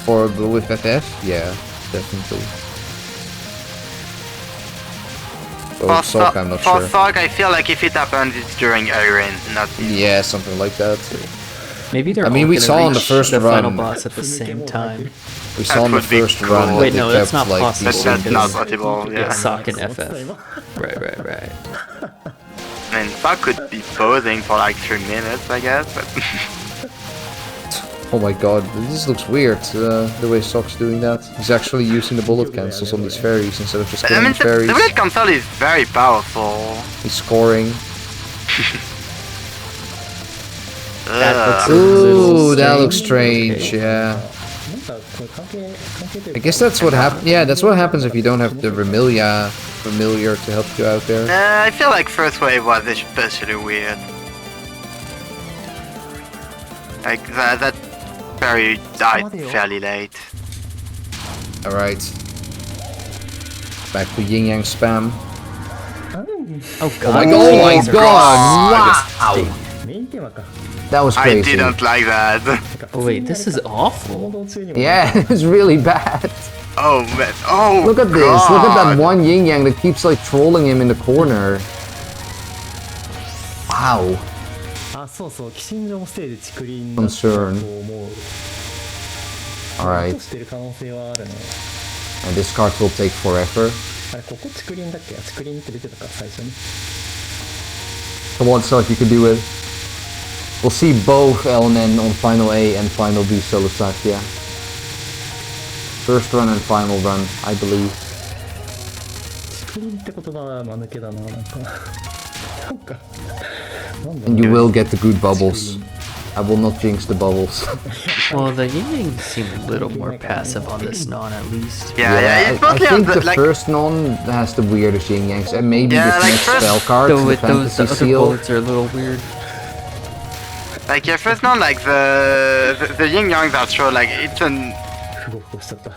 Speaker 1: For with FF, yeah, definitely. Oh, Sok, I'm not
Speaker 2: for
Speaker 1: sure.
Speaker 2: Sock, I feel like if it happens, it's during Iron, not
Speaker 1: Yeah, something like that.
Speaker 3: Maybe they're.
Speaker 1: I mean,
Speaker 3: all
Speaker 1: we
Speaker 3: gonna
Speaker 1: saw on the
Speaker 3: reach
Speaker 1: first
Speaker 3: the final
Speaker 1: run-
Speaker 3: boss at the same time.
Speaker 1: We saw in the
Speaker 2: would be
Speaker 1: first
Speaker 2: cool.
Speaker 1: run that
Speaker 3: Wait,
Speaker 1: they
Speaker 3: no,
Speaker 1: kept
Speaker 3: that's not
Speaker 1: like
Speaker 3: possible.
Speaker 2: But that's
Speaker 3: because-
Speaker 2: not possible, yeah.
Speaker 3: Sak and
Speaker 4: 思ってた
Speaker 3: FF.
Speaker 4: 今
Speaker 3: Right.
Speaker 2: I mean, Sock could be posing for like 3 minutes, I guess, but
Speaker 1: Oh my god, this looks weird, the way Sok's doing that. He's actually using the bullet cancels on these fairies instead of just
Speaker 2: I
Speaker 1: killing
Speaker 2: mean,
Speaker 1: fairies.
Speaker 2: the bullet console is very powerful.
Speaker 1: He's scoring.
Speaker 3: That looks
Speaker 2: Ugh.
Speaker 3: a little
Speaker 1: Ooh, that looks
Speaker 3: strange.
Speaker 1: strange, yeah.
Speaker 4: なんかこれ関係というか
Speaker 1: I guess that's what happens. Yeah, that's what happens if you don't have the familiar to help you out there.
Speaker 2: I feel like first wave was especially weird. Like that fairy died fairly late.
Speaker 1: Alright. Back to yin yang spam.
Speaker 3: Oh god.
Speaker 1: Oh my god!
Speaker 3: Jesus
Speaker 1: Wow!
Speaker 4: メインテーマか
Speaker 1: That was
Speaker 2: I
Speaker 1: crazy.
Speaker 2: didn't like that.
Speaker 3: Oh wait, this is
Speaker 4: 行
Speaker 3: awful.
Speaker 4: 動中にも
Speaker 1: Yeah, it's really bad.
Speaker 2: Oh man. Oh
Speaker 1: Look at this.
Speaker 2: God.
Speaker 1: Look at that one yin yang that keeps like trolling him in the corner. Wow.
Speaker 4: あそうそう寄進場もステージ竹林
Speaker 1: Concern.
Speaker 4: と思う
Speaker 1: Alright.
Speaker 4: してる可能性はあるね
Speaker 1: And this card will take forever.
Speaker 4: あれここ竹林だっけ竹林って出てたか最初に
Speaker 1: Come on, Sok, you can do it. We'll see both LNN on Final A and Final B solo Satya. First run and final run, I believe.
Speaker 4: 竹林って言葉は間抜けだななんかなんかなんだろ
Speaker 1: And
Speaker 4: う
Speaker 1: you will get the good bubbles. I will not jinx the bubbles.
Speaker 3: Well, the Yin Yang seem a little more passive on this non at least.
Speaker 2: Yeah, it's
Speaker 1: I
Speaker 2: mostly on
Speaker 1: think the
Speaker 2: like
Speaker 1: first non has the weirdest yin yangs, and maybe
Speaker 2: Yeah,
Speaker 1: the
Speaker 2: like
Speaker 1: next
Speaker 2: first-
Speaker 1: spell card,
Speaker 3: Though
Speaker 1: the
Speaker 3: with those, the
Speaker 1: fantasy
Speaker 3: other
Speaker 1: seal.
Speaker 3: bullets are a little weird.
Speaker 2: like yeah, first non like the yin yang that show like it's an
Speaker 4: ふごふごしちゃった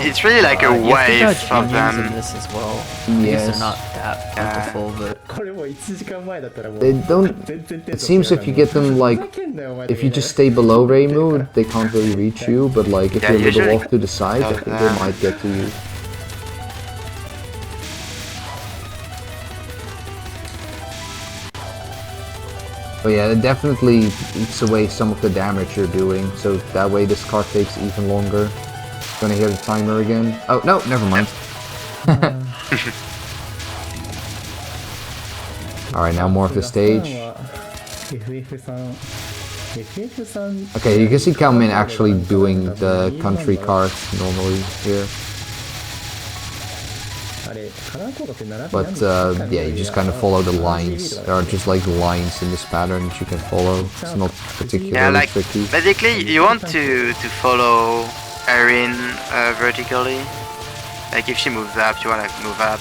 Speaker 2: it's really like a
Speaker 3: You have to
Speaker 2: wave
Speaker 3: dodge
Speaker 2: of
Speaker 3: Yin Yangs in
Speaker 2: them.
Speaker 3: this as well. I guess
Speaker 1: Yes.
Speaker 3: they're not that plentiful, but
Speaker 4: これもう1時間前だったらもう
Speaker 1: They don't.
Speaker 4: 全然テン
Speaker 1: It
Speaker 4: ション
Speaker 1: seems if you get them
Speaker 4: ふ
Speaker 1: like,
Speaker 4: ざけんなよお前
Speaker 1: if you just stay below Reimu, they can't really reach you. But like, if
Speaker 2: Yeah,
Speaker 1: you're a little
Speaker 2: usually
Speaker 1: off to the side, I think they
Speaker 2: that.
Speaker 1: might get to you. But yeah, it definitely eats away some of the damage you're doing. So that way, this card takes even longer. Gonna hear the timer again. Oh no, never mind. All right, now more of the stage.
Speaker 4: FF3 FF3
Speaker 1: Okay, you can see Kalmin actually doing the country card normally here.
Speaker 4: あれカラーコードって並び
Speaker 1: But
Speaker 4: なんだっけ
Speaker 1: yeah, you just kind of follow the lines. There are just like lines in this pattern that you can follow. It's not particularly
Speaker 2: Yeah, like
Speaker 1: tricky.
Speaker 2: basically you want to follow Erin vertically. Like if she moves up, you wanna move up.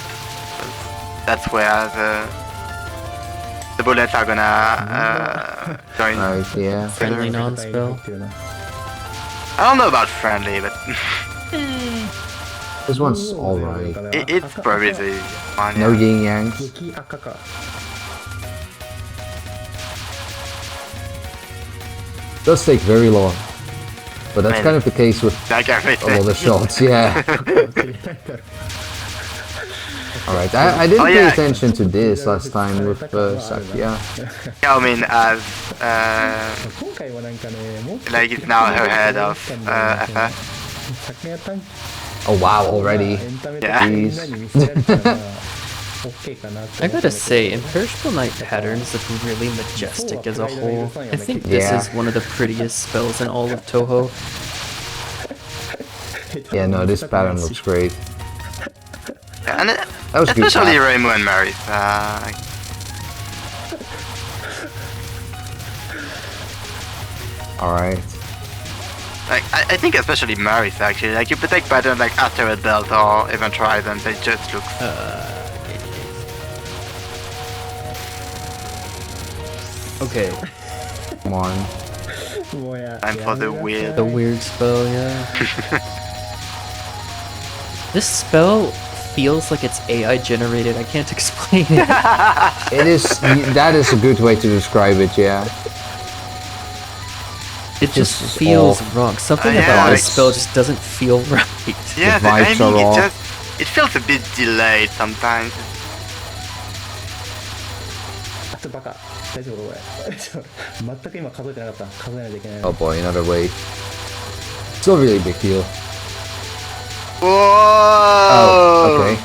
Speaker 2: That's where the bullets are gonna join.
Speaker 1: Right, yeah.
Speaker 3: friendly non-spell.
Speaker 2: I don't know about friendly, but
Speaker 1: This one's alright.
Speaker 2: it's probably the one.
Speaker 1: No
Speaker 2: Yeah.
Speaker 1: yin yangs.
Speaker 4: 激赤か
Speaker 1: Does take very long. But that's
Speaker 2: Man.
Speaker 1: kind of the case with
Speaker 2: Like
Speaker 1: a
Speaker 2: everything.
Speaker 1: lot of shots, yeah.
Speaker 4: 間違いないだろ
Speaker 1: Alright, I didn't
Speaker 2: Oh,
Speaker 1: pay
Speaker 2: yeah.
Speaker 1: attention to this last time with Sakuya.
Speaker 2: Yeah, I mean, as
Speaker 4: 今回はなんかね、もっと
Speaker 2: like he's now her head of
Speaker 4: 昨
Speaker 2: FF.
Speaker 4: 夜短期
Speaker 1: Oh wow, already.
Speaker 4: エンタメ
Speaker 2: Yeah.
Speaker 4: 的にみんなに見せられたらまあ OK かなって
Speaker 3: I
Speaker 4: 思ったんだけ
Speaker 3: gotta
Speaker 4: ど
Speaker 3: say, Imperishable Night patterns look really majestic as a whole. I think this
Speaker 1: Yeah.
Speaker 3: is one of the prettiest spells in all of Touhou.
Speaker 1: Yeah, no, this pattern looks great.
Speaker 2: Yeah, and
Speaker 1: That was a good
Speaker 2: especially
Speaker 1: pattern.
Speaker 2: Reimu and Marisa. Like,
Speaker 1: Alright.
Speaker 2: I think especially Marisa actually. Like you could take patterns like Asteroid Belt or even Trident. They just look.
Speaker 3: Okay,
Speaker 1: Come on.
Speaker 4: もうや
Speaker 2: Time for the
Speaker 4: やめなさい
Speaker 2: weird.
Speaker 3: the weird spell, yeah. This spell feels like it's AI generated. I can't explain it.
Speaker 1: It is, that is a good way to describe it, yeah.
Speaker 3: It just
Speaker 1: This is
Speaker 3: feels
Speaker 1: off.
Speaker 3: wrong. Something
Speaker 2: Yeah,
Speaker 3: about this
Speaker 1: like-
Speaker 3: spell just doesn't feel right.
Speaker 2: Yeah,
Speaker 1: The vibes
Speaker 2: I
Speaker 1: are
Speaker 2: mean, it
Speaker 1: off.
Speaker 2: just it feels a bit delayed sometimes.
Speaker 4: あちょっとバカ大丈夫これ全く今数えてなかった数えないといけない
Speaker 1: Oh boy, another wave. It's not really a big deal.
Speaker 2: Whoa!
Speaker 1: Oh, okay.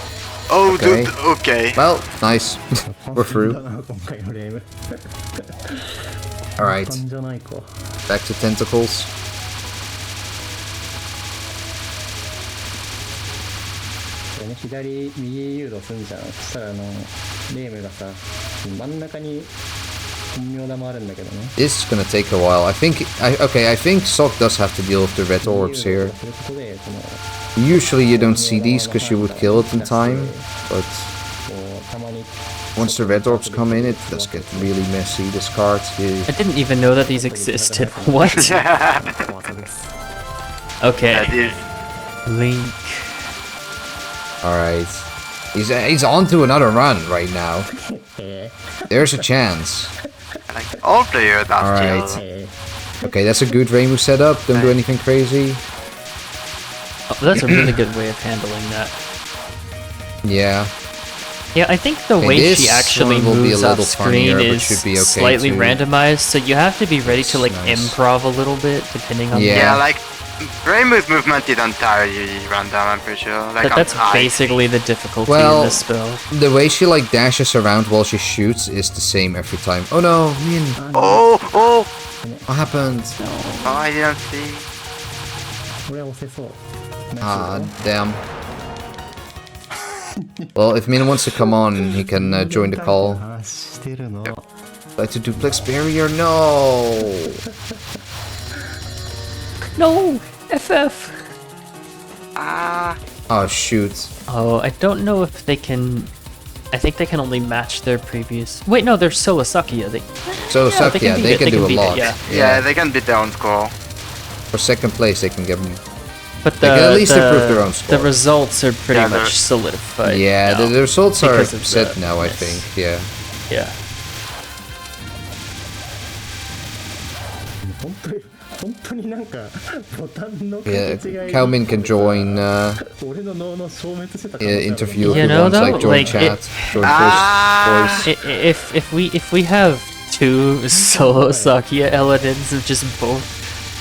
Speaker 2: Oh,
Speaker 1: Okay.
Speaker 2: dude. Okay.
Speaker 1: Well, nice. We're
Speaker 4: だ
Speaker 1: through.
Speaker 4: な今回のレーム
Speaker 1: Alright,
Speaker 4: 簡単じゃないか
Speaker 1: back to tentacles.
Speaker 4: これね左右誘導するんじゃんそしたらレームがさ真ん中に本名玉あるんだけどね
Speaker 1: This is gonna take a while. I think Sok does have to deal with the red orbs
Speaker 4: 右誘
Speaker 1: here.
Speaker 4: 導することでその
Speaker 1: Usually you don't see these because you would kill it in time, but
Speaker 4: こうたまに
Speaker 1: once the red orbs come in, it does get really messy. This card,
Speaker 3: I didn't even know that these existed. What? Okay.
Speaker 2: That is.
Speaker 3: Link.
Speaker 1: alright. He's on to another run right now.
Speaker 4: え
Speaker 1: There's a chance.
Speaker 2: Like all players are
Speaker 1: Alright.
Speaker 2: still.
Speaker 4: ー
Speaker 1: Okay, that's a good Reimu setup. Don't do anything crazy.
Speaker 3: Oh, that's a really good way of handling that.
Speaker 1: Yeah.
Speaker 3: Yeah, I think the
Speaker 1: Okay,
Speaker 3: way
Speaker 1: this
Speaker 3: she actually
Speaker 1: one will be
Speaker 3: moves
Speaker 1: a
Speaker 3: off
Speaker 1: little
Speaker 3: screen
Speaker 1: funnier, but
Speaker 3: is
Speaker 1: should be okay
Speaker 3: slightly
Speaker 1: too.
Speaker 3: randomized, so you have to be ready to like
Speaker 1: Nice.
Speaker 3: improv a little bit depending on
Speaker 1: Yeah.
Speaker 2: Yeah, like Reimu's movement is entirely random. I'm pretty sure. Like
Speaker 3: But that's
Speaker 2: on ice.
Speaker 3: basically the difficulty
Speaker 1: Well-
Speaker 3: in this spell.
Speaker 1: The way she like dashes around while she shoots is the same every time. Oh no, Min,
Speaker 2: Oh, oh,
Speaker 1: what happened?
Speaker 2: oh! I didn't see.
Speaker 4: これは押せそう
Speaker 1: Ah, damn. Well, if Min wants to come on, he can join the call.
Speaker 4: 話してるの
Speaker 1: Like to duplex barrier? No!
Speaker 3: No! FF!
Speaker 2: Ah,
Speaker 1: Oh shoot.
Speaker 3: Oh, I don't know if they can... I think they can only match their previous... Wait, no, they're Soasakia.
Speaker 1: So
Speaker 3: Yeah,
Speaker 1: Sakia,
Speaker 3: beat
Speaker 1: they
Speaker 3: it,
Speaker 1: can do a
Speaker 3: beat it,
Speaker 1: lot.
Speaker 3: yeah.
Speaker 2: yeah, they can beat their own score.
Speaker 1: For second place, they can get.
Speaker 3: But
Speaker 1: They can at least improve their own score.
Speaker 3: The results are pretty
Speaker 2: Yeah, they're-
Speaker 3: much solidified.
Speaker 1: Yeah,
Speaker 3: now.
Speaker 1: the results are
Speaker 3: because of
Speaker 1: set
Speaker 3: the
Speaker 1: now, I
Speaker 3: miss.
Speaker 1: think. Yeah.
Speaker 3: Yeah.
Speaker 4: 本当になんかボタンの
Speaker 1: Yeah,
Speaker 4: 形違い
Speaker 1: Calmin can join
Speaker 4: 俺の脳の消滅してた
Speaker 1: interview if
Speaker 3: You
Speaker 1: he
Speaker 3: know,
Speaker 1: wants, like
Speaker 3: though,
Speaker 1: join
Speaker 3: like,
Speaker 1: chat, join
Speaker 2: Ah.
Speaker 1: first voice.
Speaker 3: If we have two solo Sakia Eladins of just both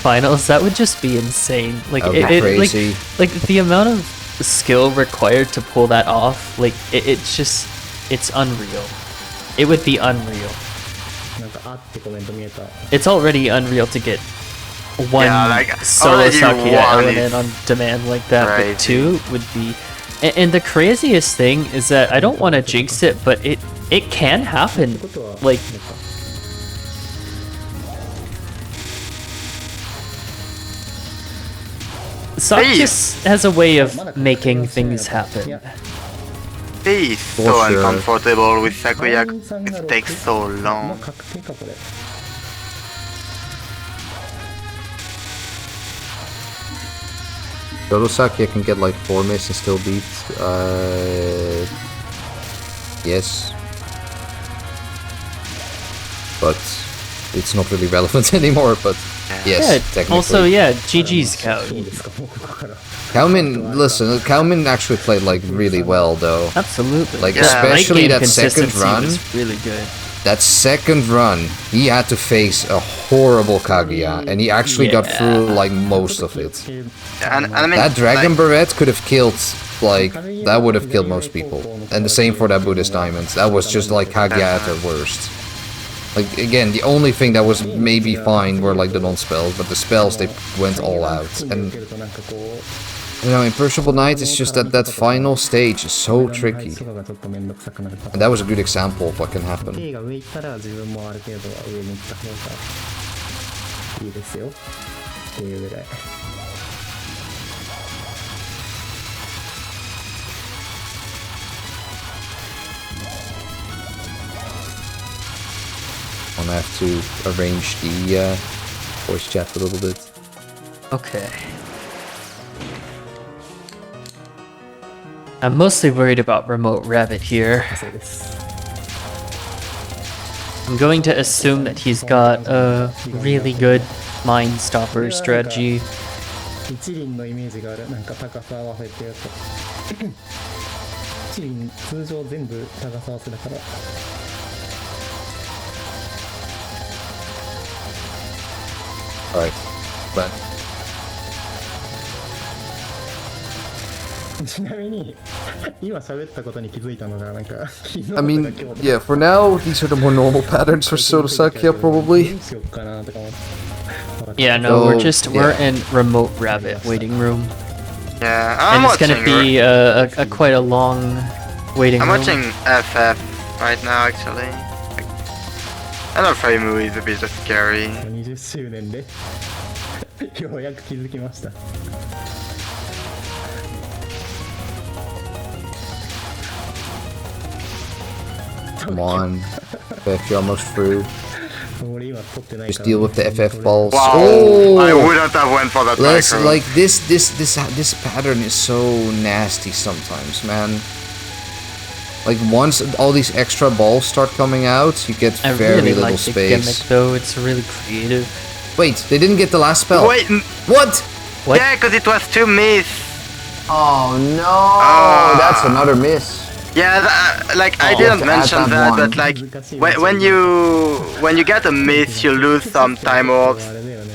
Speaker 3: finals, that would just be insane. Like
Speaker 1: That would be crazy.
Speaker 3: like the amount of skill required to pull that off, like it's unreal. It would be unreal.
Speaker 4: なんかあってコメント見えた
Speaker 3: It's already unreal to get one
Speaker 2: Yeah, like,
Speaker 3: solo
Speaker 2: already
Speaker 3: Sakia
Speaker 2: one
Speaker 3: Eladin
Speaker 2: is
Speaker 3: on demand like that, but
Speaker 2: crazy.
Speaker 3: two would be. And the craziest thing is that I don't want to jinx it, but it can happen.
Speaker 4: ってことは
Speaker 3: Like
Speaker 4: なんか
Speaker 3: Sakis has a way of making things happen.
Speaker 2: He is so
Speaker 1: For sure.
Speaker 2: uncomfortable with Sakuya.
Speaker 4: 会員さんが
Speaker 2: It takes so
Speaker 4: もう
Speaker 2: long.
Speaker 4: 確定かこれ
Speaker 1: Sakia can get like 4 miss and still beat. Yes. But it's not really relevant anymore, but Yes,
Speaker 3: Yeah.
Speaker 1: technically.
Speaker 3: Also, yeah, GG's Cow.
Speaker 4: いいですか、もうここから。
Speaker 1: Kaumin, listen, Kaumin actually played like really well though.
Speaker 3: Absolutely.
Speaker 1: Like,
Speaker 3: The
Speaker 1: especially
Speaker 3: late game
Speaker 1: that second
Speaker 3: consistency
Speaker 1: run.
Speaker 3: was really good.
Speaker 1: That second run, he had to face a horrible Kaguya, and he actually got
Speaker 3: Yeah.
Speaker 1: through like most of it.
Speaker 2: And I mean,
Speaker 1: That Dragon
Speaker 2: like,
Speaker 1: Barret could have killed, like, that would have killed most people. And the same for that Buddhist Diamond. That was just like Kaguya at their worst. Like, again, the only thing that was maybe fine were like the non-spells, but the spells, they went all out. And, you know, Imperishable Knight is just that final stage is so tricky. And that was a good example of what can happen.
Speaker 4: K が上行ったら自分もある程度は上に行った方がいいですよっていうぐらい。
Speaker 1: I'm gonna have to arrange the voice chat a little bit.
Speaker 3: Okay. I'm mostly worried about Remote Rabbit here.
Speaker 4: そうです。
Speaker 3: I'm going to assume that he's got a really good Mind Stopper strategy.
Speaker 4: 一輪のイメージがある。なんか高さ合わせてやると。一輪通常全部高さ合わせだから。
Speaker 1: Alright, but
Speaker 4: ちなみに今喋ったことに気づいたのがなんか
Speaker 1: I mean, yeah, for now, these are the more normal patterns for Sotosakia, probably.
Speaker 3: Yeah, no,
Speaker 1: Oh,
Speaker 3: we're
Speaker 1: yeah.
Speaker 3: in Remote Rabbit waiting room.
Speaker 2: yeah, I'm
Speaker 3: And it's
Speaker 2: watching.
Speaker 3: gonna be a quite a long waiting
Speaker 2: I'm
Speaker 3: room.
Speaker 2: watching FF right now, actually. Like, I know Frame movie is a bit scary.
Speaker 4: 20周年でようやく気づきました。
Speaker 1: Come on. FF, you're almost through.
Speaker 4: 俺今撮ってないか
Speaker 1: Just
Speaker 4: ら
Speaker 1: deal with the FF balls.
Speaker 2: Wow,
Speaker 1: Oh!
Speaker 2: I wouldn't have went for that
Speaker 1: Let's,
Speaker 2: micro.
Speaker 1: like, this pattern is so nasty sometimes, man. Like, once all these extra balls start coming out, you get
Speaker 3: I
Speaker 1: very
Speaker 3: really
Speaker 1: little
Speaker 3: like the
Speaker 1: space.
Speaker 3: gimmick though, it's really creative.
Speaker 1: Wait, they didn't get the last spell.
Speaker 2: Wait,
Speaker 1: What?
Speaker 3: What?
Speaker 2: yeah, because it was 2 miss.
Speaker 1: Oh no,
Speaker 2: Ah.
Speaker 1: that's another miss.
Speaker 2: Yeah, like I
Speaker 1: Oh,
Speaker 2: didn't
Speaker 1: to add
Speaker 2: mention
Speaker 1: that
Speaker 2: that,
Speaker 1: one.
Speaker 2: but like when you get a miss, you lose some time off,
Speaker 4: あれだよね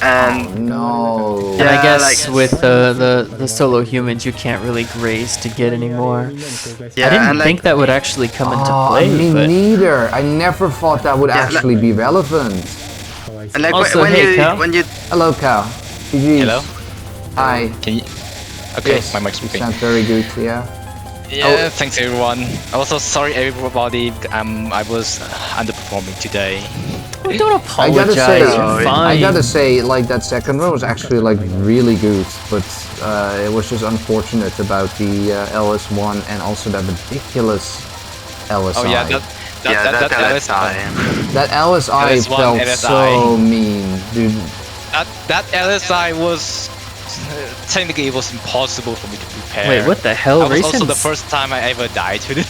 Speaker 4: なんか
Speaker 2: and
Speaker 1: No.
Speaker 3: And I
Speaker 2: Yeah,
Speaker 3: guess
Speaker 2: like-
Speaker 3: with the solo humans, you can't really graze to get anymore.
Speaker 4: みんなに公開して
Speaker 2: Yeah,
Speaker 3: I didn't
Speaker 2: and, like-
Speaker 3: think that would actually come into
Speaker 1: Oh,
Speaker 3: play,
Speaker 1: me
Speaker 3: but
Speaker 1: neither. I never thought that would
Speaker 2: Yeah,
Speaker 1: actually be relevant.
Speaker 4: かわいそう
Speaker 2: and like
Speaker 3: Also,
Speaker 2: when
Speaker 3: hey,
Speaker 2: you
Speaker 3: Cal.
Speaker 2: when you
Speaker 1: Hello, Cow. GG's.
Speaker 5: Hello?
Speaker 1: Hi.
Speaker 5: Can you? Okay,
Speaker 1: Yes,
Speaker 5: my mic's
Speaker 1: you
Speaker 5: working.
Speaker 1: sound very good, yeah.
Speaker 5: Yeah, thanks everyone. Also, sorry everybody. I was underperforming today.
Speaker 3: oh, don't
Speaker 1: I gotta
Speaker 3: apologize.
Speaker 1: say,
Speaker 3: You're fine.
Speaker 1: I gotta say, like that second row was actually like really good, but it was just unfortunate about the LS1 and also that ridiculous LSI.
Speaker 5: Oh yeah, that LSI.
Speaker 1: That LSI
Speaker 5: LS1
Speaker 1: felt
Speaker 5: LSI.
Speaker 1: so mean, dude.
Speaker 5: That LSI was technically it was impossible for me to prepare.
Speaker 3: Wait, what the hell?
Speaker 5: That was also the
Speaker 3: Rayson's-
Speaker 5: first time I ever died to it.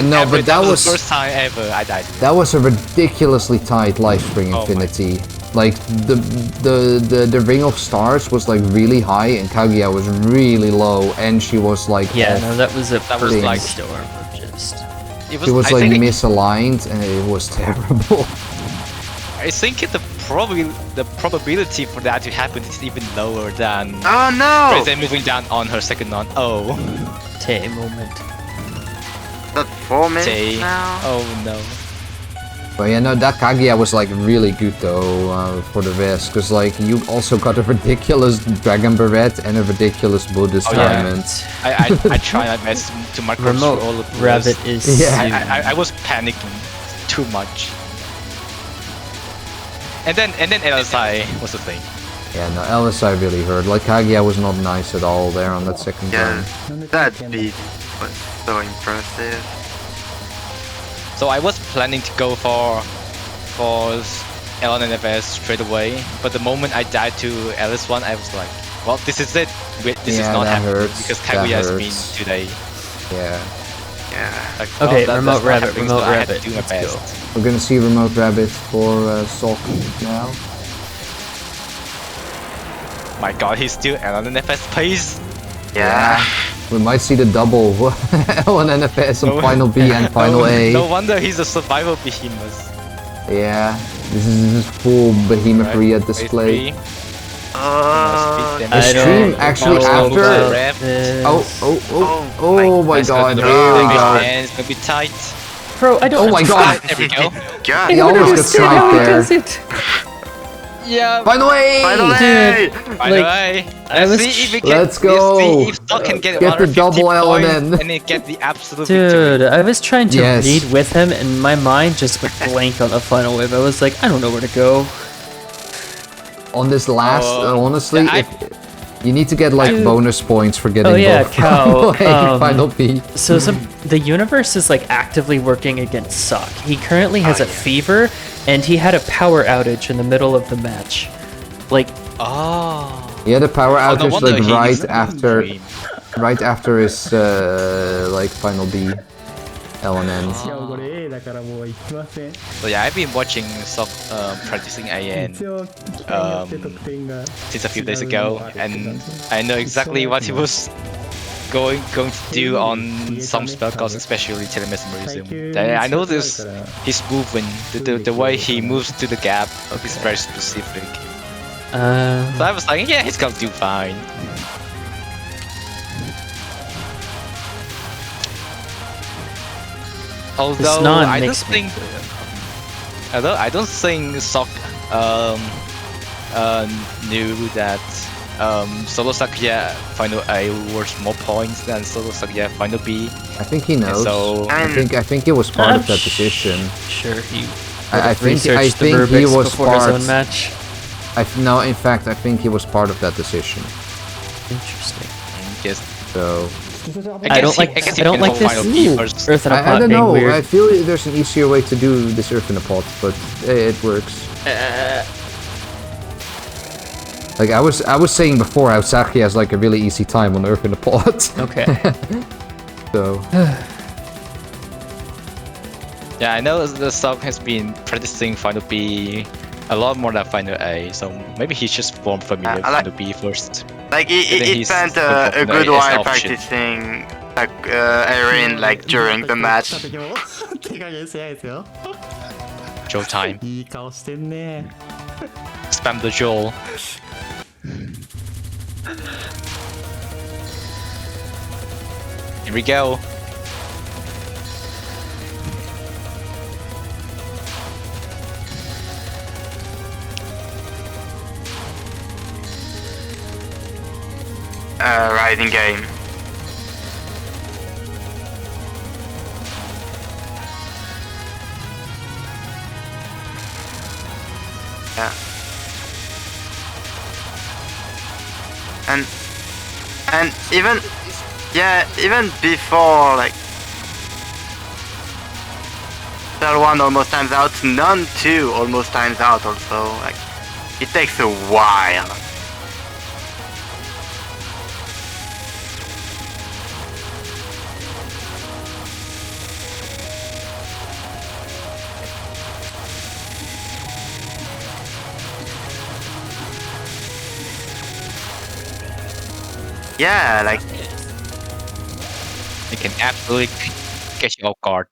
Speaker 1: No, but that was
Speaker 5: the first time ever I died. To it.
Speaker 1: That was a ridiculously tight Lifespring
Speaker 5: Oh my.
Speaker 1: Infinity. Like the Ring of Stars was like really high and Kaguya was really low, and she was like
Speaker 3: Yeah,
Speaker 1: off.
Speaker 3: no, that was a
Speaker 5: That was
Speaker 3: perfect
Speaker 5: like-
Speaker 3: storm of just.
Speaker 1: She was
Speaker 5: I
Speaker 1: like
Speaker 5: think,
Speaker 1: misaligned and it was terrible.
Speaker 5: I think the probability for that to happen is even lower than
Speaker 2: oh no,
Speaker 5: Rayson moving down on her second non. Oh,
Speaker 3: Tay moment.
Speaker 2: that's 4 minutes
Speaker 5: Tay.
Speaker 2: now.
Speaker 5: Oh no.
Speaker 1: But yeah, no, that Kaguya was like really good though for the rest, because like you also got a ridiculous Dragon Barret and a ridiculous Buddhist
Speaker 5: Oh, yeah.
Speaker 1: Diamond.
Speaker 5: I try my best to micro through
Speaker 3: Remote
Speaker 5: all of those.
Speaker 3: Rabbit is.
Speaker 1: Yeah.
Speaker 5: I was panicking too much. And then LSI was the thing.
Speaker 1: Yeah, no, LSI really hurt. Like Kaguya was not nice at all there on that second
Speaker 2: Yeah,
Speaker 1: run.
Speaker 2: that beat was so impressive.
Speaker 5: So I was planning to go for Ellen and FS straight away, but the moment I died to LS1, I was like, well, this is it. This is
Speaker 1: Yeah,
Speaker 5: not
Speaker 1: that
Speaker 5: happening
Speaker 1: hurts.
Speaker 5: because
Speaker 1: That
Speaker 5: Kaguya has been
Speaker 1: hurts.
Speaker 5: today.
Speaker 1: Yeah.
Speaker 2: Yeah.
Speaker 5: Like,
Speaker 3: Okay,
Speaker 5: that's
Speaker 3: Remote
Speaker 5: not
Speaker 3: Rabbit,
Speaker 5: happening, so
Speaker 3: Remote
Speaker 5: I had to
Speaker 3: Rabbit,
Speaker 5: do my
Speaker 3: let's
Speaker 5: best.
Speaker 3: go.
Speaker 1: We're gonna see Remote Rabbit for Sok now.
Speaker 5: My god, he's still LNFS pace.
Speaker 2: Yeah.
Speaker 1: We might see the double LNFS on Final B and Final A.
Speaker 5: No wonder he's a survival behemoth.
Speaker 1: Yeah, this is full Behemoth at display. The stream actually after. Oh my god, here we go.
Speaker 5: And it's gonna be tight.
Speaker 3: Bro, I don't.
Speaker 1: Oh my god,
Speaker 5: There we go.
Speaker 2: God.
Speaker 1: he almost got sniped there.
Speaker 5: Yeah.
Speaker 1: Final A!
Speaker 3: Dude,
Speaker 5: By the
Speaker 3: like,
Speaker 5: way,
Speaker 3: I was-
Speaker 5: see if we can.
Speaker 1: Let's go.
Speaker 5: See if Doc can get
Speaker 1: Get the double
Speaker 5: points
Speaker 1: LNN.
Speaker 5: and then get the absolute victory.
Speaker 3: dude, I was trying to
Speaker 1: Yes.
Speaker 3: read with him, and my mind just went blank on the final wave. I was like, I don't know where to go.
Speaker 1: On this last, honestly,
Speaker 5: yeah,
Speaker 1: if you need to get like
Speaker 3: Dude.
Speaker 1: bonus points for getting
Speaker 3: Oh, yeah,
Speaker 1: both
Speaker 3: Cal,
Speaker 1: Final A and Final B.
Speaker 3: So the universe is like actively working against Sok. He currently has a fever, and he had a power outage in the middle of the match. Like,
Speaker 5: Oh.
Speaker 1: He had a power
Speaker 5: no
Speaker 1: outage
Speaker 5: wonder
Speaker 1: like
Speaker 5: he
Speaker 1: right
Speaker 5: is
Speaker 1: after,
Speaker 5: dream.
Speaker 1: right after his like Final B LNN.
Speaker 4: しかもこれ A だからもう行きません
Speaker 5: So yeah, I've been watching Sok practicing AN
Speaker 4: 一応機会によって得点が
Speaker 5: since a few days ago, and I know exactly what he was going to do on some spell calls, especially Telemesmerism. I know this his movement, the way he moves to the gap is very specific. So I was like, yeah, he's gonna do fine. Although
Speaker 3: non
Speaker 5: I don't
Speaker 3: makes me-
Speaker 5: think, I don't think Sok knew that Solo Sakuya Final A worth more points than Solo Sakuya Final B.
Speaker 1: I think he knows.
Speaker 5: So
Speaker 1: I think it was part of that decision.
Speaker 3: sure, he
Speaker 1: I think he
Speaker 3: Rubik's
Speaker 1: was
Speaker 3: before his
Speaker 1: part.
Speaker 3: own match.
Speaker 1: No, in fact, I think he was part of that decision.
Speaker 3: Interesting.
Speaker 5: yes,
Speaker 1: So
Speaker 3: I don't like. I don't like this. Earth in a
Speaker 1: I
Speaker 3: pot
Speaker 1: don't
Speaker 3: being
Speaker 1: know.
Speaker 3: weird.
Speaker 1: I feel there's an easier way to do this Earth in a Pot, but it works. Like I was saying before, how Saki has like a really easy time on Earth in a Pot.
Speaker 3: Okay.
Speaker 1: So
Speaker 5: yeah, I know the Sok has been practicing Final B a lot more than Final A, so maybe he's just formed familiar with
Speaker 2: I like-
Speaker 5: Final B first.
Speaker 2: Like
Speaker 5: then
Speaker 2: he
Speaker 5: he's
Speaker 2: spent
Speaker 5: good
Speaker 2: a
Speaker 5: for
Speaker 2: good
Speaker 5: the
Speaker 2: while
Speaker 5: option.
Speaker 2: practicing like Erin like during the match.
Speaker 4: 手加減してないですよ
Speaker 5: Showtime.
Speaker 4: いい顔してんね
Speaker 5: Spam the Joel. Here we go.
Speaker 2: Riding game. Yeah. And even before like Cell 1 almost times out, None 2 almost times out also, like it takes a while. Yeah, like
Speaker 5: It can absolutely catch you off guard.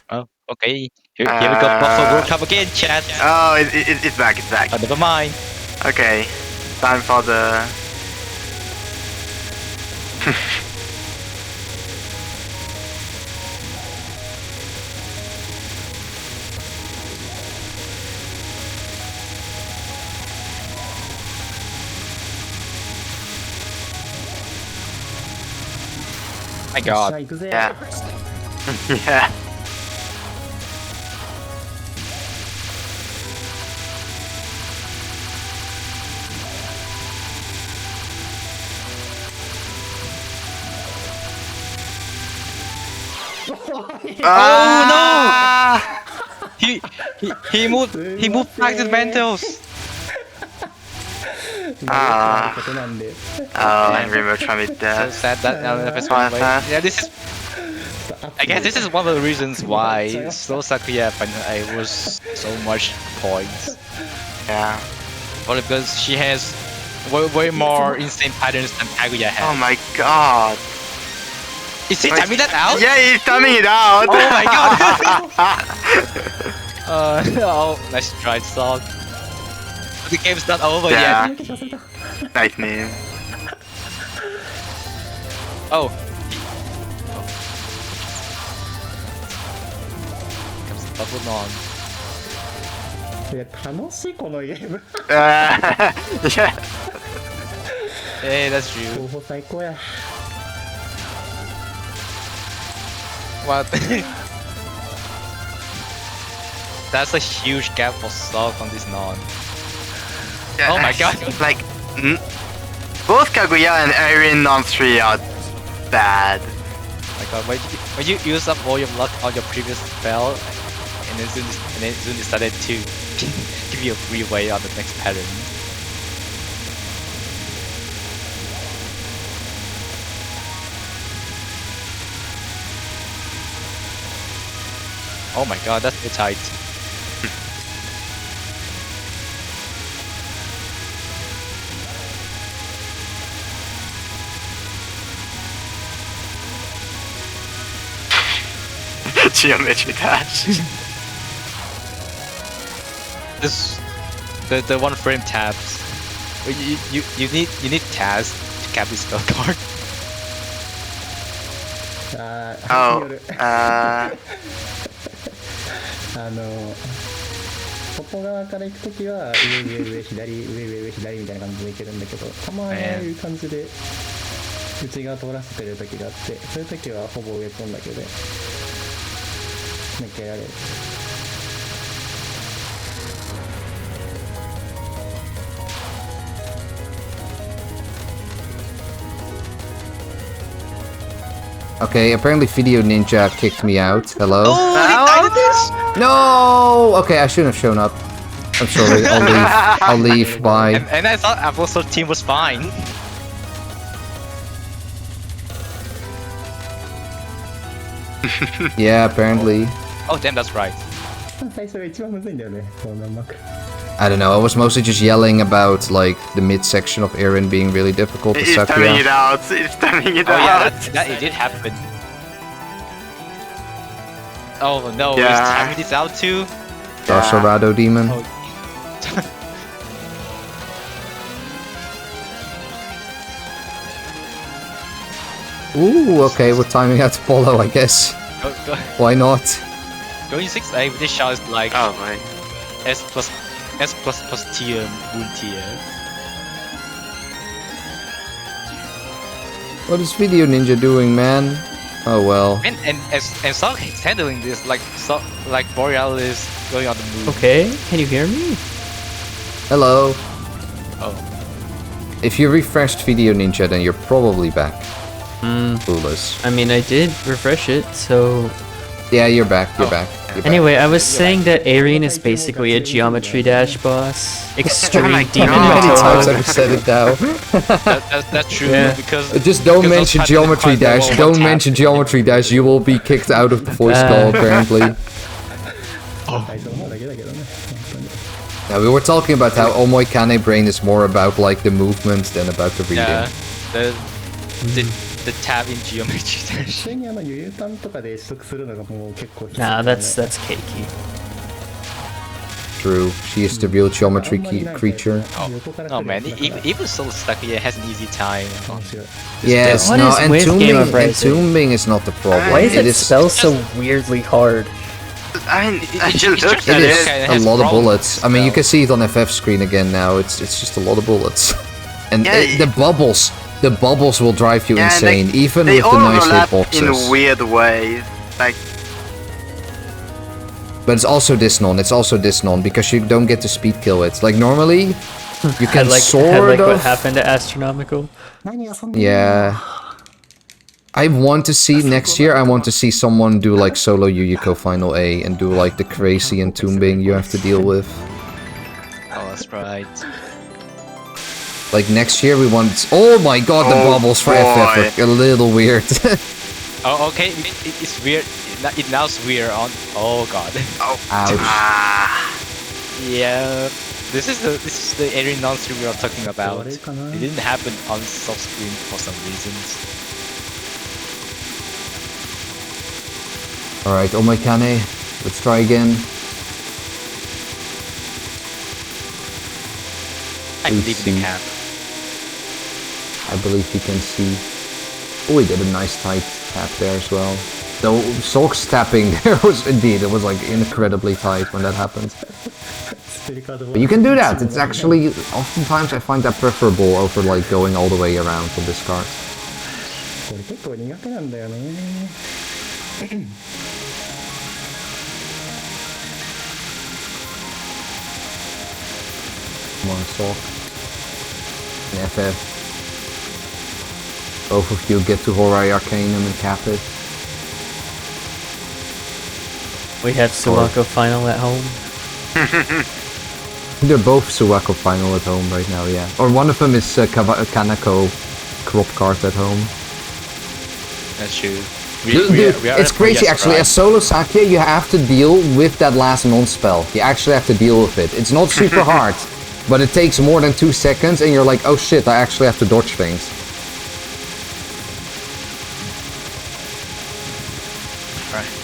Speaker 5: Oh, okay. Here we go. Buffalo World Cup again, chat.
Speaker 2: oh, it's back, it's back.
Speaker 5: Oh, never mind.
Speaker 2: Okay, time for the.
Speaker 5: My
Speaker 4: さあ
Speaker 5: god.
Speaker 4: 行くぜ
Speaker 2: Yeah. Yeah.
Speaker 5: He moved back to the Mentos.
Speaker 2: Ah.
Speaker 4: ことなんで、
Speaker 2: Oh, and remember trying
Speaker 5: So
Speaker 2: that.
Speaker 5: sad that LFS
Speaker 2: Why
Speaker 5: went away.
Speaker 2: that?
Speaker 5: Yeah, this is. I guess this is one of the reasons why Slow Sakuya was so much points.
Speaker 2: Yeah.
Speaker 5: Well, because she has way more insane patterns than Kaguya has.
Speaker 2: Oh my god.
Speaker 5: Is he timing that out?
Speaker 2: Yeah, he's timing it out.
Speaker 5: Oh my god. Oh, nice try, Sog. The game's not over
Speaker 2: Yeah.
Speaker 5: yet.
Speaker 2: Nice meme.
Speaker 5: Oh. Comes the bubble on.
Speaker 4: いや楽しいこのゲーム。
Speaker 2: Yeah.
Speaker 5: Hey, that's true.
Speaker 4: 候補最高や。
Speaker 5: What? That's a huge gap for Sog on this non. Oh my god.
Speaker 2: Like, both Kaguya and Erin on 3 are bad.
Speaker 5: Oh my god, when you use up all your luck on your previous spell, and then soon decided to give you a free way on the next pattern. Oh my god, that's so tight.
Speaker 2: Geometry dash.
Speaker 5: This the one frame tabs. You need tabs to cap this spell card.
Speaker 2: Oh,
Speaker 4: 外側から行くときは上上上左上上上左みたいな感じで行けるんだけど、たまにああいう感じで内側通らせてるときがあって、そういうときはほぼ上飛んだけで抜けられる。
Speaker 1: Okay, apparently Video Ninja kicked me out. Hello?
Speaker 5: Oh,
Speaker 1: No! Okay, I shouldn't have shown up. I'm sorry, I'll leave. I'll leave, bye.
Speaker 5: and I thought Apple's team was fine.
Speaker 1: Yeah, apparently.
Speaker 5: Oh damn, that's right.
Speaker 4: 最初が一番むずいんだよね、このマーク。
Speaker 1: I don't know, I was mostly just yelling about, like, the midsection of Eren being really difficult to
Speaker 2: he's timing it
Speaker 1: Sakuya.
Speaker 2: out. He's timing it
Speaker 5: Oh yeah,
Speaker 2: out.
Speaker 5: that it did happen. Oh no,
Speaker 2: Yeah.
Speaker 5: he's timing this out too?
Speaker 1: Dasarado Demon.
Speaker 5: Oh.
Speaker 1: Ooh, okay, we're timing out Apollo, I guess.
Speaker 5: Go,
Speaker 1: Why not?
Speaker 5: going 6A with this shot is like
Speaker 2: Oh my.
Speaker 5: S plus tier, moon tier.
Speaker 1: What is Video Ninja doing, man? Oh well.
Speaker 5: And Song is handling this like Borealis going on the move.
Speaker 3: Okay, can you hear me?
Speaker 1: Hello.
Speaker 5: Oh.
Speaker 1: If you refreshed Video Ninja, then you're probably back. Foolish.
Speaker 3: I mean, I did refresh it, so...
Speaker 1: Yeah, you're back, you're back. You're back.
Speaker 3: Anyway, I was saying that Arene is basically a Geometry Dash boss. Extreme
Speaker 2: my
Speaker 3: Demon
Speaker 2: God.
Speaker 1: How many times
Speaker 3: Touhou.
Speaker 1: have you said it now?
Speaker 5: That's true
Speaker 3: Yeah.
Speaker 5: because
Speaker 1: Just don't
Speaker 5: because
Speaker 1: mention
Speaker 5: those patterns
Speaker 1: Geometry
Speaker 5: require
Speaker 1: Dash.
Speaker 5: one
Speaker 1: Don't
Speaker 5: tap.
Speaker 1: mention Geometry Dash. You will be kicked out of the voice call, apparently.
Speaker 4: 最初の方だけだけどね、本当に。
Speaker 1: Now, we were talking about how Omoi Kane Brain is more about, like, the movement than about the reading.
Speaker 5: Yeah, the tab in Geometry
Speaker 4: 普
Speaker 5: Dash.
Speaker 4: 通にゆゆたんとかで取得するのがもう結構きつい
Speaker 3: Nah,
Speaker 4: からね。
Speaker 3: that's cakey.
Speaker 1: True. She is the real geometry
Speaker 4: あんまりない
Speaker 1: creature.
Speaker 4: 横から来
Speaker 5: Oh
Speaker 4: る
Speaker 5: man,
Speaker 4: やつだから
Speaker 5: even Soul Sakuya has an easy time.
Speaker 4: 面白い。
Speaker 1: Yes,
Speaker 3: What
Speaker 1: no,
Speaker 3: is with Game of Rising?
Speaker 1: entombing is not the problem.
Speaker 3: Why is
Speaker 1: It
Speaker 3: that
Speaker 1: is
Speaker 3: spell so weirdly hard?
Speaker 2: I mean, I
Speaker 5: It's
Speaker 2: just looked
Speaker 5: just
Speaker 2: at
Speaker 1: It
Speaker 5: that
Speaker 1: is
Speaker 2: it.
Speaker 5: it
Speaker 1: a
Speaker 5: has
Speaker 1: lot of
Speaker 5: problems
Speaker 1: bullets. I mean, you
Speaker 5: spell.
Speaker 1: can see it on FF screen again now. It's just a lot of bullets. And
Speaker 2: Yeah,
Speaker 1: the bubbles will drive you
Speaker 2: Yeah, and
Speaker 1: insane, even
Speaker 2: They
Speaker 1: with the nice
Speaker 2: overlap
Speaker 1: hitboxes.
Speaker 2: in weird ways. Like,
Speaker 1: But it's also this non because you don't get to speed kill it. Like normally, you can
Speaker 3: Had
Speaker 1: sort
Speaker 3: like what
Speaker 1: of.
Speaker 3: happened to Astronomical.
Speaker 4: 何遊んでるの
Speaker 1: Yeah. I want to see next year. I want to see someone do like solo Yuyuko Final A and do like the crazy entombing you have to deal with.
Speaker 5: Oh, that's right.
Speaker 1: Like next year we want... Oh my god, the bubbles for FF are a little weird.
Speaker 5: Oh, okay. It's weird. It now's weird on. Oh god.
Speaker 2: Oh.
Speaker 1: Ouch.
Speaker 5: Yeah. This is the area non-stream we are talking about. It didn't happen on soft screen for some reasons.
Speaker 1: Alright, Omaikane. Let's try again.
Speaker 5: I believe in the cap.
Speaker 1: I believe you can see. Oh, he did a nice tight tap there as well. Though Sock's tapping there was indeed, it was like incredibly tight when that happened. But you can do that. It's actually, oftentimes I find that preferable over like going all the way around on this card.
Speaker 4: これ結構苦手なんだよね。
Speaker 1: Come on, Sock. And FF. Both of you get to Horai Arcanum and cap it.
Speaker 3: We have Suwako final at home.
Speaker 1: They're both Suwako final at home right now, yeah. Or one of them is Kanako crop card at home.
Speaker 5: That's true.
Speaker 1: Dude, it's crazy actually. As solo Sakia, you have to deal with that last non-spell. You actually have to deal with it. It's not super hard, but it takes more than 2 seconds and you're like, oh shit, I actually have to dodge things.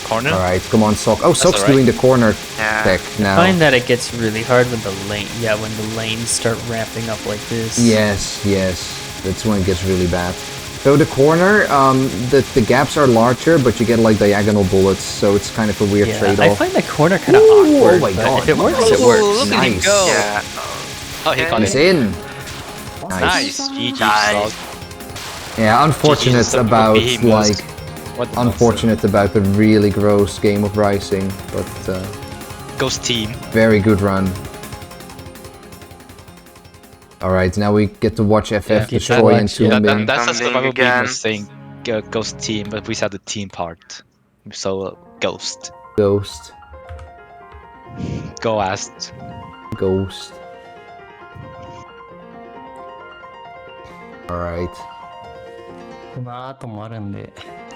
Speaker 5: Corner?
Speaker 1: Alright, come on, Sock. Oh, Sock's doing the corner tech now.
Speaker 3: I find that it gets really hard when the lane, when the lanes start ramping up like this.
Speaker 1: Yes, yes. That's when it gets really bad. So the corner, the gaps are larger, but you get like diagonal bullets, so it's kind of a weird trade-off.
Speaker 3: I find the corner kind of awkward.
Speaker 1: Oh my god.
Speaker 3: If it works, it works.
Speaker 5: Look at him
Speaker 1: Nice.
Speaker 5: go!
Speaker 2: Yeah.
Speaker 5: Oh, he got
Speaker 1: He's
Speaker 5: it.
Speaker 1: in.
Speaker 5: Nice. GG.
Speaker 2: Nice.
Speaker 1: Yeah, unfortunate
Speaker 5: GG,
Speaker 1: about
Speaker 5: behemoth.
Speaker 1: like...
Speaker 5: What the
Speaker 1: Unfortunate about the really gross game of Rising, but
Speaker 5: Ghost team.
Speaker 1: very good run. Alright, now we get to watch FF destroy and
Speaker 5: That's
Speaker 1: Toon.
Speaker 5: the
Speaker 2: Something
Speaker 5: survival game
Speaker 2: again.
Speaker 5: was saying Ghost team, but we said the team part. So Ghost.
Speaker 1: Ghost.
Speaker 5: Ghost.
Speaker 1: Ghost. Alright.
Speaker 4: この後もあるんで。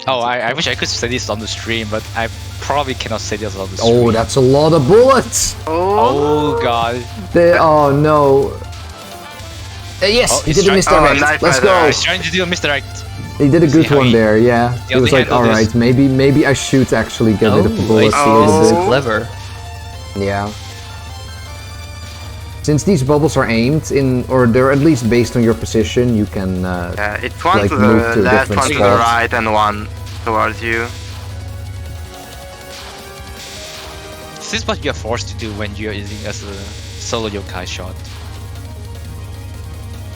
Speaker 5: Oh, I wish I could say this on the stream, but I probably cannot say this on the stream.
Speaker 1: Oh, that's a lot of bullets!
Speaker 5: Oh god.
Speaker 1: Oh no. Yes,
Speaker 5: Oh,
Speaker 1: he
Speaker 5: he's
Speaker 1: did a
Speaker 5: trying-
Speaker 1: misdirect.
Speaker 2: nice
Speaker 1: Let's
Speaker 2: fighter.
Speaker 1: go!
Speaker 5: He's trying to do a misdirect.
Speaker 1: He did a good
Speaker 5: how
Speaker 1: one
Speaker 5: he-
Speaker 1: there, yeah.
Speaker 5: the
Speaker 1: It was
Speaker 5: other
Speaker 1: like,
Speaker 5: hand of
Speaker 1: alright, maybe I should actually get rid of the bullets a little
Speaker 3: This is
Speaker 1: bit.
Speaker 3: clever.
Speaker 1: Yeah. Since these bubbles are aimed in, or they're at least based on your position, you can
Speaker 2: Yeah, it's one
Speaker 1: like
Speaker 2: to
Speaker 1: move
Speaker 2: the
Speaker 1: to a
Speaker 2: left,
Speaker 1: different
Speaker 2: one to the
Speaker 1: spot.
Speaker 2: right, and one towards you.
Speaker 5: This is what you're forced to do when you're using as a solo yokai shot.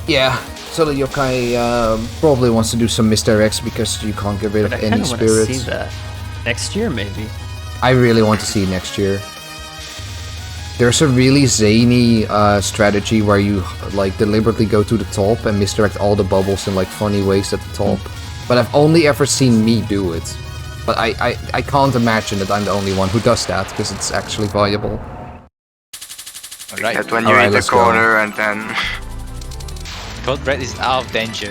Speaker 1: Yeah, Solo Yokai probably wants to do some misdirects because you can't get rid of
Speaker 3: I
Speaker 1: any
Speaker 3: kind of want to see
Speaker 1: spirits.
Speaker 3: that next year, maybe.
Speaker 1: I really want to see it next year. There's a really zany strategy where you like deliberately go to the top and misdirect all the bubbles in like funny ways at the top. But I've only ever seen me do it. But I can't imagine that I'm the only one who does that because it's actually viable.
Speaker 5: Alright.
Speaker 2: That's when you
Speaker 1: Alright,
Speaker 2: hit the
Speaker 1: let's go.
Speaker 2: corner and then...
Speaker 5: Code Red is out of danger.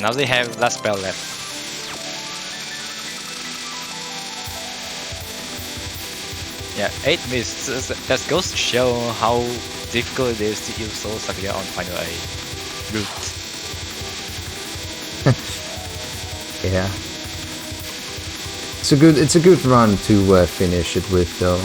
Speaker 5: Now they have last spell left. Yeah, 8 missed. That goes to show how difficult it is to use Soul Sakuya on Final A route.
Speaker 1: Yeah. It's a good run to finish it with though.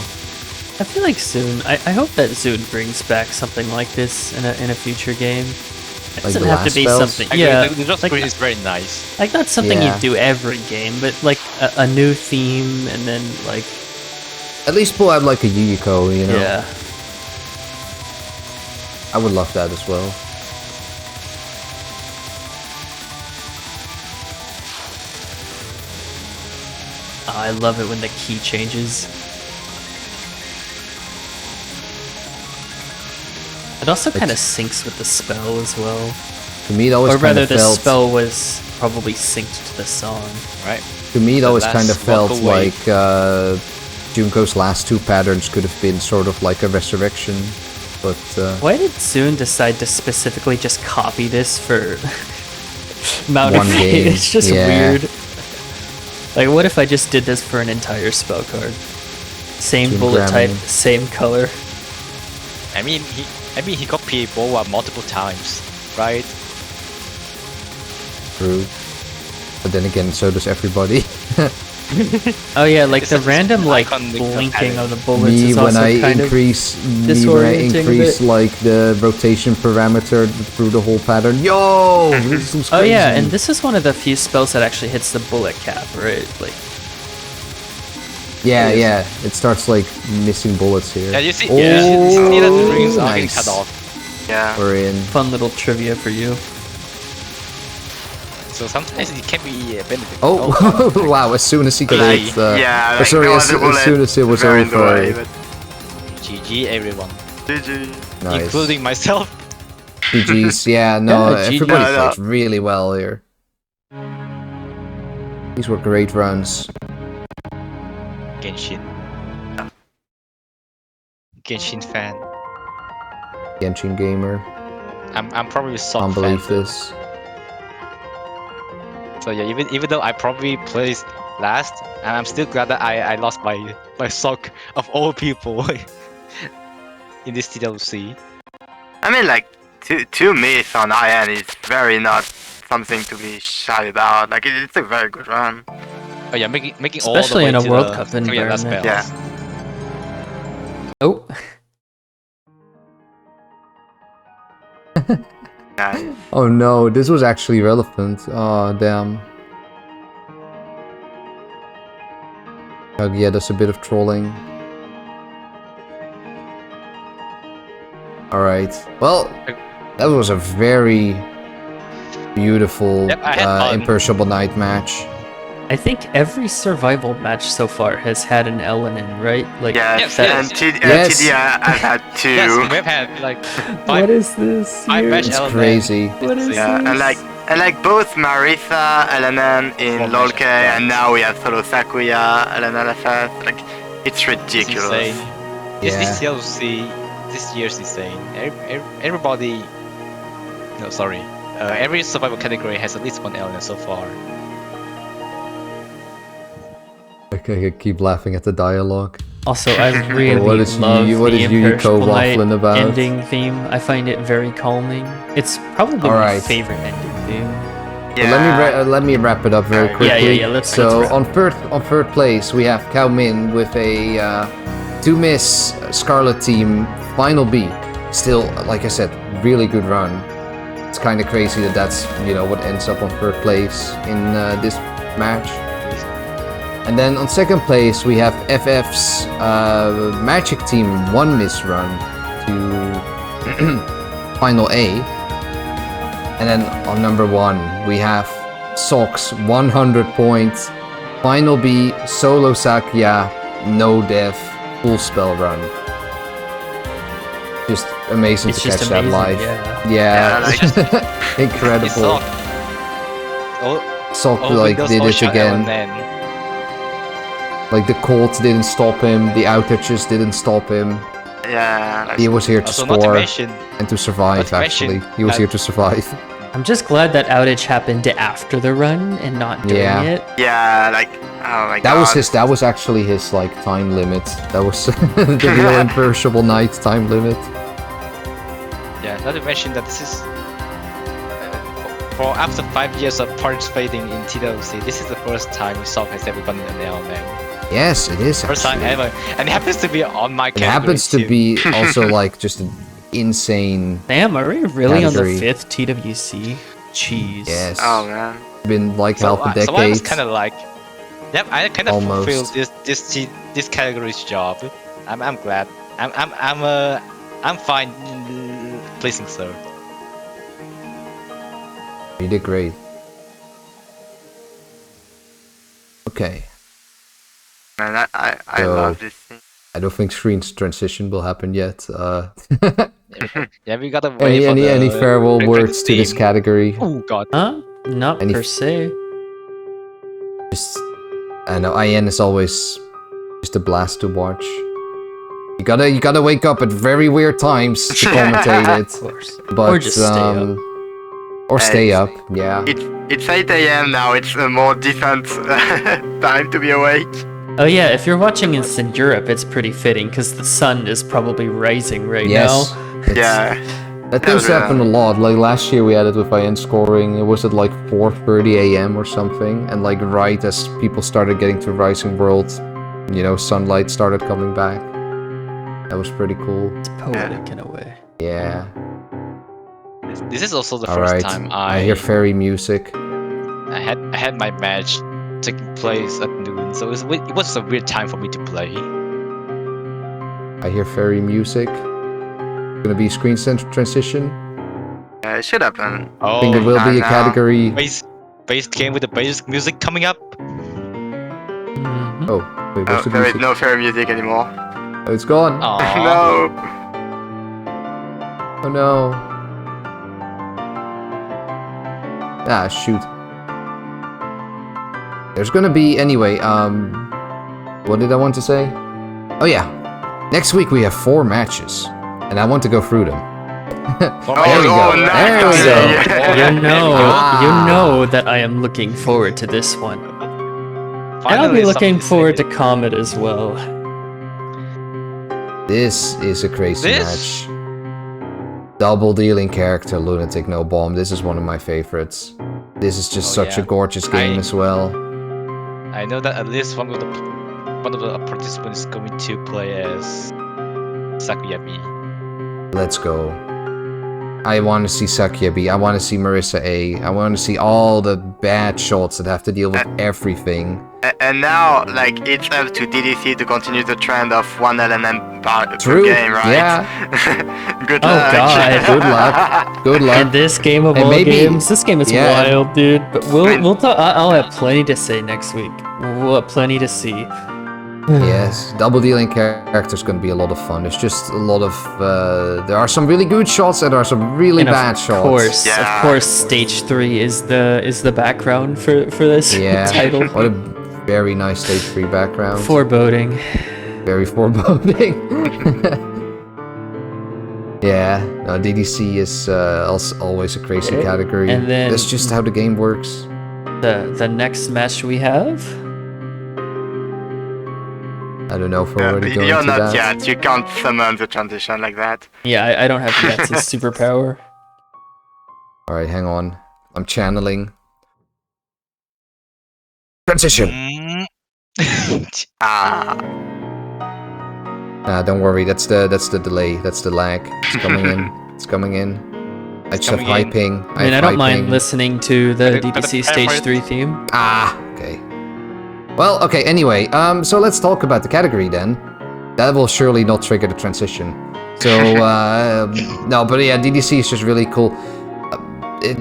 Speaker 3: I feel like soon. I hope that Zoon brings back something like this in a future game. It
Speaker 1: Like
Speaker 3: doesn't
Speaker 1: the
Speaker 3: have to
Speaker 1: last
Speaker 3: be
Speaker 1: spells?
Speaker 3: something. Yeah,
Speaker 5: the drop
Speaker 3: like,
Speaker 5: screen is very nice.
Speaker 3: like not something
Speaker 1: Yeah.
Speaker 3: you do every game, but like a new theme, and then like
Speaker 1: At least pull out like a Yuyuko, you know?
Speaker 3: yeah.
Speaker 1: I would love that as well.
Speaker 3: I love it when the key changes. It also kind of syncs with the spell as well.
Speaker 1: To me, it always
Speaker 3: Or
Speaker 1: kind
Speaker 3: rather,
Speaker 1: of
Speaker 3: the
Speaker 1: felt.
Speaker 3: spell was probably synced to the song.
Speaker 5: Right?
Speaker 1: To me, it
Speaker 5: the
Speaker 1: always
Speaker 5: last
Speaker 1: kind of felt
Speaker 5: walk away.
Speaker 1: like Junko's last two patterns could have been sort of like a resurrection But
Speaker 3: Why did Zune decide to specifically just copy this for Mount of
Speaker 1: One
Speaker 3: Fate?
Speaker 1: game,
Speaker 3: It's just
Speaker 1: yeah.
Speaker 3: weird. Like, what if I just did this for an entire spell card? Same
Speaker 1: Zune
Speaker 3: bullet type,
Speaker 1: Gremlin.
Speaker 3: same color.
Speaker 5: I mean, he copied Boa multiple times, right?
Speaker 1: true. But then again, so does everybody.
Speaker 3: Oh yeah, like
Speaker 5: It's
Speaker 3: the
Speaker 5: such a
Speaker 3: random like
Speaker 5: iconic
Speaker 3: blinking
Speaker 5: pattern.
Speaker 3: of the bullets
Speaker 1: me
Speaker 3: is
Speaker 1: when
Speaker 3: also
Speaker 1: I
Speaker 3: kind
Speaker 1: increase
Speaker 3: disorienting a bit.
Speaker 1: like the rotation parameter through the whole pattern. Yo, this is
Speaker 3: Oh
Speaker 1: crazy.
Speaker 3: yeah, and this is one of the few spells that actually hits the bullet cap, right? Like,
Speaker 1: yeah, it starts like missing bullets here.
Speaker 5: Yeah, you see,
Speaker 1: Oh,
Speaker 5: you see that the rings are getting
Speaker 1: nice.
Speaker 5: cut off.
Speaker 2: Yeah.
Speaker 1: We're in.
Speaker 3: fun little trivia for you.
Speaker 5: So sometimes it can be a benefit.
Speaker 1: Oh, wow! As soon as he got
Speaker 5: Like,
Speaker 1: it,
Speaker 2: yeah, like
Speaker 1: sorry,
Speaker 2: there
Speaker 1: as
Speaker 2: was a bullet
Speaker 1: soon as it was
Speaker 2: very in the
Speaker 1: over.
Speaker 2: way, but
Speaker 5: GG everyone,
Speaker 2: GG.
Speaker 1: Nice.
Speaker 5: including myself.
Speaker 1: GG's, yeah, no,
Speaker 3: Yeah, GG.
Speaker 1: everybody
Speaker 2: No,
Speaker 1: played really well here. These were great runs.
Speaker 5: Genshin. Genshin fan.
Speaker 1: Genshin Gamer.
Speaker 5: I'm probably a Sok
Speaker 1: Can't
Speaker 5: fan.
Speaker 1: believe
Speaker 5: though.
Speaker 1: this.
Speaker 5: So yeah, even though I probably placed last, and I'm still glad that I lost my Sok of all people in this TWC.
Speaker 2: I mean, like, two miss on IN is very not something to be shy about. Like, it's a very good run.
Speaker 5: Oh yeah, making all
Speaker 3: Especially
Speaker 5: the way
Speaker 3: in a
Speaker 5: to
Speaker 3: World
Speaker 5: the
Speaker 3: Cup
Speaker 5: three last
Speaker 3: environment.
Speaker 5: spells.
Speaker 2: Yeah.
Speaker 3: Oh,
Speaker 2: Nice.
Speaker 1: Oh no, this was actually relevant. Oh damn. Yeah, that's a bit of trolling. Alright. Well, that was a very beautiful
Speaker 5: Yep, I had fun.
Speaker 1: Imperishable Night match.
Speaker 3: I think every survival match so far has had an Elenin, right? Like,
Speaker 2: Yes,
Speaker 5: Yes,
Speaker 2: and
Speaker 1: yes.
Speaker 2: TDI I've had two.
Speaker 5: Yes, we've had like
Speaker 3: what
Speaker 5: five,
Speaker 3: is this?
Speaker 5: five
Speaker 3: here?
Speaker 5: match
Speaker 1: It's
Speaker 5: element.
Speaker 1: crazy.
Speaker 3: What is
Speaker 2: Yeah,
Speaker 3: this?
Speaker 2: and like both Marisa, LNN in
Speaker 5: One
Speaker 2: LOLK,
Speaker 5: match,
Speaker 2: and now we have solo Sakuya, LNLFS. Like, it's
Speaker 5: It's
Speaker 2: ridiculous.
Speaker 5: insane. This
Speaker 1: Yeah.
Speaker 5: TLC this year's insane. Everybody, no sorry, every survival category has at least one element so far.
Speaker 1: Okay, I keep laughing at the dialogue.
Speaker 3: Also, I really
Speaker 1: What is
Speaker 3: love
Speaker 1: what
Speaker 3: the
Speaker 1: is Yuyuko
Speaker 3: Imperishable Night
Speaker 1: waffling about?
Speaker 3: ending theme. I find it very calming. It's probably my
Speaker 1: Alright.
Speaker 3: favorite ending theme.
Speaker 2: Yeah.
Speaker 1: Let me wrap it up very
Speaker 2: Yeah,
Speaker 1: quickly.
Speaker 3: yeah, let's
Speaker 1: so
Speaker 3: wrap.
Speaker 1: on third place we have Cao Min with a 2-miss Scarlet team final B. Still, like I said, really good run. It's kind of crazy that that's what ends up on third place in this match. And then on second place we have FF's Magic Team 1-miss run to final A. And then on number 1 we have Socks 100 points, final B, solo Sakuya, no death, full spell run. Just amazing
Speaker 3: It's
Speaker 1: to
Speaker 3: just
Speaker 1: catch that
Speaker 3: amazing,
Speaker 1: live.
Speaker 2: Yeah,
Speaker 5: It's
Speaker 1: Incredible.
Speaker 5: Sok. Oh,
Speaker 1: Sok
Speaker 5: oh,
Speaker 1: like
Speaker 5: Windows
Speaker 1: did
Speaker 5: all
Speaker 1: it
Speaker 5: shut
Speaker 1: again.
Speaker 5: LNN.
Speaker 1: Like the Colt didn't stop him, the outages didn't stop him.
Speaker 2: Yeah. Like,
Speaker 1: He was here to
Speaker 5: Also, not to
Speaker 1: score
Speaker 5: mention,
Speaker 1: and to survive.
Speaker 5: not to mention
Speaker 1: Actually, he was
Speaker 5: that-
Speaker 1: here to survive.
Speaker 3: I'm just glad that outage happened after the run and not during
Speaker 1: Yeah.
Speaker 3: it.
Speaker 2: yeah, like, oh my god.
Speaker 1: That was actually his like time limit. That was the real Imperishable Night time limit.
Speaker 5: yeah, not to mention that this is for after 5 years of participating in TWC, this is the first time Sok has ever gotten an element.
Speaker 1: Yes, it is.
Speaker 5: First time
Speaker 1: actually.
Speaker 5: ever, and it happens to be on my
Speaker 1: It
Speaker 5: category
Speaker 1: happens to
Speaker 5: too.
Speaker 1: be also like just an insane.
Speaker 3: Damn, are we really on
Speaker 1: Category.
Speaker 3: the 5th TWC? Jeez.
Speaker 1: Yes.
Speaker 2: Oh man.
Speaker 1: Been like
Speaker 5: So,
Speaker 1: half a
Speaker 5: so I was
Speaker 1: decade.
Speaker 5: kind of like, yep, I kind of
Speaker 1: Almost.
Speaker 5: fulfilled this category's job. I'm glad. I'm fine placing third.
Speaker 1: You did great. Okay.
Speaker 2: Man, I
Speaker 1: So-
Speaker 2: love this thing.
Speaker 1: I don't think screen's transition will happen yet.
Speaker 5: Yeah, we gotta wait for
Speaker 1: any
Speaker 5: the
Speaker 1: farewell
Speaker 5: credit
Speaker 1: words to this
Speaker 5: theme.
Speaker 1: category?
Speaker 5: Oh god.
Speaker 3: Huh? Not
Speaker 1: Any
Speaker 3: per
Speaker 1: f-
Speaker 3: se.
Speaker 1: Just, I know IN is always just a blast to watch. You gotta wake up at very weird times to commentate it.
Speaker 3: Of course.
Speaker 1: But,
Speaker 3: Or just stay up.
Speaker 1: Or stay up, yeah.
Speaker 2: It's 8 a.m. now. It's a more decent time to be awake.
Speaker 3: Oh yeah, if you're watching this in Europe, it's pretty fitting because the sun is probably rising right
Speaker 1: Yes.
Speaker 3: now.
Speaker 2: Yeah.
Speaker 1: That tends to happen a lot. Like last year we had it with IN scoring. It was at like 4:30 a.m. or something, and like right as people started getting to Rising World, you know, sunlight started coming back. That was pretty cool.
Speaker 3: It's poetic in a way.
Speaker 1: Yeah.
Speaker 5: This is also the
Speaker 1: All
Speaker 5: first
Speaker 1: right.
Speaker 5: time
Speaker 1: I hear fairy music.
Speaker 5: I had my match taking place at noon, so it was a weird time for me to play.
Speaker 1: I hear fairy music. Gonna be screen transition.
Speaker 2: Yeah, it should happen.
Speaker 1: I think there will be a
Speaker 2: now.
Speaker 1: category.
Speaker 5: Base game with the base music coming up.
Speaker 3: Mhm.
Speaker 1: Oh, wait, what's the
Speaker 2: There is
Speaker 1: music?
Speaker 2: no fairy music anymore.
Speaker 1: Oh, it's gone.
Speaker 5: Aww.
Speaker 2: No.
Speaker 1: Oh no. Ah, shoot. There's gonna be, anyway, what did I want to say? Oh yeah. Next week we have 4 matches, and I want to go through them. There we go.
Speaker 2: nice.
Speaker 1: There we
Speaker 3: So,
Speaker 1: go.
Speaker 2: Yeah.
Speaker 3: you know that I am looking forward to this one. And I'll be
Speaker 5: Finally,
Speaker 3: looking
Speaker 5: something
Speaker 3: forward to
Speaker 5: exciting.
Speaker 3: Comet as well.
Speaker 1: This is a crazy
Speaker 5: This?
Speaker 1: match. Double dealing character, Lunatic, no bomb. This is one of my favorites. This is just
Speaker 5: Oh,
Speaker 1: such
Speaker 5: yeah.
Speaker 1: a gorgeous game as well.
Speaker 5: I know that at least one of the participants is going to play as Sakuyami.
Speaker 1: Let's go. I want to see Sakia B. I want to see Marissa A. I want to see all the bad shots that have to deal with everything.
Speaker 2: And now, like, it's up to DDC to continue the trend of 1 LNM per
Speaker 1: True.
Speaker 2: game, right?
Speaker 1: Yeah.
Speaker 2: Good
Speaker 3: Oh,
Speaker 2: luck.
Speaker 3: God.
Speaker 1: Good luck. Good luck.
Speaker 3: And this game of
Speaker 1: And
Speaker 3: all
Speaker 1: maybe-
Speaker 3: games, this game is
Speaker 1: yeah.
Speaker 3: wild, dude. But
Speaker 2: Man.
Speaker 3: we'll talk. I'll have plenty to say next week. We'll have plenty to see.
Speaker 1: Yes, double dealing characters going to be a lot of fun. There's just a lot of there are some really good shots and there are some really
Speaker 3: And
Speaker 1: bad
Speaker 3: of
Speaker 1: shots.
Speaker 2: Yeah,
Speaker 3: of course, stage 3 is the background for this
Speaker 1: Yeah.
Speaker 3: title.
Speaker 1: What a very nice stage 3 background.
Speaker 3: Foreboding.
Speaker 1: Very foreboding. Yeah, no, DDC is always a crazy
Speaker 3: Okay,
Speaker 1: category.
Speaker 3: and then-
Speaker 1: That's just how the game works.
Speaker 3: The next match we have.
Speaker 1: I don't know if we're already going
Speaker 2: You're
Speaker 1: to
Speaker 2: not
Speaker 1: that.
Speaker 2: yet. You can't summon the transition like that.
Speaker 3: Yeah, I don't have Yatsu's superpower.
Speaker 1: Alright, hang on. I'm channeling. Transition!
Speaker 5: Mm.
Speaker 2: Ah.
Speaker 1: Don't worry, that's the delay, that's the lag. It's coming in. It's coming in. I just have
Speaker 5: coming
Speaker 1: high
Speaker 5: in.
Speaker 1: ping.
Speaker 3: I mean, I don't mind
Speaker 1: ping.
Speaker 3: listening to the
Speaker 5: But
Speaker 3: DDC
Speaker 5: the
Speaker 3: Stage
Speaker 5: favorite-
Speaker 3: 3 theme.
Speaker 1: Ah, okay. Well, okay, anyway, so let's talk about the category then. That will surely not trigger the transition. So, no, but yeah, DDC is just really cool.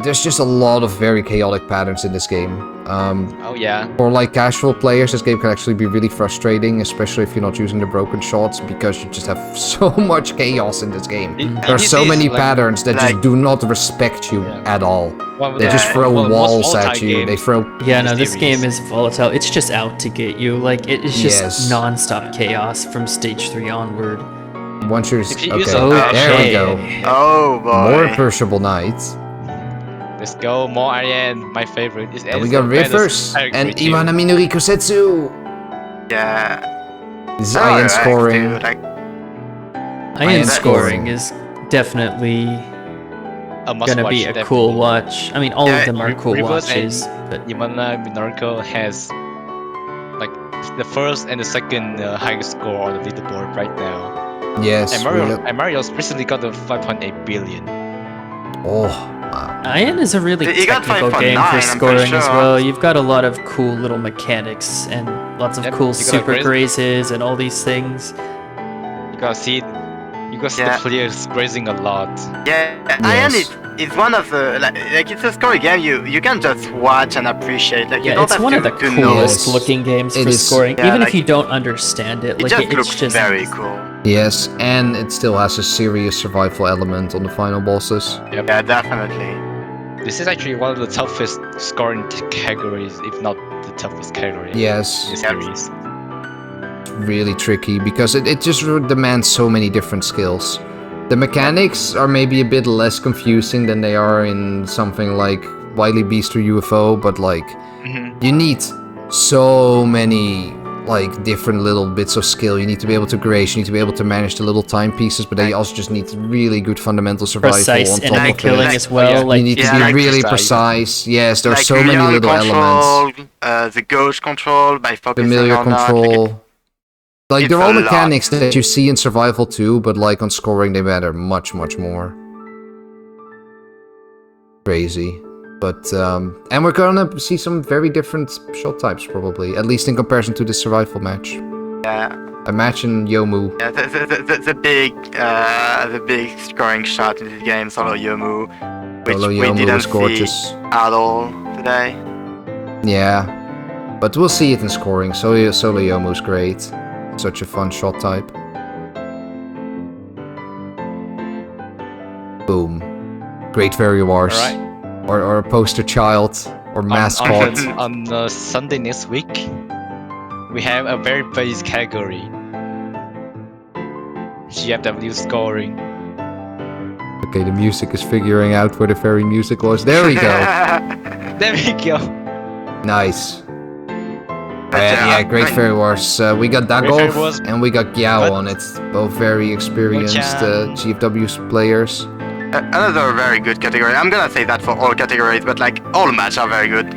Speaker 1: There's just a lot of very chaotic patterns in this game.
Speaker 5: Oh yeah.
Speaker 1: For like casual players, this game can actually be really frustrating, especially if you're not using the broken shots, because you just have so much chaos in this game. There are so many patterns that just do not respect you
Speaker 5: Yeah.
Speaker 1: at all.
Speaker 5: One-
Speaker 1: They
Speaker 2: Yeah,
Speaker 1: just throw
Speaker 5: one of the most
Speaker 1: walls at
Speaker 5: volatile
Speaker 1: you. They
Speaker 5: games.
Speaker 1: throw.
Speaker 3: Yeah, no, this
Speaker 5: Series.
Speaker 3: game is volatile. It's just out to get you. Like, it's just
Speaker 1: Yes.
Speaker 3: non-stop chaos from Stage 3 onward.
Speaker 1: Once you're
Speaker 5: If you
Speaker 1: okay,
Speaker 5: use
Speaker 1: there we go.
Speaker 2: Oh boy.
Speaker 1: More Perishable Night.
Speaker 5: Let's go, more Aryan, my favorite. Is
Speaker 1: And we got Rivers and Imana Minori Kosetsu.
Speaker 2: Yeah.
Speaker 1: This is
Speaker 2: Oh,
Speaker 1: Ian
Speaker 2: right,
Speaker 1: scoring.
Speaker 2: dude, like,
Speaker 3: Iron
Speaker 1: that-
Speaker 3: scoring is definitely
Speaker 5: a must
Speaker 3: gonna
Speaker 5: watch,
Speaker 3: be a
Speaker 5: definitely.
Speaker 3: cool watch. I mean, all
Speaker 2: Yeah,
Speaker 3: of them are cool
Speaker 5: Rivers
Speaker 3: watches, but
Speaker 5: Imana Minorco has like the first and the second highest score on the leaderboard right now.
Speaker 1: Yes.
Speaker 5: And Mario's recently got a 5.8 billion.
Speaker 1: Oh.
Speaker 3: Iron is a really
Speaker 2: You got
Speaker 3: technical
Speaker 2: 5.9,
Speaker 3: game for
Speaker 2: I'm pretty
Speaker 3: scoring as
Speaker 2: sure.
Speaker 3: well. You've got a lot of cool little mechanics and lots of
Speaker 5: Yep,
Speaker 3: cool
Speaker 5: you gotta
Speaker 3: super
Speaker 5: graze-
Speaker 3: grazes and all these things.
Speaker 5: You gotta see
Speaker 2: Yeah.
Speaker 5: the players grazing a lot.
Speaker 2: yeah, Iron is one of the like it's a story game you can just watch and appreciate. Like you
Speaker 3: Yeah,
Speaker 2: don't
Speaker 3: it's
Speaker 2: have
Speaker 3: one
Speaker 2: to,
Speaker 3: of the
Speaker 2: to know.
Speaker 3: coolest looking games
Speaker 1: It
Speaker 3: for
Speaker 1: is.
Speaker 3: scoring,
Speaker 2: Yeah,
Speaker 3: even
Speaker 2: like-
Speaker 3: if you don't understand it.
Speaker 2: It
Speaker 3: Like
Speaker 2: just
Speaker 3: it's
Speaker 2: looks
Speaker 3: just
Speaker 2: very cool.
Speaker 1: Yes, and it still has a serious survival element on the final bosses.
Speaker 2: Yeah, definitely.
Speaker 5: This is actually one of the toughest scoring categories, if not the toughest category
Speaker 1: Yes.
Speaker 5: in the
Speaker 2: Yep.
Speaker 5: series.
Speaker 1: really tricky because it just demands so many different skills. The mechanics are maybe a bit less confusing than they are in something like Wily Beast or UFO, but like you need so many like different little bits of skill. You need to be able to graze, you need to be able to manage the little timepieces, but then you also just need really good fundamental survival
Speaker 3: Precise
Speaker 1: on top
Speaker 3: enemy
Speaker 1: of
Speaker 3: killing
Speaker 1: it.
Speaker 3: as well.
Speaker 1: You need to be
Speaker 2: like
Speaker 1: really
Speaker 5: precise.
Speaker 1: precise. Yes, there are
Speaker 2: like
Speaker 1: so many
Speaker 2: real
Speaker 1: little
Speaker 2: control,
Speaker 1: elements.
Speaker 2: the gauge control by focusing
Speaker 1: Familiar
Speaker 2: on that.
Speaker 1: control. Like
Speaker 2: it's
Speaker 1: they're all
Speaker 2: a lot.
Speaker 1: mechanics that you see in survival too, but like on scoring they matter much more. Crazy. But and we're gonna see some very different shot types probably, at least in comparison to the survival match.
Speaker 2: Yeah.
Speaker 1: A match in Yomu.
Speaker 2: Yeah, the big scoring shot in this game, Solo Yomu, which
Speaker 1: Solo
Speaker 2: we
Speaker 1: Yomu
Speaker 2: didn't
Speaker 1: was gorgeous.
Speaker 2: see at all today.
Speaker 1: Yeah. But we'll see it in scoring. Solo Yomu's great. Such a fun shot type. Boom. Great Fairy Wars.
Speaker 5: Alright.
Speaker 1: Or a poster child. Or mascot.
Speaker 5: On Sunday next week, we have a very basic category. GFW scoring.
Speaker 1: Okay, the music is figuring out where the fairy music was. There we go.
Speaker 5: There we go.
Speaker 1: Nice. Yeah, Great Fairy Wars. We got
Speaker 5: Fairy
Speaker 1: Dagov
Speaker 5: Wars,
Speaker 1: and we got Gyao
Speaker 5: but-
Speaker 1: on it. Both very experienced GFW players.
Speaker 2: Another very good category. I'm gonna say that for all categories, but like all matches are very good.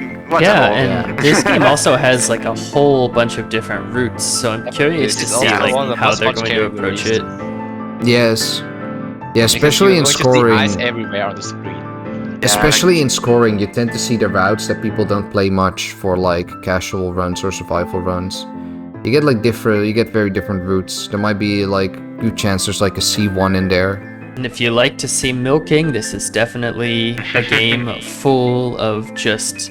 Speaker 3: Yeah, and this game also has like a whole bunch of different routes, so I'm curious to
Speaker 5: It's
Speaker 3: see
Speaker 5: also
Speaker 3: like
Speaker 5: one of the
Speaker 3: how
Speaker 5: most
Speaker 3: they're
Speaker 5: watched
Speaker 3: going to approach it.
Speaker 5: categories.
Speaker 1: Yes. Yeah,
Speaker 5: Because
Speaker 1: especially
Speaker 5: you
Speaker 1: in
Speaker 5: don't just see eyes
Speaker 1: scoring.
Speaker 5: everywhere on the screen.
Speaker 1: Especially in scoring, you tend to see the routes that people don't play much for like casual runs or survival runs. You get like you get very different routes. There might be like good chance there's like a C1 in there.
Speaker 3: And if you like to see milking, this is definitely a game full of just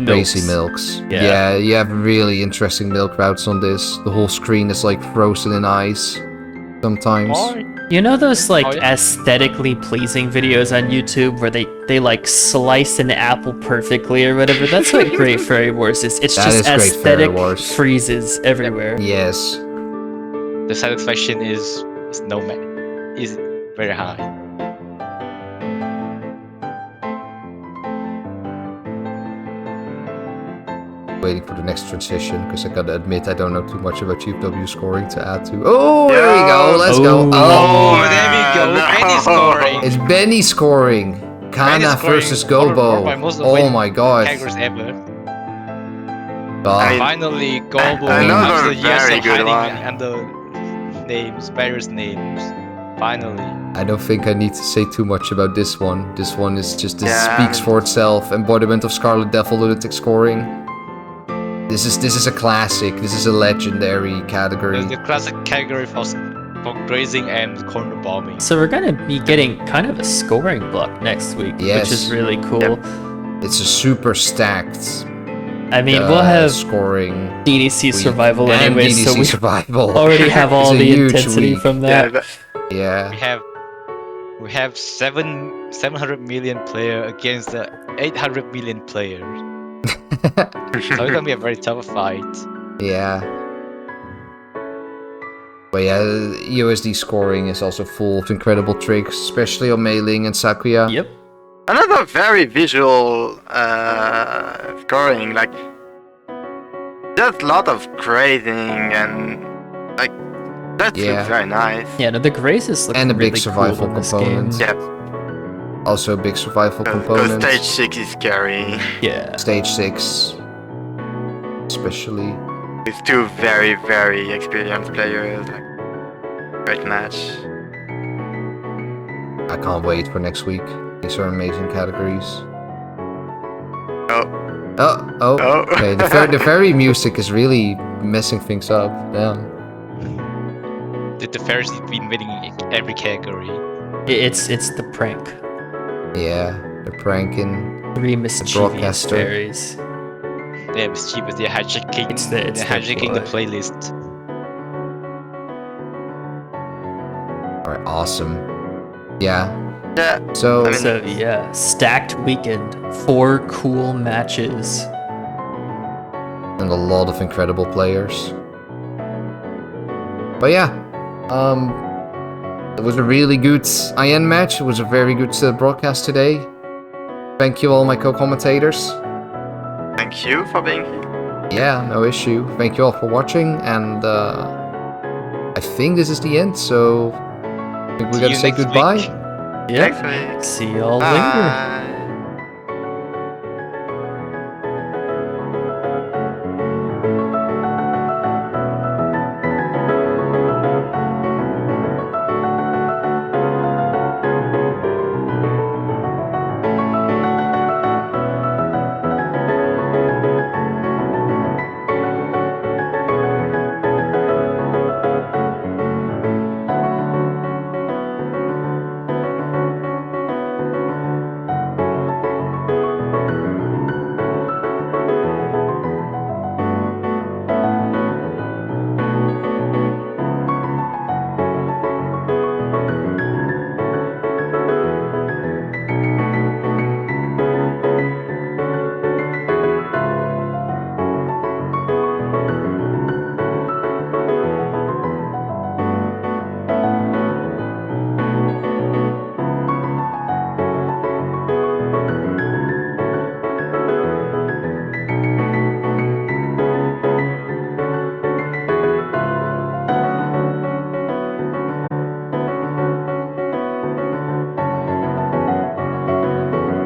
Speaker 1: Crazy
Speaker 3: milks.
Speaker 1: milks.
Speaker 3: Yeah.
Speaker 1: Yeah, you have really interesting milk routes on this. The whole screen is like frozen in ice sometimes.
Speaker 3: You know those like
Speaker 5: Oh, yeah.
Speaker 3: aesthetically pleasing videos on YouTube where they like slice an apple perfectly or whatever? That's what Great Fairy Wars is. It's
Speaker 1: That
Speaker 3: just
Speaker 1: is Great Fairy
Speaker 3: aesthetic
Speaker 1: Wars.
Speaker 3: freezes everywhere.
Speaker 1: Yes.
Speaker 5: The satisfaction is very high.
Speaker 1: Waiting for the next transition because I gotta admit I don't know too much about GFW scoring to add to. Oh, there we go. Let's go.
Speaker 5: Oh, there we go.
Speaker 2: no.
Speaker 5: Benny scoring.
Speaker 1: It's Benny scoring. Kana
Speaker 5: scoring,
Speaker 1: versus
Speaker 5: one
Speaker 1: Gobo.
Speaker 5: of most
Speaker 1: Oh my god.
Speaker 5: Categories ever.
Speaker 1: Ah,
Speaker 2: mean,
Speaker 5: Finally, Gobo
Speaker 2: another
Speaker 5: after years
Speaker 2: very
Speaker 5: of
Speaker 2: good
Speaker 5: hiding
Speaker 2: one.
Speaker 5: under names, various names. Finally.
Speaker 1: I don't think I need to say too much about this one. This one is just, this
Speaker 2: Yeah.
Speaker 1: speaks for itself. Embodiment of Scarlet Devil Lunatic scoring. This is a classic. This is a legendary category.
Speaker 5: The classic category for grazing and corner bombing.
Speaker 3: So we're gonna be getting kind of a scoring block next week,
Speaker 1: Yes.
Speaker 3: which is really cool.
Speaker 1: It's a super stacked
Speaker 3: I mean, we'll have
Speaker 1: scoring
Speaker 3: DDC survival
Speaker 1: and
Speaker 3: anyway,
Speaker 1: DDC
Speaker 3: so we
Speaker 1: survival.
Speaker 3: already have all
Speaker 1: It's a
Speaker 3: the
Speaker 1: huge
Speaker 3: intensity
Speaker 1: week.
Speaker 3: from
Speaker 2: Yeah,
Speaker 3: that.
Speaker 1: Yeah.
Speaker 5: We have 700 million player against the 800 million players. So it's gonna be a very tough fight.
Speaker 1: Yeah. But yeah, USD scoring is also full of incredible tricks, especially on Mei Ling and Sakuya.
Speaker 3: Yep.
Speaker 2: Another very visual scoring, like there's a lot of grazing and like that
Speaker 1: Yeah.
Speaker 2: looks very nice.
Speaker 3: Yeah, no, the grazes look
Speaker 1: And a
Speaker 3: really
Speaker 1: big survival
Speaker 3: cool in this game.
Speaker 1: component.
Speaker 2: Yeah,
Speaker 1: Also a big survival
Speaker 2: because
Speaker 1: component.
Speaker 2: stage 6 is scary.
Speaker 3: Yeah.
Speaker 1: Stage 6. Especially.
Speaker 2: With two very, very experienced players. Like, great match.
Speaker 1: I can't wait for next week. These are amazing categories.
Speaker 2: Oh,
Speaker 1: Oh.
Speaker 2: oh.
Speaker 1: Okay, the fairy music is really messing things up. Damn.
Speaker 5: The fairies have been winning every category.
Speaker 3: It's the prank.
Speaker 1: Yeah, they're pranking.
Speaker 3: Three mischievous
Speaker 1: broadcaster.
Speaker 3: fairies.
Speaker 5: They're mischievous, they're hijacking,
Speaker 3: It's
Speaker 5: they're
Speaker 3: the
Speaker 5: hijacking the
Speaker 3: ploy.
Speaker 5: playlist.
Speaker 1: Alright, awesome. Yeah.
Speaker 2: Yeah,
Speaker 1: So,
Speaker 2: I mean-
Speaker 3: So yeah, stacked weekend, 4 cool matches.
Speaker 1: and a lot of incredible players. But yeah, it was a really good IN match. It was a very good broadcast today. Thank you all my co-commentators.
Speaker 2: Thank you for being here.
Speaker 1: Yeah, no issue. Thank you all for watching, and I think this is the end, so I think we're
Speaker 5: See
Speaker 1: gonna
Speaker 5: you
Speaker 1: say
Speaker 5: next
Speaker 1: goodbye.
Speaker 5: week.
Speaker 3: Yeah.
Speaker 2: Next week.
Speaker 3: See y'all later.
Speaker 2: Bye.